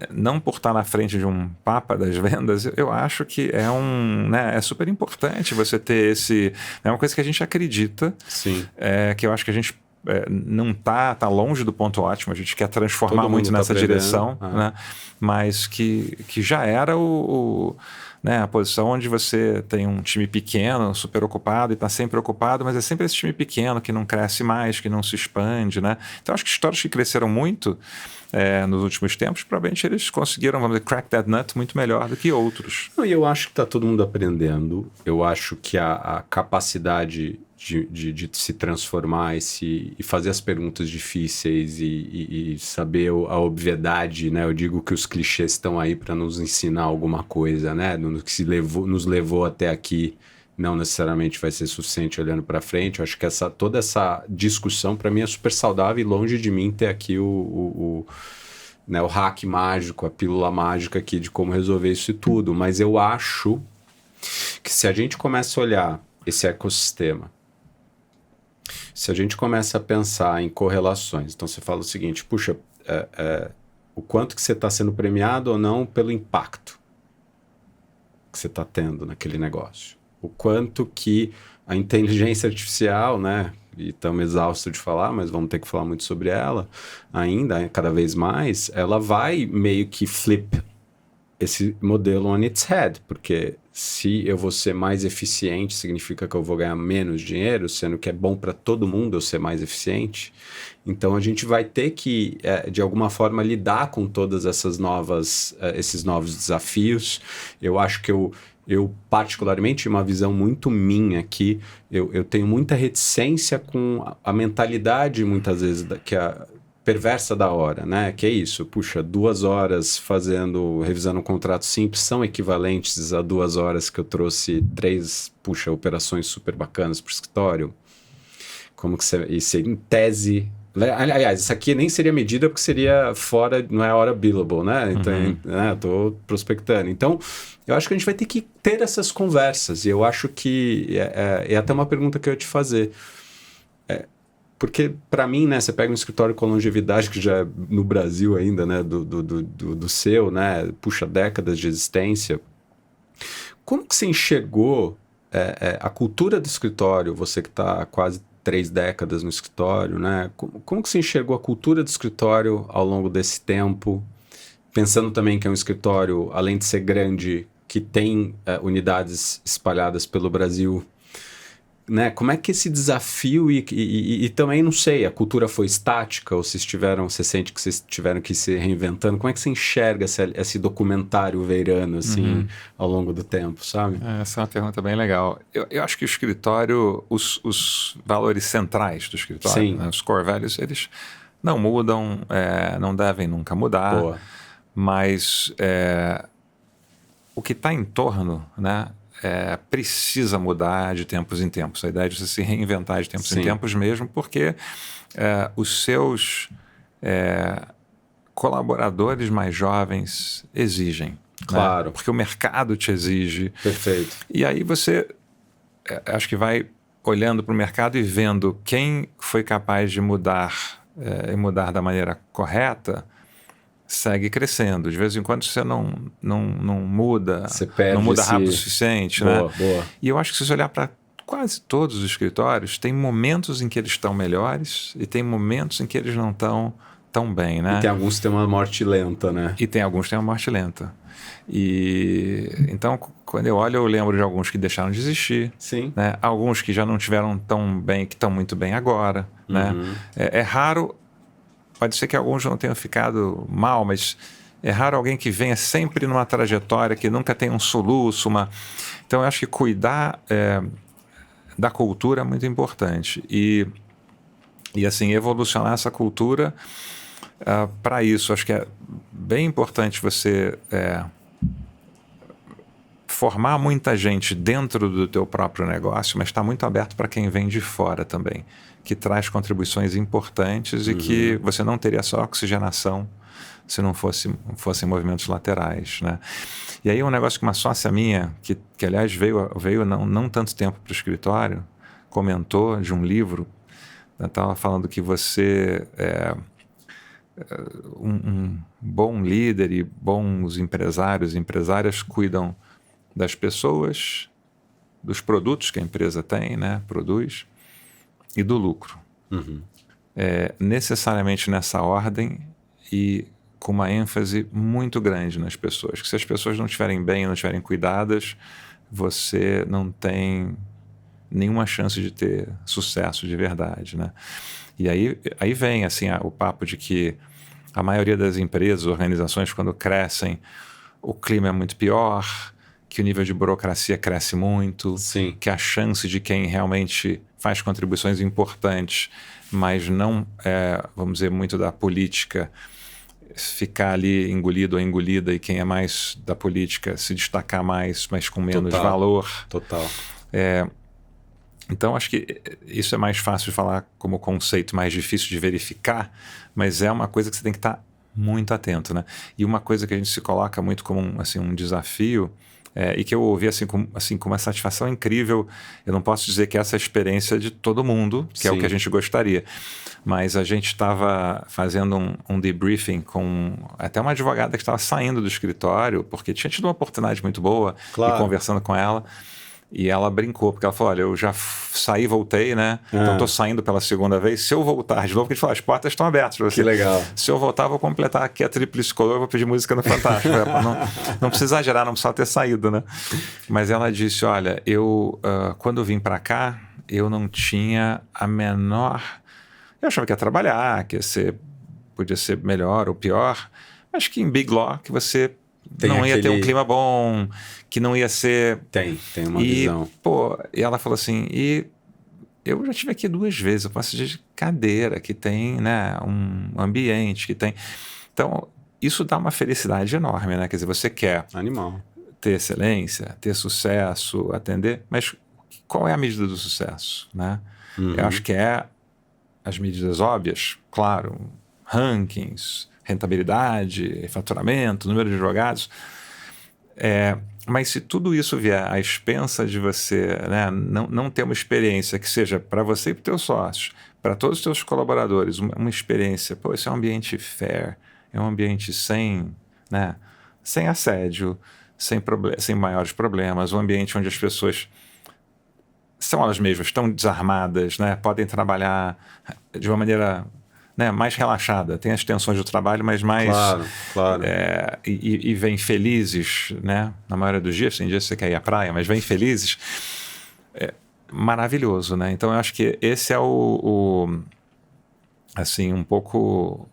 Speaker 3: não por estar na frente de um papa das vendas, eu acho que é super importante você ter esse... É uma coisa que a gente acredita.
Speaker 1: Sim.
Speaker 3: Que eu acho que a gente não tá longe do ponto ótimo, a gente quer transformar muito nessa direção, né? Mas que já era né, a posição onde você tem um time pequeno, super ocupado e está sempre ocupado, mas é sempre esse time pequeno que não cresce mais, que não se expande, né? Então acho que histórias que cresceram muito nos últimos tempos, provavelmente eles conseguiram, vamos dizer, crack that nut muito melhor do que outros.
Speaker 1: E eu acho que está todo mundo aprendendo. Eu acho que a capacidade de se transformar e fazer as perguntas difíceis e saber a obviedade, né? Eu digo que os clichês estão aí para nos ensinar alguma coisa, né? No que nos levou até aqui, não necessariamente vai ser suficiente olhando para frente. Eu acho que toda essa discussão, para mim, é super saudável, e longe de mim ter aqui o hack mágico, a pílula mágica aqui de como resolver isso e tudo. Mas eu acho que se a gente começa a olhar esse ecossistema, se a gente começa a pensar em correlações, então você fala o seguinte, puxa, o quanto que você está sendo premiado ou não pelo impacto que você está tendo naquele negócio. O quanto que a inteligência artificial, né, e estamos exaustos de falar, mas vamos ter que falar muito sobre ela ainda, cada vez mais, ela vai meio que flip esse modelo on its head, porque se eu vou ser mais eficiente, significa que eu vou ganhar menos dinheiro, sendo que é bom para todo mundo eu ser mais eficiente. Então a gente vai ter que, de alguma forma, lidar com todas esses novos desafios. Eu acho que eu particularmente, uma visão muito minha aqui, eu tenho muita reticência com a mentalidade, muitas vezes, que a perversa da hora, né? Que é isso, puxa, 2 horas revisando um contrato simples são equivalentes a 2 horas que eu trouxe 3, operações super bacanas para o escritório. Como que isso em tese... Aliás, isso aqui nem seria medida porque seria fora, não é hora billable, né? Então, eu tô prospectando. Então, eu acho que a gente vai ter que ter essas conversas, e eu acho que é até uma pergunta que eu ia te fazer. Porque, para mim, né, você pega um escritório com longevidade, que já é no Brasil ainda, né, do seu, né, puxa, décadas de existência. Como que você enxergou a cultura do escritório, você que está há quase 3 décadas no escritório, né? Como que você enxergou a cultura do escritório ao longo desse tempo? Pensando também que é um escritório, além de ser grande, que tem unidades espalhadas pelo Brasil, né? Como é que esse desafio e também, não sei, a cultura foi estática ou você sente que vocês tiveram que ir se reinventando? Como é que você enxerga esse documentário veirano, assim, ao longo do tempo, sabe?
Speaker 3: Essa é uma pergunta bem legal. Eu acho que o escritório, os valores centrais do escritório, né, os core values, eles não mudam, não devem nunca mudar.
Speaker 1: Boa.
Speaker 3: Mas o que está em torno, né, precisa mudar de tempos em tempos. A ideia de você se reinventar de tempos em tempos mesmo, porque os seus colaboradores mais jovens exigem.
Speaker 1: Claro.
Speaker 3: Né? Porque o mercado te exige.
Speaker 1: Perfeito.
Speaker 3: E aí você, acho que vai olhando para o mercado e vendo quem foi capaz de mudar e mudar da maneira correta, segue crescendo. De vez em quando você não muda,
Speaker 1: você perde
Speaker 3: não muda rápido o suficiente.
Speaker 1: Boa,
Speaker 3: né?
Speaker 1: boa.
Speaker 3: E eu acho que se você olhar para quase todos os escritórios, tem momentos em que eles estão melhores e tem momentos em que eles não estão tão bem. Né?
Speaker 1: E tem alguns que têm uma morte lenta, né?
Speaker 3: E tem alguns que têm uma morte lenta. E então, quando eu olho, eu lembro de alguns que deixaram de existir.
Speaker 1: Sim.
Speaker 3: Né? Alguns que já não tiveram tão bem, que estão muito bem agora. Né? É raro, pode ser que alguns não tenham ficado mal, mas é raro alguém que venha sempre numa trajetória, que nunca tem um soluço. Então, eu acho que cuidar da cultura é muito importante. E assim, evolucionar essa cultura... para isso, acho que é bem importante você formar muita gente dentro do teu próprio negócio, mas estar muito aberto para quem vem de fora também, que traz contribuições importantes e que você não teria só oxigenação se não fossem movimentos laterais. Né? E aí um negócio que uma sócia minha, que aliás veio não tanto tempo para o escritório, comentou de um livro, estava falando que você... um bom líder e bons empresários e empresárias cuidam das pessoas, dos produtos que a empresa tem, né, produz, e do lucro. Necessariamente nessa ordem e com uma ênfase muito grande nas pessoas. Que se as pessoas não estiverem bem, não estiverem cuidadas, você não tem nenhuma chance de ter sucesso de verdade. Né? E aí vem assim, o papo de que a maioria das empresas, organizações, quando crescem, o clima é muito pior, que o nível de burocracia cresce muito,
Speaker 1: Sim.
Speaker 3: que a chance de quem realmente faz contribuições importantes, mas não vamos dizer, muito da política, ficar ali engolido ou engolida, e quem é mais da política se destacar mais, mas com menos valor.
Speaker 1: Total.
Speaker 3: Então, acho que isso é mais fácil de falar como conceito, mais difícil de verificar, mas é uma coisa que você tem que estar muito atento. Né? E uma coisa que a gente se coloca muito como um desafio, e que eu ouvi com uma satisfação incrível. Eu não posso dizer que essa é a experiência de todo mundo, que é o que a gente gostaria. Mas a gente estava fazendo um debriefing com até uma advogada que estava saindo do escritório, porque tinha tido uma oportunidade muito boa, e conversando com ela. E ela brincou, porque ela falou, olha, eu já saí, voltei, né? Então estou saindo pela segunda vez. Se eu voltar de novo, porque a gente falou, as portas estão abertas para você.
Speaker 1: Que legal.
Speaker 3: Se eu voltar, vou completar aqui a tríplice coroa, vou pedir música no Fantástico. Não precisa exagerar, não precisa ter saído, né? Mas ela disse, olha, quando vim para cá, eu não tinha a menor... Eu achava que ia trabalhar, podia ser melhor ou pior, mas que em Big Law, que você... não ia ter um clima bom, que não ia ser...
Speaker 1: Tem uma visão.
Speaker 3: E ela falou assim, e eu já estive aqui 2 vezes, eu posso dizer de cadeira, que tem, né, um ambiente, que tem... Então, isso dá uma felicidade enorme, né? Quer dizer, você quer ter excelência, ter sucesso, atender, mas qual é a medida do sucesso, né? Eu acho que as medidas óbvias, claro, rankings, rentabilidade, faturamento, número de advogados. Mas se tudo isso vier à expensa de você, né, não ter uma experiência que seja para você e para os teus sócios, para todos os teus colaboradores, uma experiência, esse é um ambiente fair, é um ambiente sem assédio, sem maiores problemas, um ambiente onde as pessoas são elas mesmas, estão desarmadas, né, podem trabalhar de uma maneira... né, mais relaxada, tem as tensões do trabalho, mas mais...
Speaker 1: Claro.
Speaker 3: E vêm felizes, né? Na maioria dos dias, tem dias que você quer ir à praia, mas vêm felizes. Maravilhoso, né? Então, eu acho que esse é assim, um pouco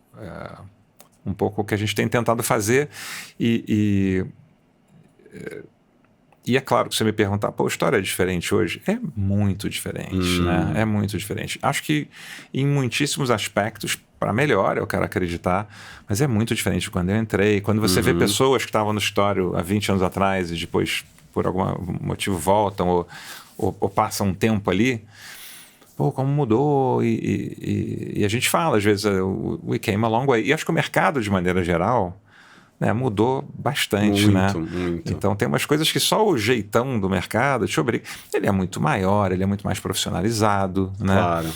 Speaker 3: o que a gente tem tentado fazer. E é claro que você me perguntar, a história é diferente hoje? É muito diferente, né? É muito diferente. Acho que em muitíssimos aspectos para melhor, eu quero acreditar, mas é muito diferente de quando eu entrei. Quando você vê pessoas que estavam no escritório há 20 anos atrás e depois, por algum motivo, voltam ou passam um tempo ali, pô, como mudou, e a gente fala, às vezes, we came a long way. E acho que o mercado, de maneira geral, né, mudou bastante,
Speaker 1: Muito.
Speaker 3: Então tem umas coisas que só o jeitão do mercado te obriga. Ele é muito maior, ele é muito mais profissionalizado, né?
Speaker 1: Claro.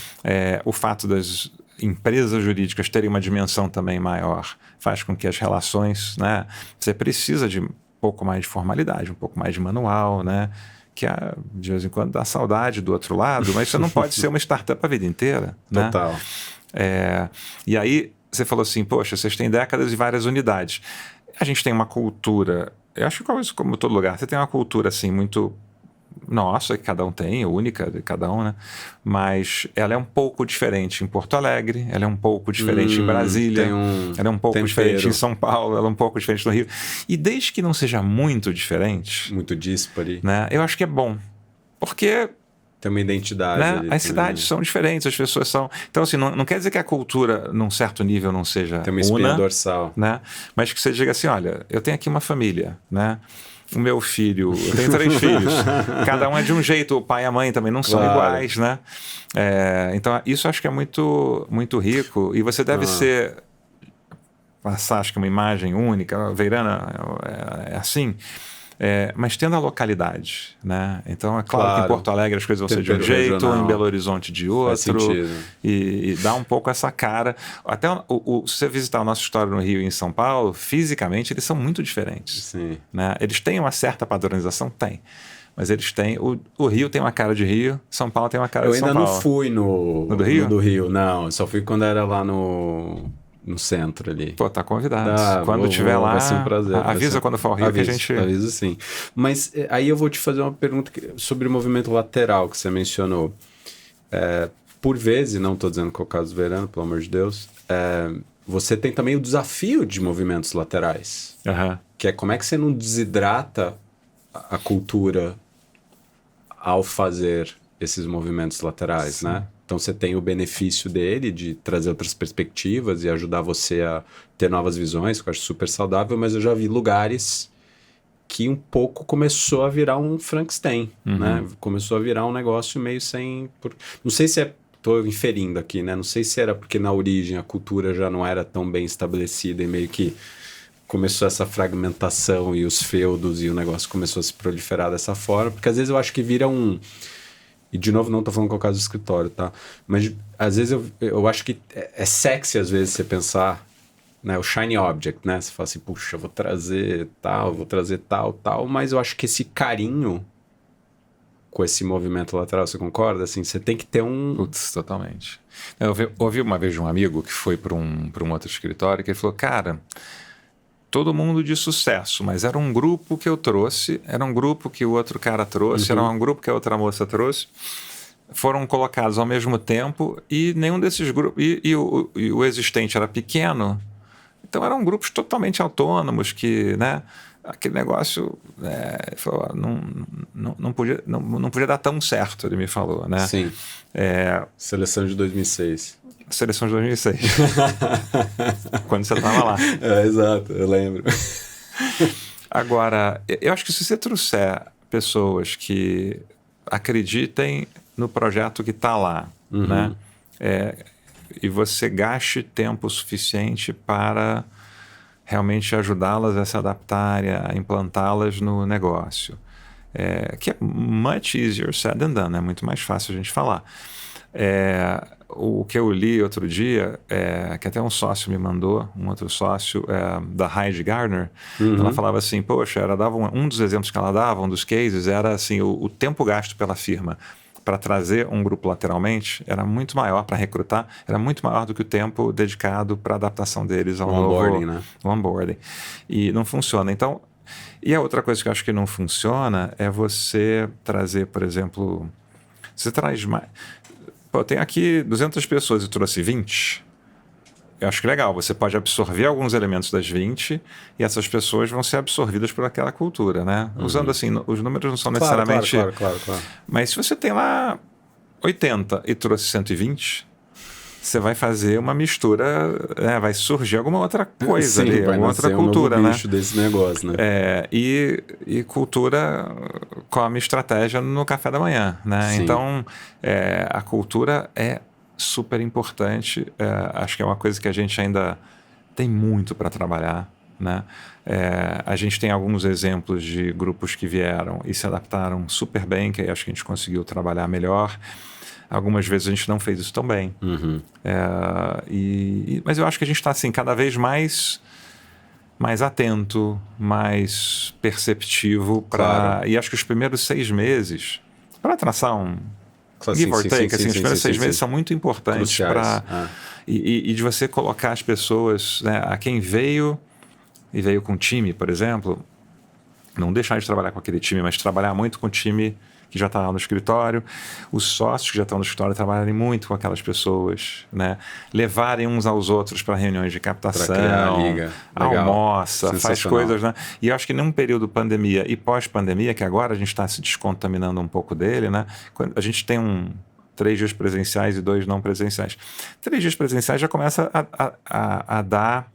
Speaker 3: O fato das empresas jurídicas terem uma dimensão também maior faz com que as relações, né? Você precisa de um pouco mais de formalidade, um pouco mais de manual, né? Que de vez em quando dá saudade do outro lado, mas você não pode ser uma startup a vida inteira, né?
Speaker 1: Total.
Speaker 3: E aí você falou assim, poxa, vocês têm décadas e várias unidades. A gente tem uma cultura, eu acho que como todo lugar, você tem uma cultura assim muito nossa, que cada um tem, única de cada um, né? Mas ela é um pouco diferente em Porto Alegre, ela é um pouco diferente em Brasília, ela é um pouco diferente em São Paulo, ela é um pouco diferente no Rio. E desde que não seja muito diferente,
Speaker 1: muito díspare,
Speaker 3: né? Eu acho que é bom, porque
Speaker 1: tem uma identidade,
Speaker 3: né? As cidades são diferentes, as pessoas são... Então, assim, não quer dizer que a cultura, num certo nível, não seja
Speaker 1: tem uma espinha dorsal,
Speaker 3: né? Mas que você diga assim, olha, eu tenho aqui uma família, né? O meu filho, eu tenho 3 filhos, cada um é de um jeito, o pai e a mãe também não são iguais, né? Então, isso acho que é muito, muito rico, e você deve passar, acho que uma imagem única, Veirana é assim... mas tendo a localidade, né? Então é claro que em Porto Alegre as coisas vão ser de um jeito, regional, em Belo Horizonte de outro, e dá um pouco essa cara. Até se você visitar o nosso escritório no Rio e em São Paulo, fisicamente eles são muito diferentes.
Speaker 1: Sim.
Speaker 3: Né? Eles têm uma certa padronização? Tem. Mas eles têm... O Rio tem uma cara de Rio, São Paulo tem uma cara de São Paulo.
Speaker 1: Eu ainda não fui no
Speaker 3: do Rio?
Speaker 1: No do Rio, não. Só fui quando era lá no centro ali.
Speaker 3: Pô, tá convidado. Quando tiver lá,
Speaker 1: vai ser um prazer.
Speaker 3: Avisa quando for ao Rio que a gente...
Speaker 1: Avisa sim. Mas aí eu vou te fazer uma pergunta sobre o movimento lateral que você mencionou. Por vezes, não estou dizendo que é o caso do Veirano, pelo amor de Deus, você tem também o desafio de movimentos laterais. Que é como é que você não desidrata a cultura ao fazer esses movimentos laterais, sim, né? Então você tem o benefício dele de trazer outras perspectivas e ajudar você a ter novas visões, que eu acho super saudável, mas eu já vi lugares que um pouco começou a virar um Frankenstein, né? Começou a virar um negócio meio sem... Não sei se estou inferindo aqui, né? Não sei se era porque na origem a cultura já não era tão bem estabelecida e meio que começou essa fragmentação e os feudos e o negócio começou a se proliferar dessa forma, porque às vezes eu acho que vira um... E, de novo, não estou falando que é o caso do escritório, tá? Mas, às vezes, eu acho que é sexy, às vezes, você pensar, né? O shiny object, né? Você fala assim, puxa, vou trazer tal, mas eu acho que esse carinho com esse movimento lateral, você concorda? Assim, você tem que ter um...
Speaker 3: Putz, totalmente. Eu ouvi uma vez de um amigo que foi para um outro escritório, que ele falou, cara... Todo mundo de sucesso, mas era um grupo que eu trouxe, era um grupo que o outro cara trouxe, era um grupo que a outra moça trouxe, foram colocados ao mesmo tempo e nenhum desses grupos... E o existente era pequeno, então eram grupos totalmente autônomos que, né, aquele negócio falou, não podia dar tão certo, ele me falou, né?
Speaker 1: Sim. Seleção de 2006.
Speaker 3: Seleção de 2006. Quando você estava lá.
Speaker 1: Exato, eu lembro.
Speaker 3: Agora, eu acho que se você trouxer pessoas que acreditem no projeto que está lá, né? E você gaste tempo suficiente para realmente ajudá-las a se adaptarem, a implantá-las no negócio. Que é much easier said than done, é muito mais fácil a gente falar. O que eu li outro dia, que até um sócio me mandou, um outro sócio da Heidi Gardner, ela falava assim, poxa, um dos exemplos que ela dava, um dos cases, era assim, o tempo gasto pela firma para trazer um grupo lateralmente era muito maior, para recrutar, era muito maior do que o tempo dedicado para a adaptação deles ao
Speaker 1: onboarding, né?
Speaker 3: Onboarding. E não funciona. Então, e a outra coisa que eu acho que não funciona é você trazer, por exemplo, você traz mais... Pô, tem aqui 200 pessoas e trouxe 20. Eu acho que legal, você pode absorver alguns elementos das 20 e essas pessoas vão ser absorvidas por aquela cultura, né? Usando assim, os números não são necessariamente...
Speaker 1: Claro.
Speaker 3: Mas se você tem lá 80 e trouxe 120, você vai fazer uma mistura, vai surgir alguma outra coisa ali,
Speaker 1: vai
Speaker 3: alguma outra
Speaker 1: nascer
Speaker 3: cultura,
Speaker 1: um novo
Speaker 3: né?
Speaker 1: bicho desse negócio, né?
Speaker 3: E cultura come estratégia no café da manhã, né?
Speaker 1: Sim.
Speaker 3: Então, a cultura é super importante. Acho que é uma coisa que a gente ainda tem muito para trabalhar, né? A gente tem alguns exemplos de grupos que vieram e se adaptaram super bem, que aí acho que a gente conseguiu trabalhar melhor. Algumas vezes a gente não fez isso tão bem.
Speaker 1: Uhum.
Speaker 3: Mas eu acho que a gente está assim, cada vez mais atento, mais perceptivo
Speaker 1: Claro.
Speaker 3: E acho que os primeiros 6 meses, para traçar um
Speaker 1: Claro,
Speaker 3: give or
Speaker 1: sim,
Speaker 3: take,
Speaker 1: sim,
Speaker 3: assim,
Speaker 1: sim,
Speaker 3: os primeiros
Speaker 1: sim,
Speaker 3: 6
Speaker 1: sim,
Speaker 3: meses
Speaker 1: sim.
Speaker 3: são muito importantes
Speaker 1: Cruciais.
Speaker 3: e de você colocar as pessoas, né, a quem veio com time, por exemplo, não deixar de trabalhar com aquele time, mas trabalhar muito com o time que já está lá no escritório, os sócios que já estão no escritório trabalharem muito com aquelas pessoas, né? Levarem uns aos outros para reuniões de captação,
Speaker 1: Pra criar a liga. Legal.
Speaker 3: Almoça, faz coisas, né? E eu acho que num período pandemia e pós-pandemia, que agora a gente está se descontaminando um pouco dele, né? A gente tem 3 dias presenciais e 2 não presenciais. 3 dias presenciais já começa a dar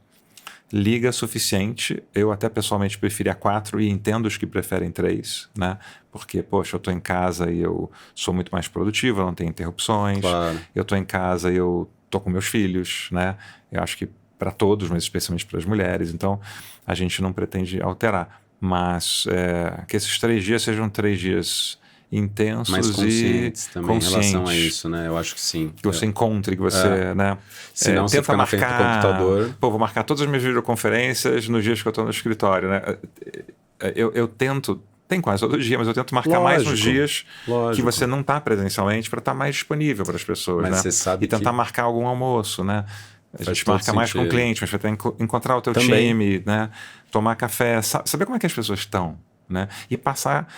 Speaker 3: liga suficiente. Eu até pessoalmente preferia 4 e entendo os que preferem 3, né? Porque, poxa, eu estou em casa e eu sou muito mais produtivo, eu não tenho interrupções.
Speaker 1: Claro.
Speaker 3: Eu estou em casa e eu estou com meus filhos, né? Eu acho que para todos, mas especialmente para as mulheres. Então, a gente não pretende alterar. Mas que esses 3 dias sejam 3 dias intensos
Speaker 1: Mais conscientes
Speaker 3: e
Speaker 1: também em relação a isso, né? Eu acho que sim.
Speaker 3: Que você encontre, que você, né?
Speaker 1: Se não, você
Speaker 3: tenta
Speaker 1: fica na frente do computador.
Speaker 3: Pô, vou marcar todas as minhas videoconferências nos dias que eu estou no escritório, né? Eu tento, tem quase todo dia, mas eu tento marcar mais nos dias que você não está presencialmente para estar mais disponível para as pessoas,
Speaker 1: mas
Speaker 3: né?
Speaker 1: Você sabe
Speaker 3: e tentar marcar algum almoço, né? A gente marca mais com o cliente, mas vai ter que encontrar o teu
Speaker 1: também.
Speaker 3: time, né? Tomar café, saber como é que as pessoas estão, né? E passar...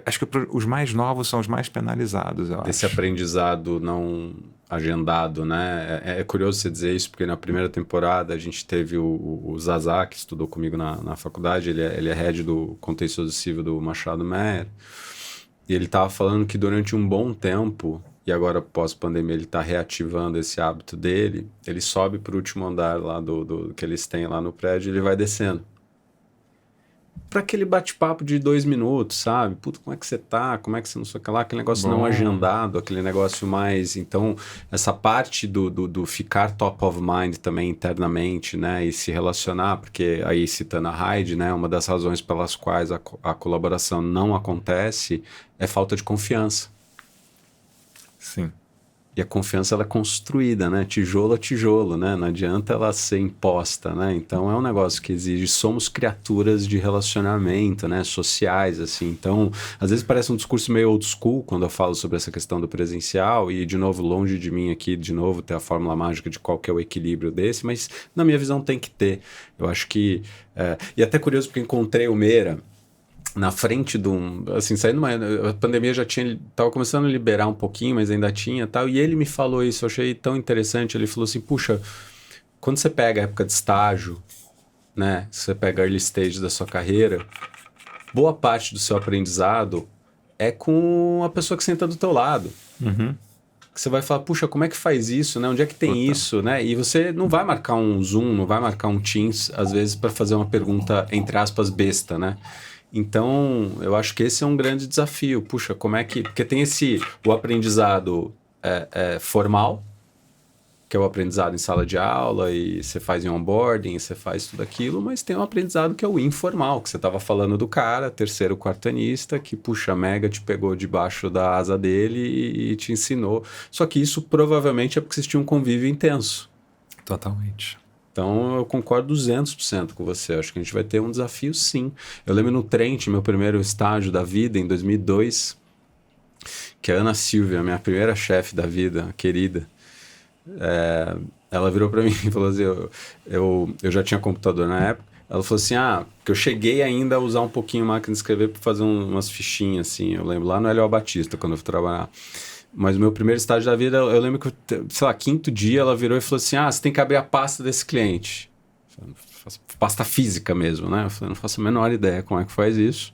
Speaker 3: Acho que os mais novos são os mais penalizados, eu acho.
Speaker 1: Esse aprendizado não agendado, né? É curioso você dizer isso, porque na primeira temporada a gente teve o Zazá, que estudou comigo na faculdade, ele é head do contencioso civil do Machado Meyer, e ele estava falando que durante um bom tempo, e agora pós-pandemia ele está reativando esse hábito dele, ele sobe para o último andar lá do que eles têm lá no prédio e ele vai descendo. Para aquele bate-papo de 2 minutos, sabe? Puta, como é que você tá? Como é que você não sei o que lá? Aquele negócio não agendado, aquele negócio mais... Então, essa parte do ficar top of mind também internamente, né? E se relacionar, porque aí citando a Heidi, né? Uma das razões pelas quais a colaboração não acontece é falta de confiança.
Speaker 3: Sim.
Speaker 1: E a confiança ela é construída, né? Tijolo a tijolo, né? Não adianta ela ser imposta, né? Então é um negócio que exige... Somos criaturas de relacionamento, né? Sociais, assim. Então, às vezes parece um discurso meio old school quando eu falo sobre essa questão do presencial e, de novo, longe de mim aqui, de novo, ter a fórmula mágica de qual que é o equilíbrio desse, mas na minha visão tem que ter. Eu acho que... E até curioso porque encontrei o Meira na frente de assim, saindo a pandemia já tava começando a liberar um pouquinho, mas ainda tinha tal, e ele me falou isso, eu achei tão interessante, ele falou assim, puxa, quando você pega a época de estágio, né, você pega a early stage da sua carreira, boa parte do seu aprendizado é com a pessoa que senta do teu lado.
Speaker 3: Uhum.
Speaker 1: Que você vai falar, puxa, como é que faz isso, né? Onde é que tem isso, né? E você não vai marcar um Zoom, não vai marcar um Teams, às vezes, para fazer uma pergunta, entre aspas, besta, né? Então, eu acho que esse é um grande desafio. Puxa, como é que... Porque tem o aprendizado formal, que é o aprendizado em sala de aula, e você faz em onboarding, você faz tudo aquilo, mas tem um aprendizado que é o informal, que você estava falando do cara, terceiro quartanista, que, puxa, mega te pegou debaixo da asa dele e te ensinou. Só que isso provavelmente é porque vocês tinham um convívio intenso.
Speaker 3: Totalmente.
Speaker 1: Então, eu concordo 200% com você. Acho que a gente vai ter um desafio, sim. Eu lembro no Trent, meu primeiro estágio da vida, em 2002, que a Ana Silvia, minha primeira chefe da vida, querida, ela virou para mim e falou assim, eu já tinha computador na época, ela falou assim, que eu cheguei ainda a usar um pouquinho a máquina de escrever para fazer umas fichinhas, assim, eu lembro, lá no Hélio Batista, quando eu fui trabalhar. Mas o meu primeiro estágio da vida, eu lembro que, sei lá, 5º dia, ela virou e falou assim, você tem que abrir a pasta desse cliente. pasta física mesmo, né? Eu falei, não faço a menor ideia como é que faz isso.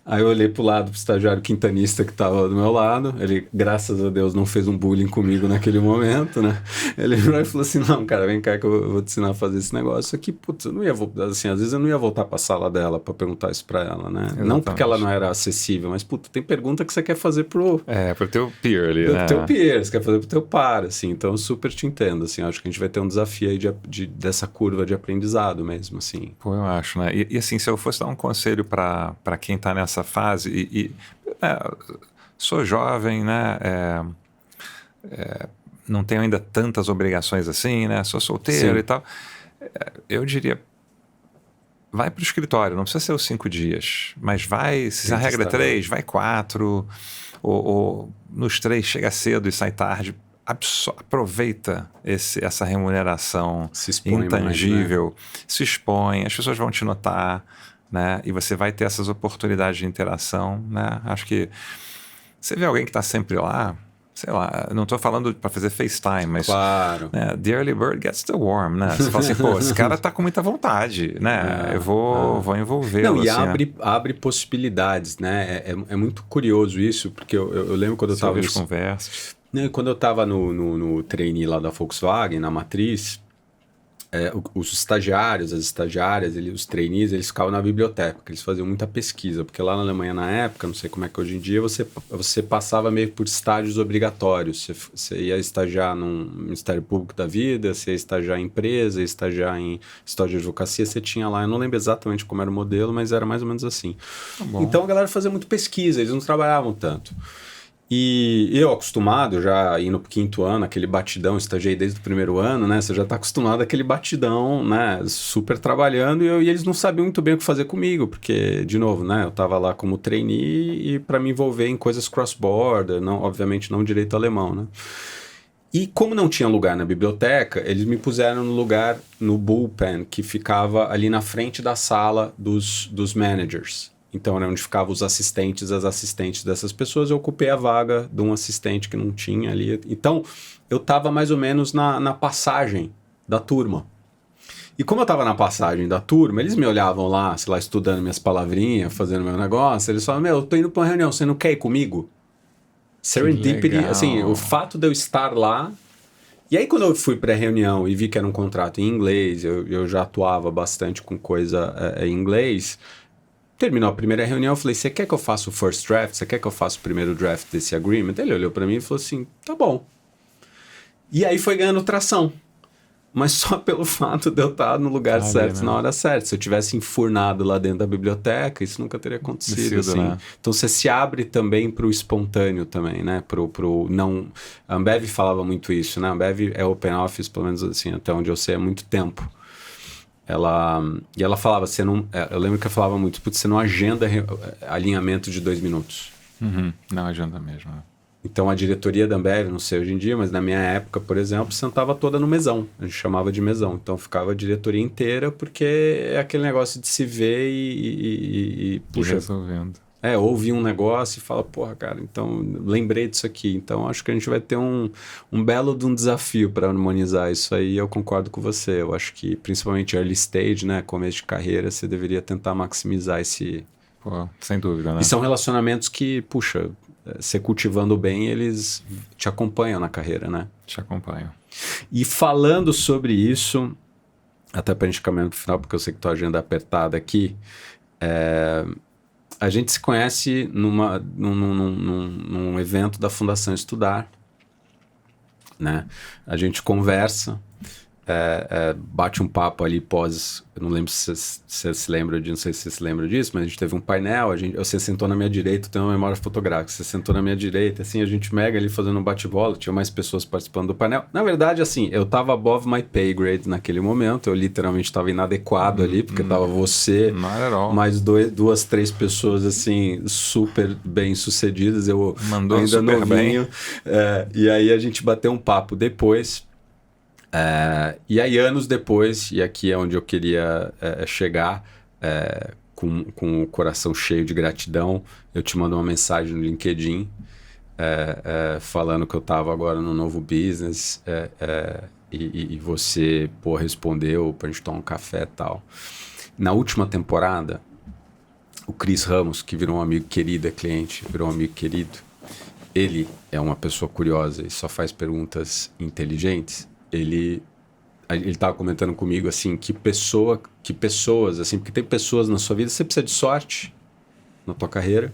Speaker 1: Aí eu olhei pro lado, pro estagiário quintanista que tava do meu lado, ele, graças a Deus, não fez um bullying comigo naquele momento, né? Ele virou e falou assim, não, cara, vem cá que eu vou te ensinar a fazer esse negócio aqui. Putz, eu não ia, assim, às vezes eu não ia voltar pra sala dela pra perguntar isso pra ela, né?
Speaker 3: Exatamente.
Speaker 1: Não porque ela não era acessível, mas, puta, tem pergunta que você quer fazer pro
Speaker 3: teu peer ali, né?
Speaker 1: Pro teu peer, você quer fazer pro teu par, assim, então eu super te entendo, assim, acho que a gente vai ter um desafio aí dessa curva de aprendizado mesmo, assim.
Speaker 3: Pô, eu acho, né? E assim, se eu fosse dar um conselho para quem tá nessa fase, sou jovem, né? Não tenho ainda tantas obrigações assim, né? Sou solteiro
Speaker 1: Sim.
Speaker 3: e tal. Eu diria, vai pro escritório, não precisa ser os 5 dias, mas vai, se a regra é 3, vai 4, ou nos 3 chega cedo e sai tarde. Aproveita essa remuneração intangível, mais, né? Se expõe, as pessoas vão te notar, né? E você vai ter essas oportunidades de interação, né? Acho que você vê alguém que está sempre lá, sei lá, não estou falando para fazer FaceTime, mas
Speaker 1: claro.
Speaker 3: Né, the early bird gets the worm, né? Você fala assim, pô, esse cara tá com muita vontade, né? Eu vou envolvê-lo.
Speaker 1: Não, e
Speaker 3: assim,
Speaker 1: abre possibilidades, né? É muito curioso isso, porque eu lembro quando eu estava...
Speaker 3: conversas.
Speaker 1: Quando eu estava no trainee lá da Volkswagen, na matriz, os estagiários, as estagiárias, os trainees, eles ficavam na biblioteca, porque eles faziam muita pesquisa, porque lá na Alemanha na época, não sei como é que hoje em dia, você passava meio por estágios obrigatórios, você ia estagiar no Ministério Público da Vida, você ia estagiar em empresa, ia estagiar em história de advocacia, você tinha lá, eu não lembro exatamente como era o modelo, mas era mais ou menos assim. Então a galera fazia muito pesquisa, eles não trabalhavam tanto. E eu acostumado, já indo pro 5º ano, aquele batidão, estagiei desde o 1º ano, né? Você já tá acostumado àquele batidão, né? Super trabalhando e eles não sabiam muito bem o que fazer comigo, porque, de novo, né? Eu tava lá como trainee e para me envolver em coisas cross-border, obviamente não direito alemão, né? E como não tinha lugar na biblioteca, eles me puseram no lugar no bullpen, que ficava ali na frente da sala dos managers. Então, era onde ficavam os assistentes, as assistentes dessas pessoas. Eu ocupei a vaga de um assistente que não tinha ali. Então, eu estava mais ou menos na passagem da turma. E como eu estava na passagem da turma, eles me olhavam lá, sei lá, estudando minhas palavrinhas, fazendo meu negócio. Eles falavam, eu tô indo para uma reunião, você não quer ir comigo? Serendipity, assim, o fato de eu estar lá... E aí, quando eu fui para a reunião e vi que era um contrato em inglês, eu já atuava bastante com coisa em inglês... Terminou a primeira reunião, eu falei, você quer que eu faça o first draft? Você quer que eu faça o primeiro draft desse agreement? Ele olhou para mim e falou assim, tá bom. E aí foi ganhando tração. Mas só pelo fato de eu estar no lugar certo, né? Na hora certa. Se eu tivesse enfurnado lá dentro da biblioteca, isso nunca teria acontecido. Assim. Né? Então você se abre também para o espontâneo também, né? Pro não... A Ambev falava muito isso, né? A Ambev é open office, pelo menos assim, até onde eu sei, há muito tempo. E ela falava, eu lembro que eu falava muito, você não agenda alinhamento de 2 minutos.
Speaker 3: Não agenda mesmo.
Speaker 1: Então a diretoria da Ambev, não sei hoje em dia, mas na minha época, por exemplo, sentava toda no mesão. A gente chamava de mesão. Então ficava a diretoria inteira, porque é aquele negócio de se ver e puxa,
Speaker 3: resolvendo.
Speaker 1: Ouve um negócio e fala, porra, cara, então lembrei disso aqui. Então acho que a gente vai ter um belo de um desafio para harmonizar isso aí. Eu concordo com você. Eu acho que principalmente early stage, né, começo de carreira, você deveria tentar maximizar esse...
Speaker 3: Pô, sem dúvida, né?
Speaker 1: E são relacionamentos que, puxa, você cultivando bem, eles te acompanham na carreira, né?
Speaker 3: Te acompanham.
Speaker 1: E falando sobre isso, até para a gente caminhar pro final, porque eu sei que tua agenda é apertada aqui, a gente se conhece num evento da Fundação Estudar, né? A gente conversa, bate um papo ali pós... Eu não lembro se você se lembra disso, não sei se você se lembra disso, mas a gente teve um painel, você sentou na minha direita, eu tenho uma memória fotográfica, você sentou na minha direita, assim, a gente mega ali fazendo um bate-bola, tinha mais pessoas participando do painel. Na verdade, assim, eu tava above my pay grade naquele momento, eu literalmente tava inadequado ali, porque tava você, mais 2, 3 pessoas, assim, super bem sucedidas, eu
Speaker 3: mandou
Speaker 1: ainda
Speaker 3: super
Speaker 1: novinho, e aí a gente bateu um papo depois. E aí anos depois, e aqui é onde eu queria chegar, com o coração cheio de gratidão, eu te mando uma mensagem no LinkedIn, falando que eu estava agora no novo business, e você, pô, respondeu pra gente tomar um café e tal. Na última temporada, o Chris Ramos, que virou um amigo querido, é cliente, virou um amigo querido, ele é uma pessoa curiosa e só faz perguntas inteligentes. Ele estava comentando comigo, assim, que pessoas, assim, porque tem pessoas na sua vida, você precisa de sorte na tua carreira,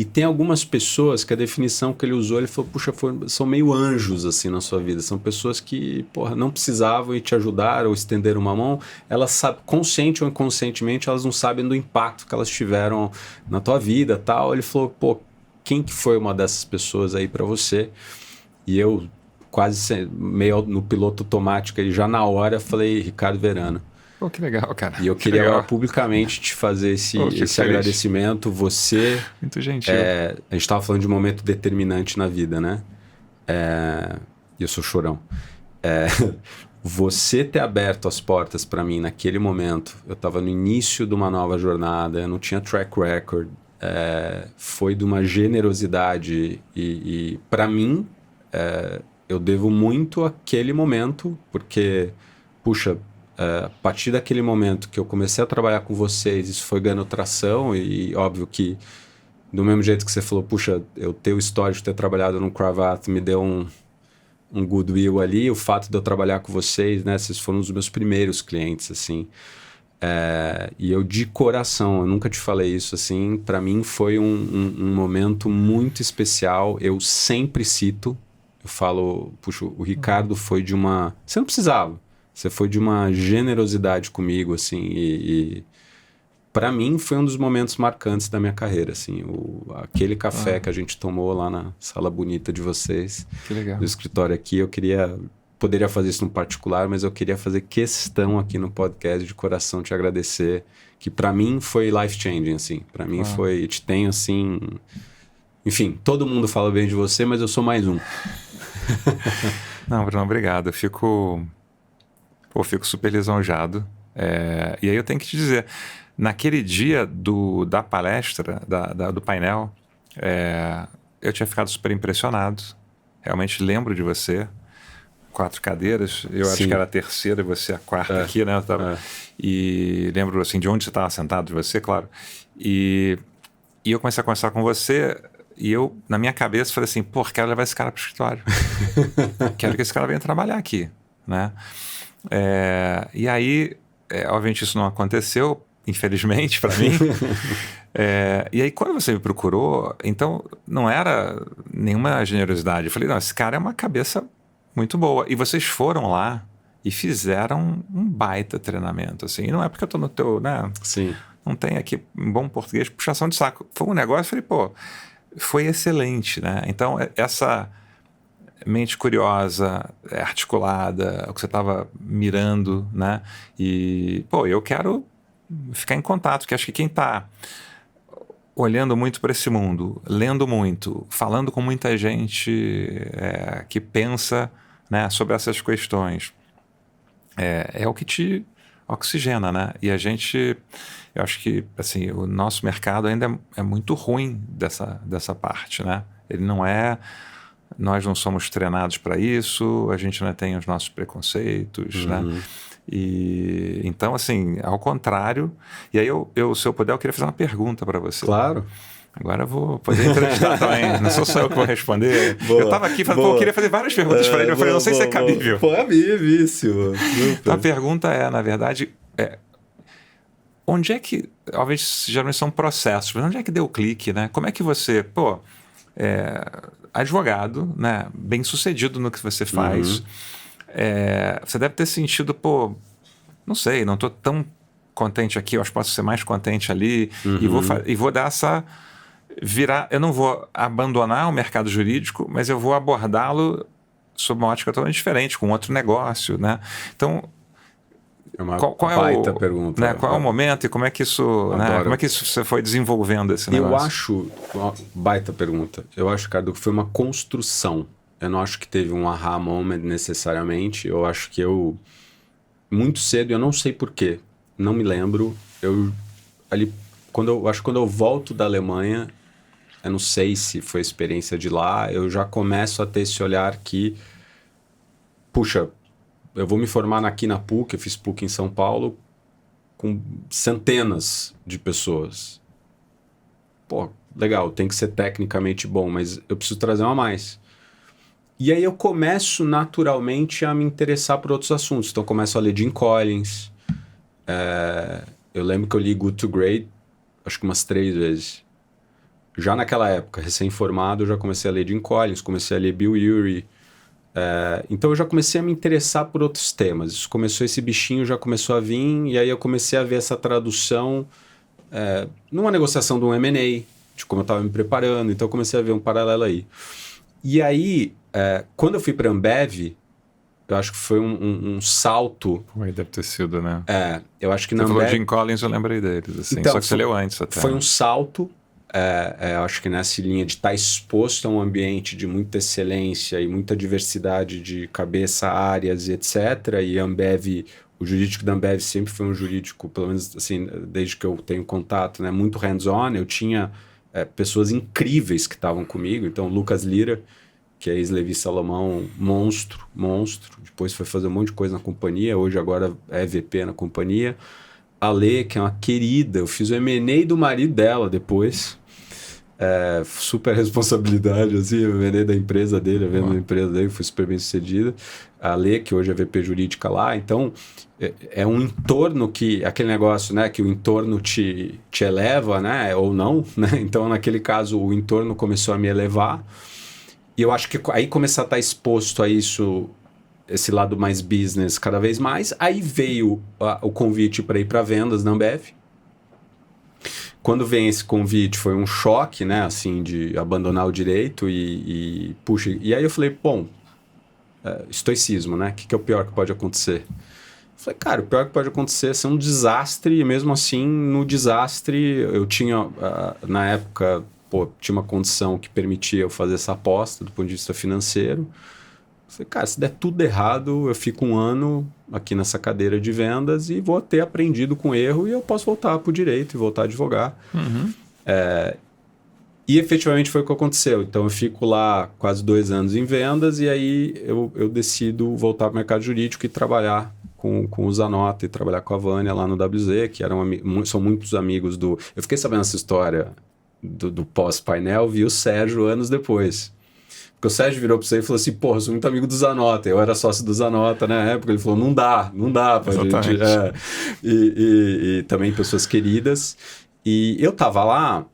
Speaker 1: e tem algumas pessoas que a definição que ele usou, ele falou, puxa, são meio anjos, assim, na sua vida. São pessoas que, porra, não precisavam e te ajudaram ou estenderam uma mão. Elas sabem, consciente ou inconscientemente, elas não sabem do impacto que elas tiveram na tua vida, tal. Ele falou, pô, quem que foi uma dessas pessoas aí pra você? E eu, meio no piloto automático, aí já na hora, falei, Ricardo Verano.
Speaker 3: Pô, que legal, cara.
Speaker 1: E eu queria agora publicamente te fazer esse agradecimento. Você...
Speaker 3: Muito gentil.
Speaker 1: A gente estava falando de um momento determinante na vida, né? E eu sou chorão. Você ter aberto as portas para mim naquele momento, eu estava no início de uma nova jornada, eu não tinha track record, foi de uma generosidade e para mim, eu devo muito àquele momento, porque, puxa... a partir daquele momento que eu comecei a trabalhar com vocês, isso foi ganhando tração e óbvio que do mesmo jeito que você falou, puxa, eu ter o histórico de ter trabalhado no Cravat me deu um goodwill ali, o fato de eu trabalhar com vocês, né, vocês foram um dos meus primeiros clientes, assim, e eu de coração, eu nunca te falei isso, assim, para mim foi um momento muito especial, eu sempre cito, eu falo, puxa, o Ricardo foi de uma... Você não precisava. Você foi de uma generosidade comigo, assim, e para mim foi um dos momentos marcantes da minha carreira, assim, aquele café que a gente tomou lá na sala bonita de vocês,
Speaker 3: que legal.
Speaker 1: Do escritório aqui, poderia fazer isso no particular, mas eu queria fazer questão aqui no podcast de coração te agradecer, que para mim foi life-changing, assim, para mim foi, te tenho assim, enfim, todo mundo fala bem de você, mas eu sou mais um.
Speaker 3: Não, Bruno, obrigado, eu fico super lisonjado. E aí eu tenho que te dizer, naquele dia da palestra, do painel, eu tinha ficado super impressionado. Realmente lembro de você. 4 cadeiras, eu
Speaker 1: Sim.
Speaker 3: acho que era a terceira e você a quarta aqui, né? E lembro assim, de onde você estava sentado, de você, claro. E eu comecei a conversar com você e eu, na minha cabeça, falei assim, pô, quero levar esse cara para o escritório. Quero que esse cara venha trabalhar aqui, né? E aí, obviamente isso não aconteceu, infelizmente para mim. E aí quando você me procurou, então não era nenhuma generosidade. Eu falei, não, esse cara é uma cabeça muito boa. E vocês foram lá e fizeram um baita treinamento, assim. E não é porque eu tô no teu, né?
Speaker 1: Sim.
Speaker 3: Não tem aqui, em bom português, puxação de saco. Foi um negócio, eu falei, pô, foi excelente, né? Então essa... mente curiosa, articulada, o que você estava mirando, né? E, pô, eu quero ficar em contato, porque acho que quem está olhando muito para esse mundo, lendo muito, falando com muita gente que pensa, né, sobre essas questões, é o que te oxigena, né? E a gente, eu acho que, assim, o nosso mercado ainda é muito ruim dessa parte, né? Ele não é... Nós não somos treinados para isso, a gente não tem os nossos preconceitos, né? E, então, assim, ao contrário... E aí, se eu puder, eu queria fazer uma pergunta para você.
Speaker 1: Claro.
Speaker 3: Agora eu vou poder entrevistar também. Não sou só eu que vou responder. Boa, eu estava aqui falando, pô, eu queria fazer várias perguntas para ele. Eu falei, não sei se é cabível.
Speaker 1: Pô, é vício.
Speaker 3: Então, a pergunta na verdade, onde é que... Talvez, geralmente são processos, mas onde é que deu o clique, né? Como é que você... Pô, advogado, né, bem sucedido no que você faz, você deve ter sentido, pô, não sei, não estou tão contente aqui, eu acho que posso ser mais contente ali, e vou dar eu não vou abandonar o mercado jurídico, mas eu vou abordá-lo sob uma ótica totalmente diferente, com outro negócio, né? Então,
Speaker 1: é uma
Speaker 3: qual
Speaker 1: baita pergunta.
Speaker 3: Né, qual é o momento e como é que isso, né, como é que isso você foi desenvolvendo esse negócio?
Speaker 1: Eu acho, uma baita pergunta, eu acho, Ricardo, que foi uma construção. Eu não acho que teve um aha moment necessariamente, eu acho que muito cedo, eu não sei porquê, não me lembro, quando eu volto da Alemanha, eu não sei se foi a experiência de lá, eu já começo a ter esse olhar que, puxa, eu vou me formar aqui na PUC, eu fiz PUC em São Paulo, com centenas de pessoas. Pô, legal, tem que ser tecnicamente bom, mas eu preciso trazer uma a mais. E aí eu começo naturalmente a me interessar por outros assuntos. Então eu começo a ler Jim Collins. Eu lembro que eu li Good to Great, acho que umas 3 vezes. Já naquela época, recém-formado, eu já comecei a ler Jim Collins, comecei a ler Bill Urey. Então eu já comecei a me interessar por outros temas. Isso começou, esse bichinho já começou a vir, e aí eu comecei a ver essa tradução numa negociação de um M&A, de como eu estava me preparando. Então eu comecei a ver um paralelo aí. E aí, quando eu fui para a Ambev, eu acho que foi um salto.
Speaker 3: Ué, deve ter sido, né?
Speaker 1: Eu acho que
Speaker 3: você
Speaker 1: na
Speaker 3: falou
Speaker 1: Ambev...
Speaker 3: Jim Collins, eu lembrei deles, assim.
Speaker 1: Então,
Speaker 3: Só que você leu antes até.
Speaker 1: Foi um salto. Eu acho que nessa linha de estar exposto a um ambiente de muita excelência e muita diversidade de cabeça, áreas e etc. E a Ambev, o jurídico da Ambev sempre foi um jurídico, pelo menos assim, desde que eu tenho contato, né, muito hands-on. Eu tinha pessoas incríveis que estavam comigo. Então, o Lucas Lira, que é ex-Levi Salomão, monstro. Depois foi fazer um monte de coisa na companhia. Hoje, agora, é VP na companhia. A Lê, que é uma querida. Eu fiz o M&A do marido dela depois. Super responsabilidade, assim. O M&A da empresa dele, a venda da empresa dele, foi super bem sucedida. A Lê, que hoje é VP jurídica lá. Então, é um entorno que... Aquele negócio, né? Que o entorno te eleva, né? Ou não, né? Então, naquele caso, o entorno começou a me elevar. E eu acho que aí começar a estar exposto a isso, esse lado mais business cada vez mais. Aí veio o convite para ir para vendas na Ambev. Quando vem esse convite foi um choque, né? Assim, de abandonar o direito puxa. E aí eu falei, bom, estoicismo, né? O que é o pior que pode acontecer? Eu falei, cara, o pior que pode acontecer é ser um desastre. E mesmo assim, no desastre, eu tinha, na época... tinha uma condição que permitia eu fazer essa aposta do ponto de vista financeiro. Eu falei, cara, se der tudo errado, eu fico 1 ano aqui nessa cadeira de vendas e vou ter aprendido com erro e eu posso voltar para o direito e voltar a advogar.
Speaker 3: Uhum.
Speaker 1: E efetivamente foi o que aconteceu. Então eu fico lá quase 2 anos em vendas e aí eu decido voltar para o mercado jurídico e trabalhar com o Zanota e trabalhar com a Vânia lá no WZ, que são muitos amigos do... Eu fiquei sabendo essa história... Do pós-painel, vi o Sérgio anos depois. Porque o Sérgio virou para você e falou assim, porra, eu sou muito amigo do Zanota. Eu era sócio do Zanota na época. Ele falou, não dá pra gente. E também pessoas queridas. E eu tava lá,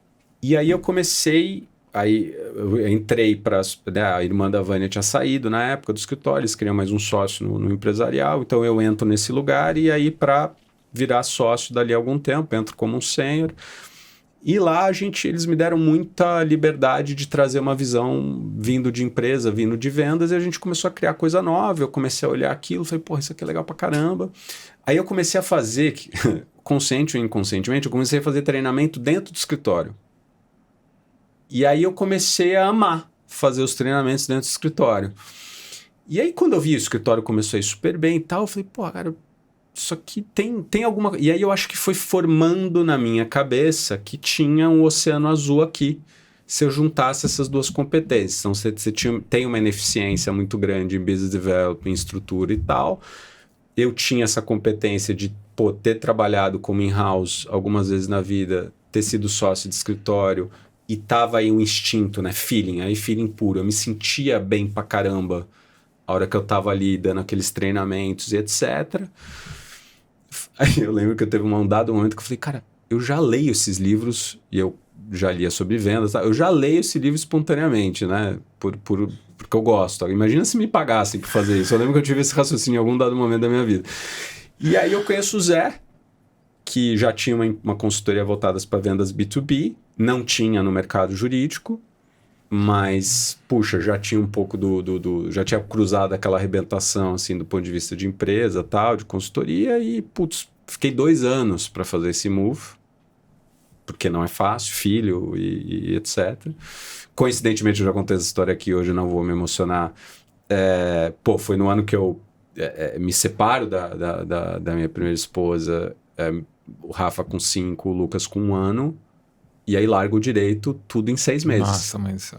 Speaker 1: e aí eu comecei... Aí eu entrei para... Né, a irmã da Vânia tinha saído na época do escritório, eles queriam mais um sócio no empresarial, então eu entro nesse lugar e aí para virar sócio dali a algum tempo, entro como um sênior. E lá eles me deram muita liberdade de trazer uma visão vindo de empresa, vindo de vendas, e a gente começou a criar coisa nova. Eu comecei a olhar aquilo, falei, porra, isso aqui é legal pra caramba. Aí eu comecei a fazer, consciente ou inconscientemente, eu comecei a fazer treinamento dentro do escritório. E aí eu comecei a amar fazer os treinamentos dentro do escritório. E aí quando eu vi o escritório começou a ir super bem e tal, eu falei, porra, cara... Isso aqui tem alguma... E aí eu acho que foi formando na minha cabeça que tinha um oceano azul aqui, se eu juntasse essas duas competências. Então, você tem uma ineficiência muito grande em business development, em estrutura e tal. Eu tinha essa competência de ter trabalhado como in-house algumas vezes na vida, ter sido sócio de escritório, e tava aí um instinto, né? Feeling, aí feeling puro. Eu me sentia bem pra caramba a hora que eu tava ali dando aqueles treinamentos e etc. Aí eu lembro que eu teve um dado momento que eu falei, cara, eu já leio esses livros, e eu já lia sobre vendas, tá? Eu já leio esse livro espontaneamente, né? Porque eu gosto. Imagina se me pagassem por fazer isso. Eu lembro que eu tive esse raciocínio em algum dado momento da minha vida. E aí eu conheço o Zé, que já tinha uma consultoria voltada para vendas B2B, não tinha no mercado jurídico, mas, puxa, já tinha um pouco já tinha cruzado aquela arrebentação, assim, do ponto de vista de empresa, tal, de consultoria, e, putz, fiquei 2 anos para fazer esse move, porque não é fácil, filho e etc. Coincidentemente, eu já contei essa história aqui, hoje não vou me emocionar. Foi no ano que eu me separo da minha primeira esposa, o Rafa com 5, o Lucas com 1 ano, e aí largo o direito tudo em 6 meses.
Speaker 3: Nossa, mas...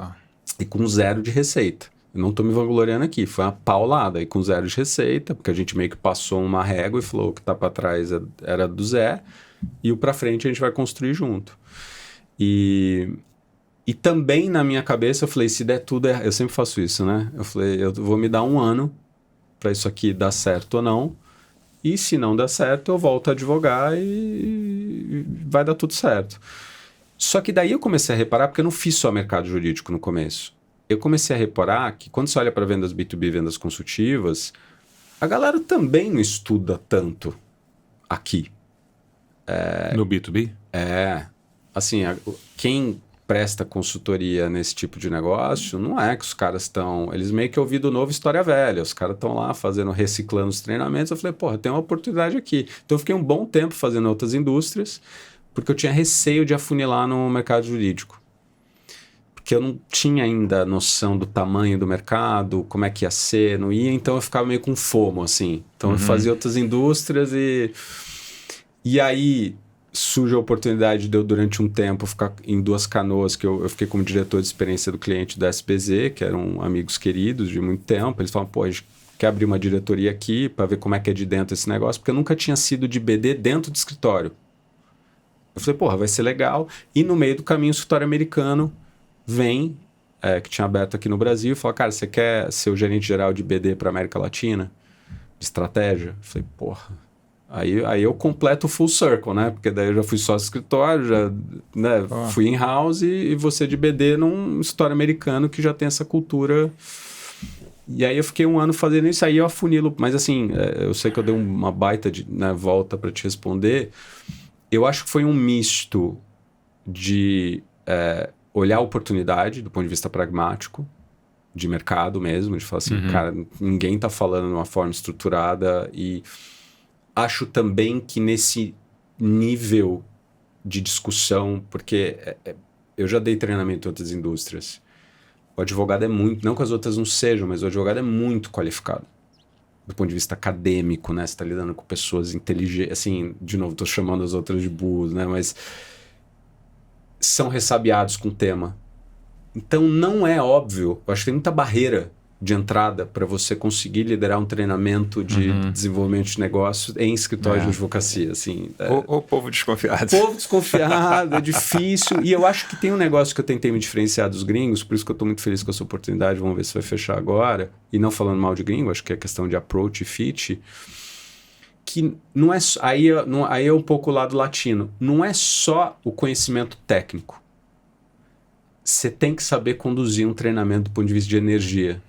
Speaker 1: E com 0 de receita. Eu não tô me vangloriando aqui, foi uma paulada, e com zero de receita, porque a gente meio que passou uma régua e falou que tá para trás era do Zé, e o para frente a gente vai construir junto. E também na minha cabeça eu falei, se der tudo, eu sempre faço isso, né? Eu falei, eu vou me dar 1 ano para isso aqui dar certo ou não, e se não der certo, eu volto a advogar e vai dar tudo certo. Só que daí eu comecei a reparar, porque eu não fiz só mercado jurídico no começo. Eu comecei a reparar que quando você olha para vendas B2B, vendas consultivas, a galera também não estuda tanto aqui.
Speaker 3: No B2B?
Speaker 1: Assim, quem presta consultoria nesse tipo de negócio, não é que os caras estão... Eles meio que ouviram novo história velha. Os caras estão lá reciclando os treinamentos. Eu falei, porra, tem uma oportunidade aqui. Então eu fiquei um bom tempo fazendo outras indústrias, porque eu tinha receio de afunilar no mercado jurídico. Porque eu não tinha ainda noção do tamanho do mercado, como é que ia ser, não ia, então eu ficava meio com fomo, assim. Então eu fazia outras indústrias e aí surge a oportunidade de eu, durante um tempo, ficar em Duas Canoas, que eu fiquei como diretor de experiência do cliente da SBZ, que eram amigos queridos de muito tempo. Eles falaram, pô, a gente quer abrir uma diretoria aqui para ver como é que é de dentro esse negócio, porque eu nunca tinha sido de BD dentro do escritório. Eu falei, porra, vai ser legal. E no meio do caminho, o escritório americano vem, que tinha aberto aqui no Brasil, e fala, cara, você quer ser o gerente geral de BD para América Latina? De estratégia? Eu falei, porra. Aí eu completo o full circle, né? Porque daí eu já fui sócio escritório, já fui in-house e você de BD num escritório americano que já tem essa cultura. E aí eu fiquei 1 ano fazendo isso, aí eu afunilo. Mas assim, eu sei que eu dei uma baita de volta para te responder. Eu acho que foi um misto de... olhar a oportunidade do ponto de vista pragmático, de mercado mesmo, de falar assim, cara, ninguém está falando de uma forma estruturada, e acho também que nesse nível de discussão, porque eu já dei treinamento em outras indústrias, o advogado é muito, não que as outras não sejam, mas o advogado é muito qualificado do ponto de vista acadêmico, né? Você está lidando com pessoas inteligentes, assim, de novo, estou chamando as outras de burros, né? Mas são ressabiados com o tema. Então não é óbvio, eu acho que tem muita barreira de entrada para você conseguir liderar um treinamento de desenvolvimento de negócio em escritório de advocacia. Assim,
Speaker 3: o povo desconfiado.
Speaker 1: Povo desconfiado, é difícil. E eu acho que tem um negócio que eu tentei me diferenciar dos gringos, por isso que eu estou muito feliz com essa oportunidade, vamos ver se vai fechar agora. E não falando mal de gringo, acho que é questão de approach e fit, que não é aí é um pouco o lado latino, não é só o conhecimento técnico. Você tem que saber conduzir um treinamento do ponto de vista de energia.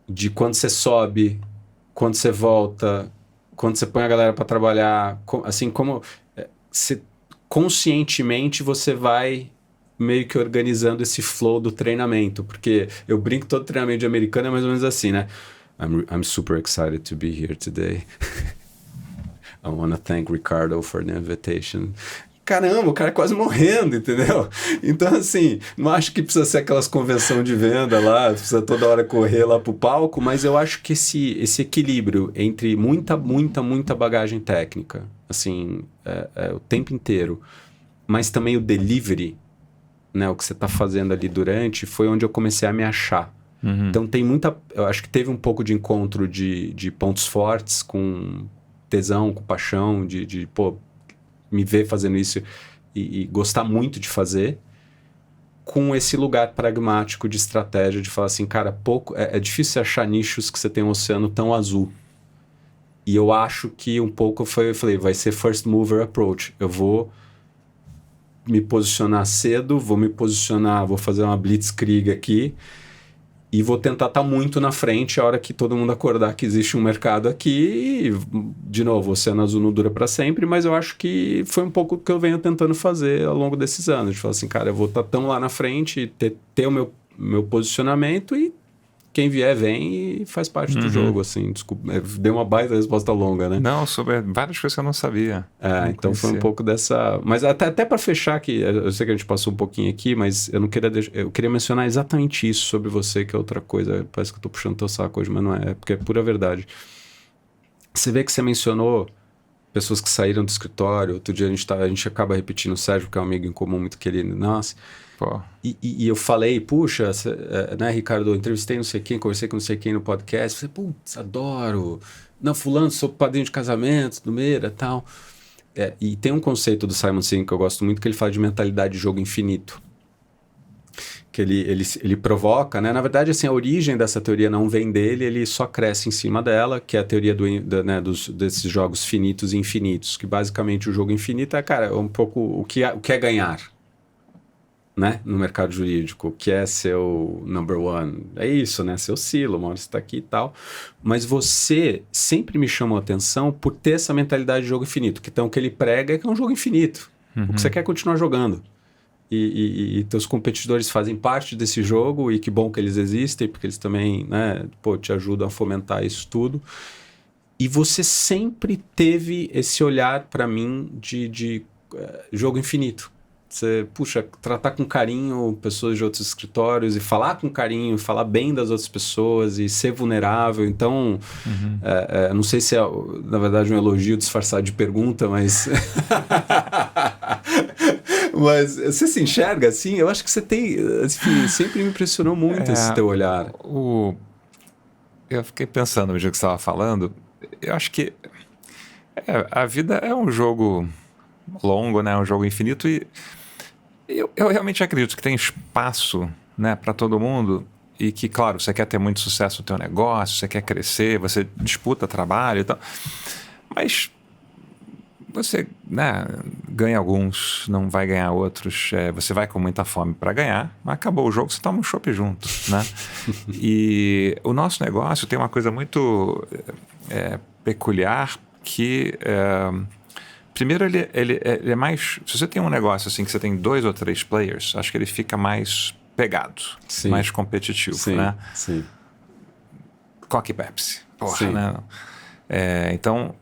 Speaker 1: De quando você sobe, quando você volta, quando você põe a galera para trabalhar, assim como conscientemente você vai meio que organizando esse flow do treinamento, porque eu brinco, todo treinamento de americano é mais ou menos assim, né? I'm super excited to be here today. I want to thank Ricardo for the invitation. Caramba, o cara é quase morrendo, entendeu? Então, assim, não acho que precisa ser aquelas convenção de venda lá, precisa toda hora correr lá pro palco, mas eu acho que esse equilíbrio entre muita bagagem técnica, assim, o tempo inteiro, mas também o delivery, né, o que você tá fazendo ali durante, foi onde eu comecei a me achar. Então tem eu acho que teve um pouco de encontro de pontos fortes com tesão, com paixão, de me ver fazendo isso e gostar muito de fazer, com esse lugar pragmático de estratégia, de falar assim, cara, é difícil achar nichos que você tem um oceano tão azul. E eu acho que um pouco eu falei, vai ser first mover approach. Eu vou me posicionar cedo, vou fazer uma blitzkrieg aqui, e vou tentar estar muito na frente a hora que todo mundo acordar que existe um mercado aqui. E, de novo, o Oceano Azul não dura para sempre, mas eu acho que foi um pouco o que eu venho tentando fazer ao longo desses anos. De falar assim, cara, eu vou estar tão lá na frente, ter o meu posicionamento, e quem vier vem e faz parte do jogo, assim. Desculpa, dei uma baita resposta longa, né?
Speaker 3: Não, sobre várias coisas que eu não sabia.
Speaker 1: Não então conhecia. Foi um pouco dessa... Mas até para fechar aqui, eu sei que a gente passou um pouquinho aqui, mas eu queria mencionar exatamente isso sobre você, que é outra coisa. Parece que eu tô puxando teu saco hoje, mas não é, porque é pura verdade. Você vê que você mencionou pessoas que saíram do escritório. Outro dia a gente acaba repetindo o Sérgio, que é um amigo em comum muito querido nosso.
Speaker 3: Pô.
Speaker 1: E eu falei, puxa, né, Ricardo, eu entrevistei não sei quem, conversei com não sei quem no podcast. Falei, putz, adoro. Não, fulano, sou padrinho de casamento, do Meira e tal. E tem um conceito do Simon Sinek que eu gosto muito, que ele fala de mentalidade de jogo infinito. Que ele provoca, né? Na verdade, assim, a origem dessa teoria não vem dele, ele só cresce em cima dela, que é a teoria desses jogos finitos e infinitos, que basicamente o jogo infinito é, cara, um pouco o que é ganhar, né? No mercado jurídico, o que é ser o number one. É isso, né? Você oscila, uma hora você tá aqui e tal. Mas você sempre me chamou a atenção por ter essa mentalidade de jogo infinito, que então o que ele prega é que é um jogo infinito. O que você quer é continuar jogando. E teus competidores fazem parte desse jogo, e que bom que eles existem, porque eles também, né, te ajudam a fomentar isso tudo. E você sempre teve esse olhar para mim de jogo infinito. Você, tratar com carinho pessoas de outros escritórios, e falar com carinho, falar bem das outras pessoas, e ser vulnerável. Então, não sei se é, na verdade, um elogio disfarçado de pergunta, mas... Mas você se enxerga assim? Eu acho que você tem... Enfim, sempre me impressionou muito esse teu olhar.
Speaker 3: Eu fiquei pensando no dia que você estava falando. Eu acho que a vida é um jogo longo, né? Um jogo infinito, e eu realmente acredito que tem espaço, né, para todo mundo, e que, claro, você quer ter muito sucesso no teu negócio, você quer crescer, você disputa trabalho e tal, mas você, né, ganha alguns, não vai ganhar outros, você vai com muita fome para ganhar, mas acabou o jogo, você toma um chopp junto, né? E o nosso negócio tem uma coisa muito peculiar, que primeiro ele é mais... Se você tem um negócio assim que você tem 2 ou 3 players, acho que ele fica mais pegado, sim, mais competitivo, sim, né?
Speaker 1: Sim.
Speaker 3: Coca e Pepsi, porra,
Speaker 1: sim,
Speaker 3: né? Então,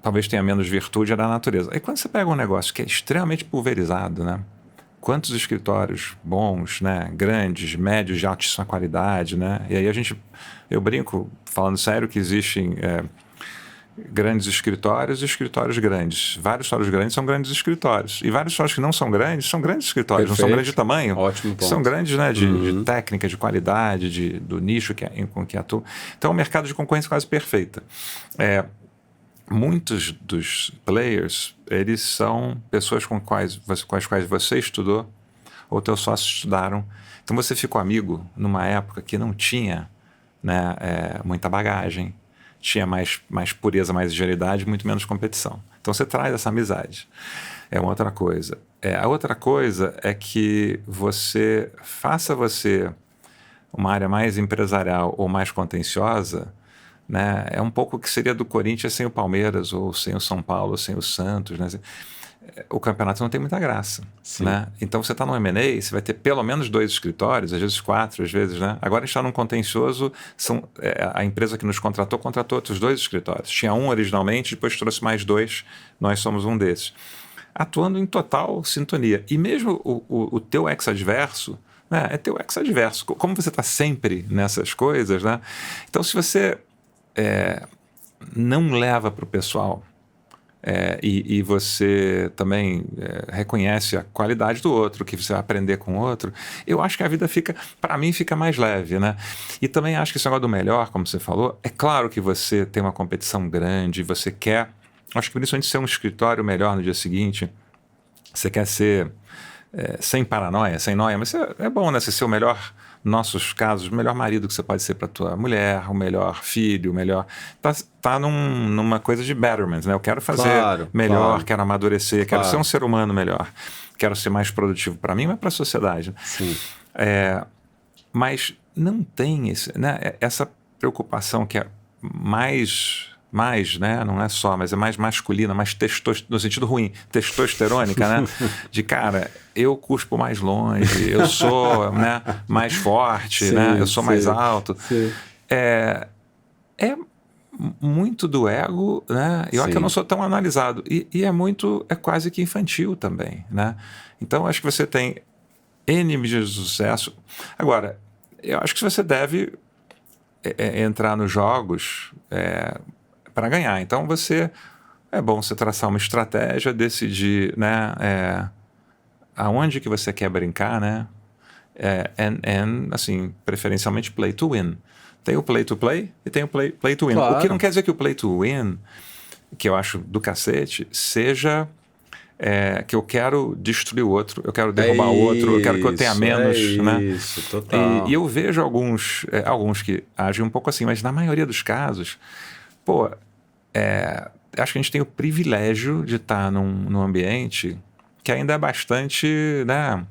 Speaker 3: talvez tenha menos virtude da natureza. Aí quando você pega um negócio que é extremamente pulverizado, né? Quantos escritórios bons, né? Grandes, médios, de altíssima qualidade, né? E aí eu brinco, falando sério, que existem grandes escritórios e escritórios grandes. Vários escritórios grandes são grandes escritórios. E vários escritórios que não são grandes escritórios. Perfeito. Não são grandes de tamanho.
Speaker 1: Ótimo ponto.
Speaker 3: São grandes, né, de técnica, de qualidade, do nicho com que atua. Então é um mercado de concorrência quase perfeita. Muitos dos players, eles são pessoas com as quais você estudou ou teus sócios estudaram. Então você ficou amigo numa época que não tinha, né, muita bagagem, tinha mais pureza, mais agilidade, muito menos competição. Então você traz essa amizade. É uma outra coisa. A outra coisa é que faça uma área mais empresarial ou mais contenciosa, né? É um pouco o que seria do Corinthians sem o Palmeiras, ou sem o São Paulo, ou sem o Santos, né? O campeonato não tem muita graça, né? Então você está no M&A, você vai ter pelo menos 2 escritórios, às vezes 4, às vezes, né? Agora a gente está num contencioso, a empresa que nos contratou outros 2 escritórios. Tinha um originalmente, depois trouxe mais 2, nós somos um desses. Atuando em total sintonia. E mesmo o teu ex-adverso, né, é teu ex-adverso. Como você está sempre nessas coisas, né? Então se você não leva para o pessoal, e você também reconhece a qualidade do outro, que você vai aprender com o outro, eu acho que a vida para mim, fica mais leve, né? E também acho que esse negócio do melhor, como você falou, é claro que você tem uma competição grande, você quer, acho que principalmente ser um escritório melhor no dia seguinte, você quer ser sem paranoia, sem noia, mas é bom, né? Você ser o melhor, nossos casos, o melhor marido que você pode ser para tua mulher, o melhor filho, o melhor... Tá numa coisa de betterment, né? Eu quero fazer melhor, quero amadurecer, quero ser um ser humano melhor, quero ser mais produtivo para mim, mas para a sociedade.
Speaker 1: Sim.
Speaker 3: Mas não tem né? Essa preocupação que é mais, né? Não é só, mas é mais masculina, mais no sentido ruim, testosterônica, né? De, cara, eu cuspo mais longe, eu sou, né, mais forte, sim, né? Eu sou mais alto. Sim. É muito do ego, né? E olha que eu não sou tão analisado. E é quase que infantil também, né? Então, acho que você tem N mídias de sucesso. Agora, eu acho que você deve entrar nos jogos para ganhar. Então, é bom você traçar uma estratégia, decidir, né, aonde que você quer brincar, né? assim, preferencialmente play to win. Tem o play to play e tem o play to win.
Speaker 1: Claro.
Speaker 3: O que não quer dizer que o play to win, que eu acho do cacete, seja que eu quero destruir o outro, eu quero derrubar o outro, eu quero que eu tenha menos, né?
Speaker 1: Isso, total.
Speaker 3: E eu vejo alguns que agem um pouco assim, mas na maioria dos casos, acho que a gente tem o privilégio de estar num ambiente que ainda é bastante, né,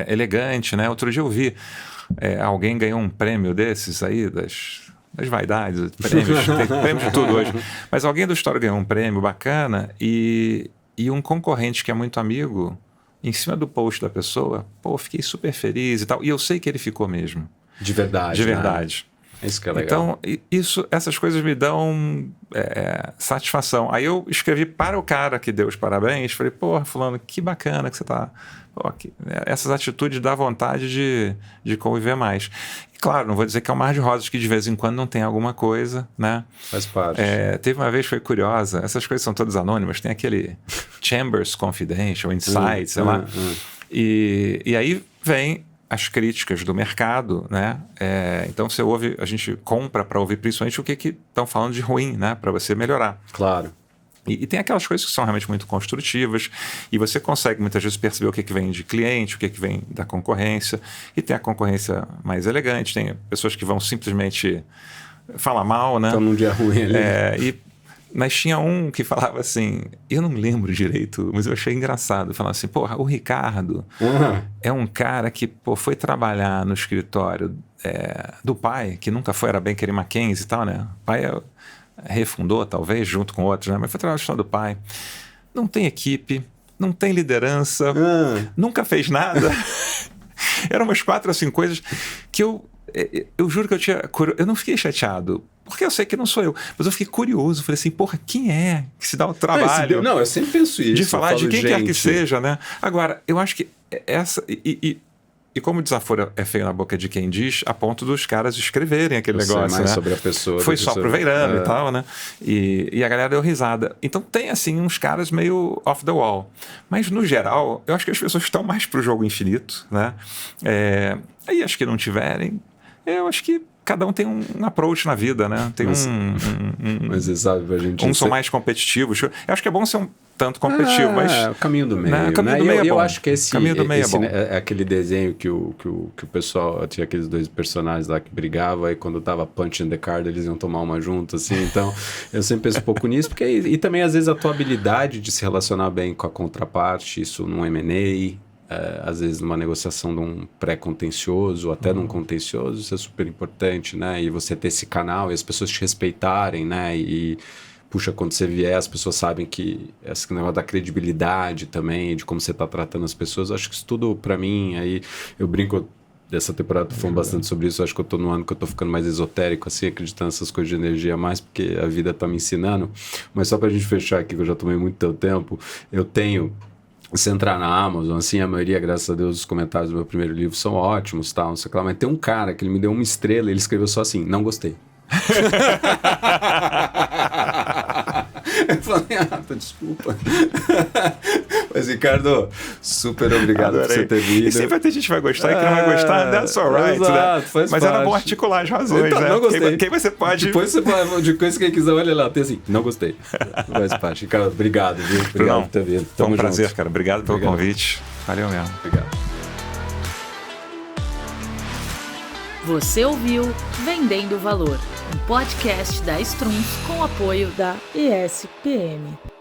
Speaker 3: elegante, né? Outro dia eu vi alguém ganhou um prêmio desses aí, das vaidades, prêmios, tem prêmio de tudo hoje. Mas alguém do Story ganhou um prêmio bacana e um concorrente que é muito amigo, em cima do post da pessoa, fiquei super feliz e tal. E eu sei que ele ficou mesmo.
Speaker 1: De verdade.
Speaker 3: De verdade.
Speaker 1: Né? Isso que é legal.
Speaker 3: Então, essas coisas me dão satisfação. Aí eu escrevi para o cara que deu os parabéns, falei, fulano, que bacana que você tá... essas atitudes dá vontade de conviver mais. E claro, não vou dizer que é um mar de rosas, que de vez em quando não tem alguma coisa, né?
Speaker 1: Faz parte.
Speaker 3: Teve uma vez, foi curiosa, essas coisas são todas anônimas, tem aquele Chambers Confidential, Insights, sei lá. E aí vem as críticas do mercado, né? Então você ouve, a gente compra para ouvir principalmente o que estão falando de ruim, né? Para você melhorar.
Speaker 1: Claro.
Speaker 3: E tem aquelas coisas que são realmente muito construtivas e você consegue muitas vezes perceber o que vem de cliente, o que vem da concorrência, e tem a concorrência mais elegante, tem pessoas que vão simplesmente falar mal, né?
Speaker 1: Então num dia ruim ali.
Speaker 3: Mas tinha um que falava assim, eu não lembro direito, mas eu achei engraçado, falava assim, o Ricardo é um cara que foi trabalhar no escritório do pai, que nunca era bem aquele Mackenzie e tal, né? O pai refundou, talvez, junto com outros, né? Mas foi trabalhar no escritório do pai. Não tem equipe, não tem liderança, nunca fez nada. Eram umas 4 ou 5 coisas que eu juro que eu não fiquei chateado, porque eu sei que não sou eu, mas eu fiquei curioso, falei assim, quem é que se dá o trabalho
Speaker 1: eu sempre penso isso,
Speaker 3: de falar de quem quer que seja, né? Agora, eu acho que essa... E como o desaforo é feio na boca de quem diz, a ponto dos caras escreverem aquele negócio,
Speaker 1: mais
Speaker 3: né?
Speaker 1: sobre a pessoa.
Speaker 3: Foi só pro Veirano e tal, né? E a galera deu risada. Então tem, assim, uns caras meio off the wall. Mas, no geral, eu acho que as pessoas estão mais pro jogo infinito, né? Aí acho que não tiverem. Eu acho que cada um tem um approach na vida, né? Tem
Speaker 1: mas você sabe, pra gente...
Speaker 3: Uns são mais competitivos. Eu acho que é bom ser um tanto competitivo, mas...
Speaker 1: o caminho do meio,
Speaker 3: né? O caminho do meio é bom.
Speaker 1: Eu acho que
Speaker 3: caminho do meio é bom.
Speaker 1: É aquele desenho que o pessoal... Tinha aqueles 2 personagens lá que brigavam, e quando tava punch in the card, eles iam tomar uma junto, assim. Então, eu sempre penso um pouco nisso, porque... E também, às vezes, a tua habilidade de se relacionar bem com a contraparte, isso num M&A... às vezes numa negociação de um pré-contencioso, até num contencioso, isso é super importante, né? E você ter esse canal e as pessoas te respeitarem, né? E, puxa, quando você vier, as pessoas sabem que esse negócio da credibilidade também, de como você está tratando as pessoas, acho que isso tudo, para mim, aí eu brinco, dessa temporada tô falando bastante sobre isso, acho que eu tô no ano que eu tô ficando mais esotérico, assim, acreditando nessas coisas de energia mais, porque a vida tá me ensinando. Mas só pra gente fechar aqui, que eu já tomei muito teu tempo, eu tenho... Se entrar na Amazon, assim, a maioria, graças a Deus, os comentários do meu primeiro livro são ótimos, tal, não sei o que lá, mas tem um cara que ele me deu 1 estrela e ele escreveu só assim, não gostei. Eu falei, desculpa. Mas, Ricardo, super obrigado por você ter vindo.
Speaker 3: E sempre vai ter gente que vai gostar e que não vai gostar, that's alright,
Speaker 1: exato,
Speaker 3: né?
Speaker 1: Mas
Speaker 3: parte. Era bom articular as razões,
Speaker 1: então,
Speaker 3: né?
Speaker 1: Não gostei.
Speaker 3: Quem você pode...
Speaker 1: Depois você pode, de coisa que quem quiser, olha lá, tem assim, não gostei. Faz parte. Ricardo, obrigado, viu? Obrigado por ter vindo.
Speaker 3: Foi um prazer, cara. Obrigado pelo convite. Valeu mesmo.
Speaker 1: Obrigado.
Speaker 2: Você ouviu Vendendo Valor, um podcast da Strums com apoio da ESPM.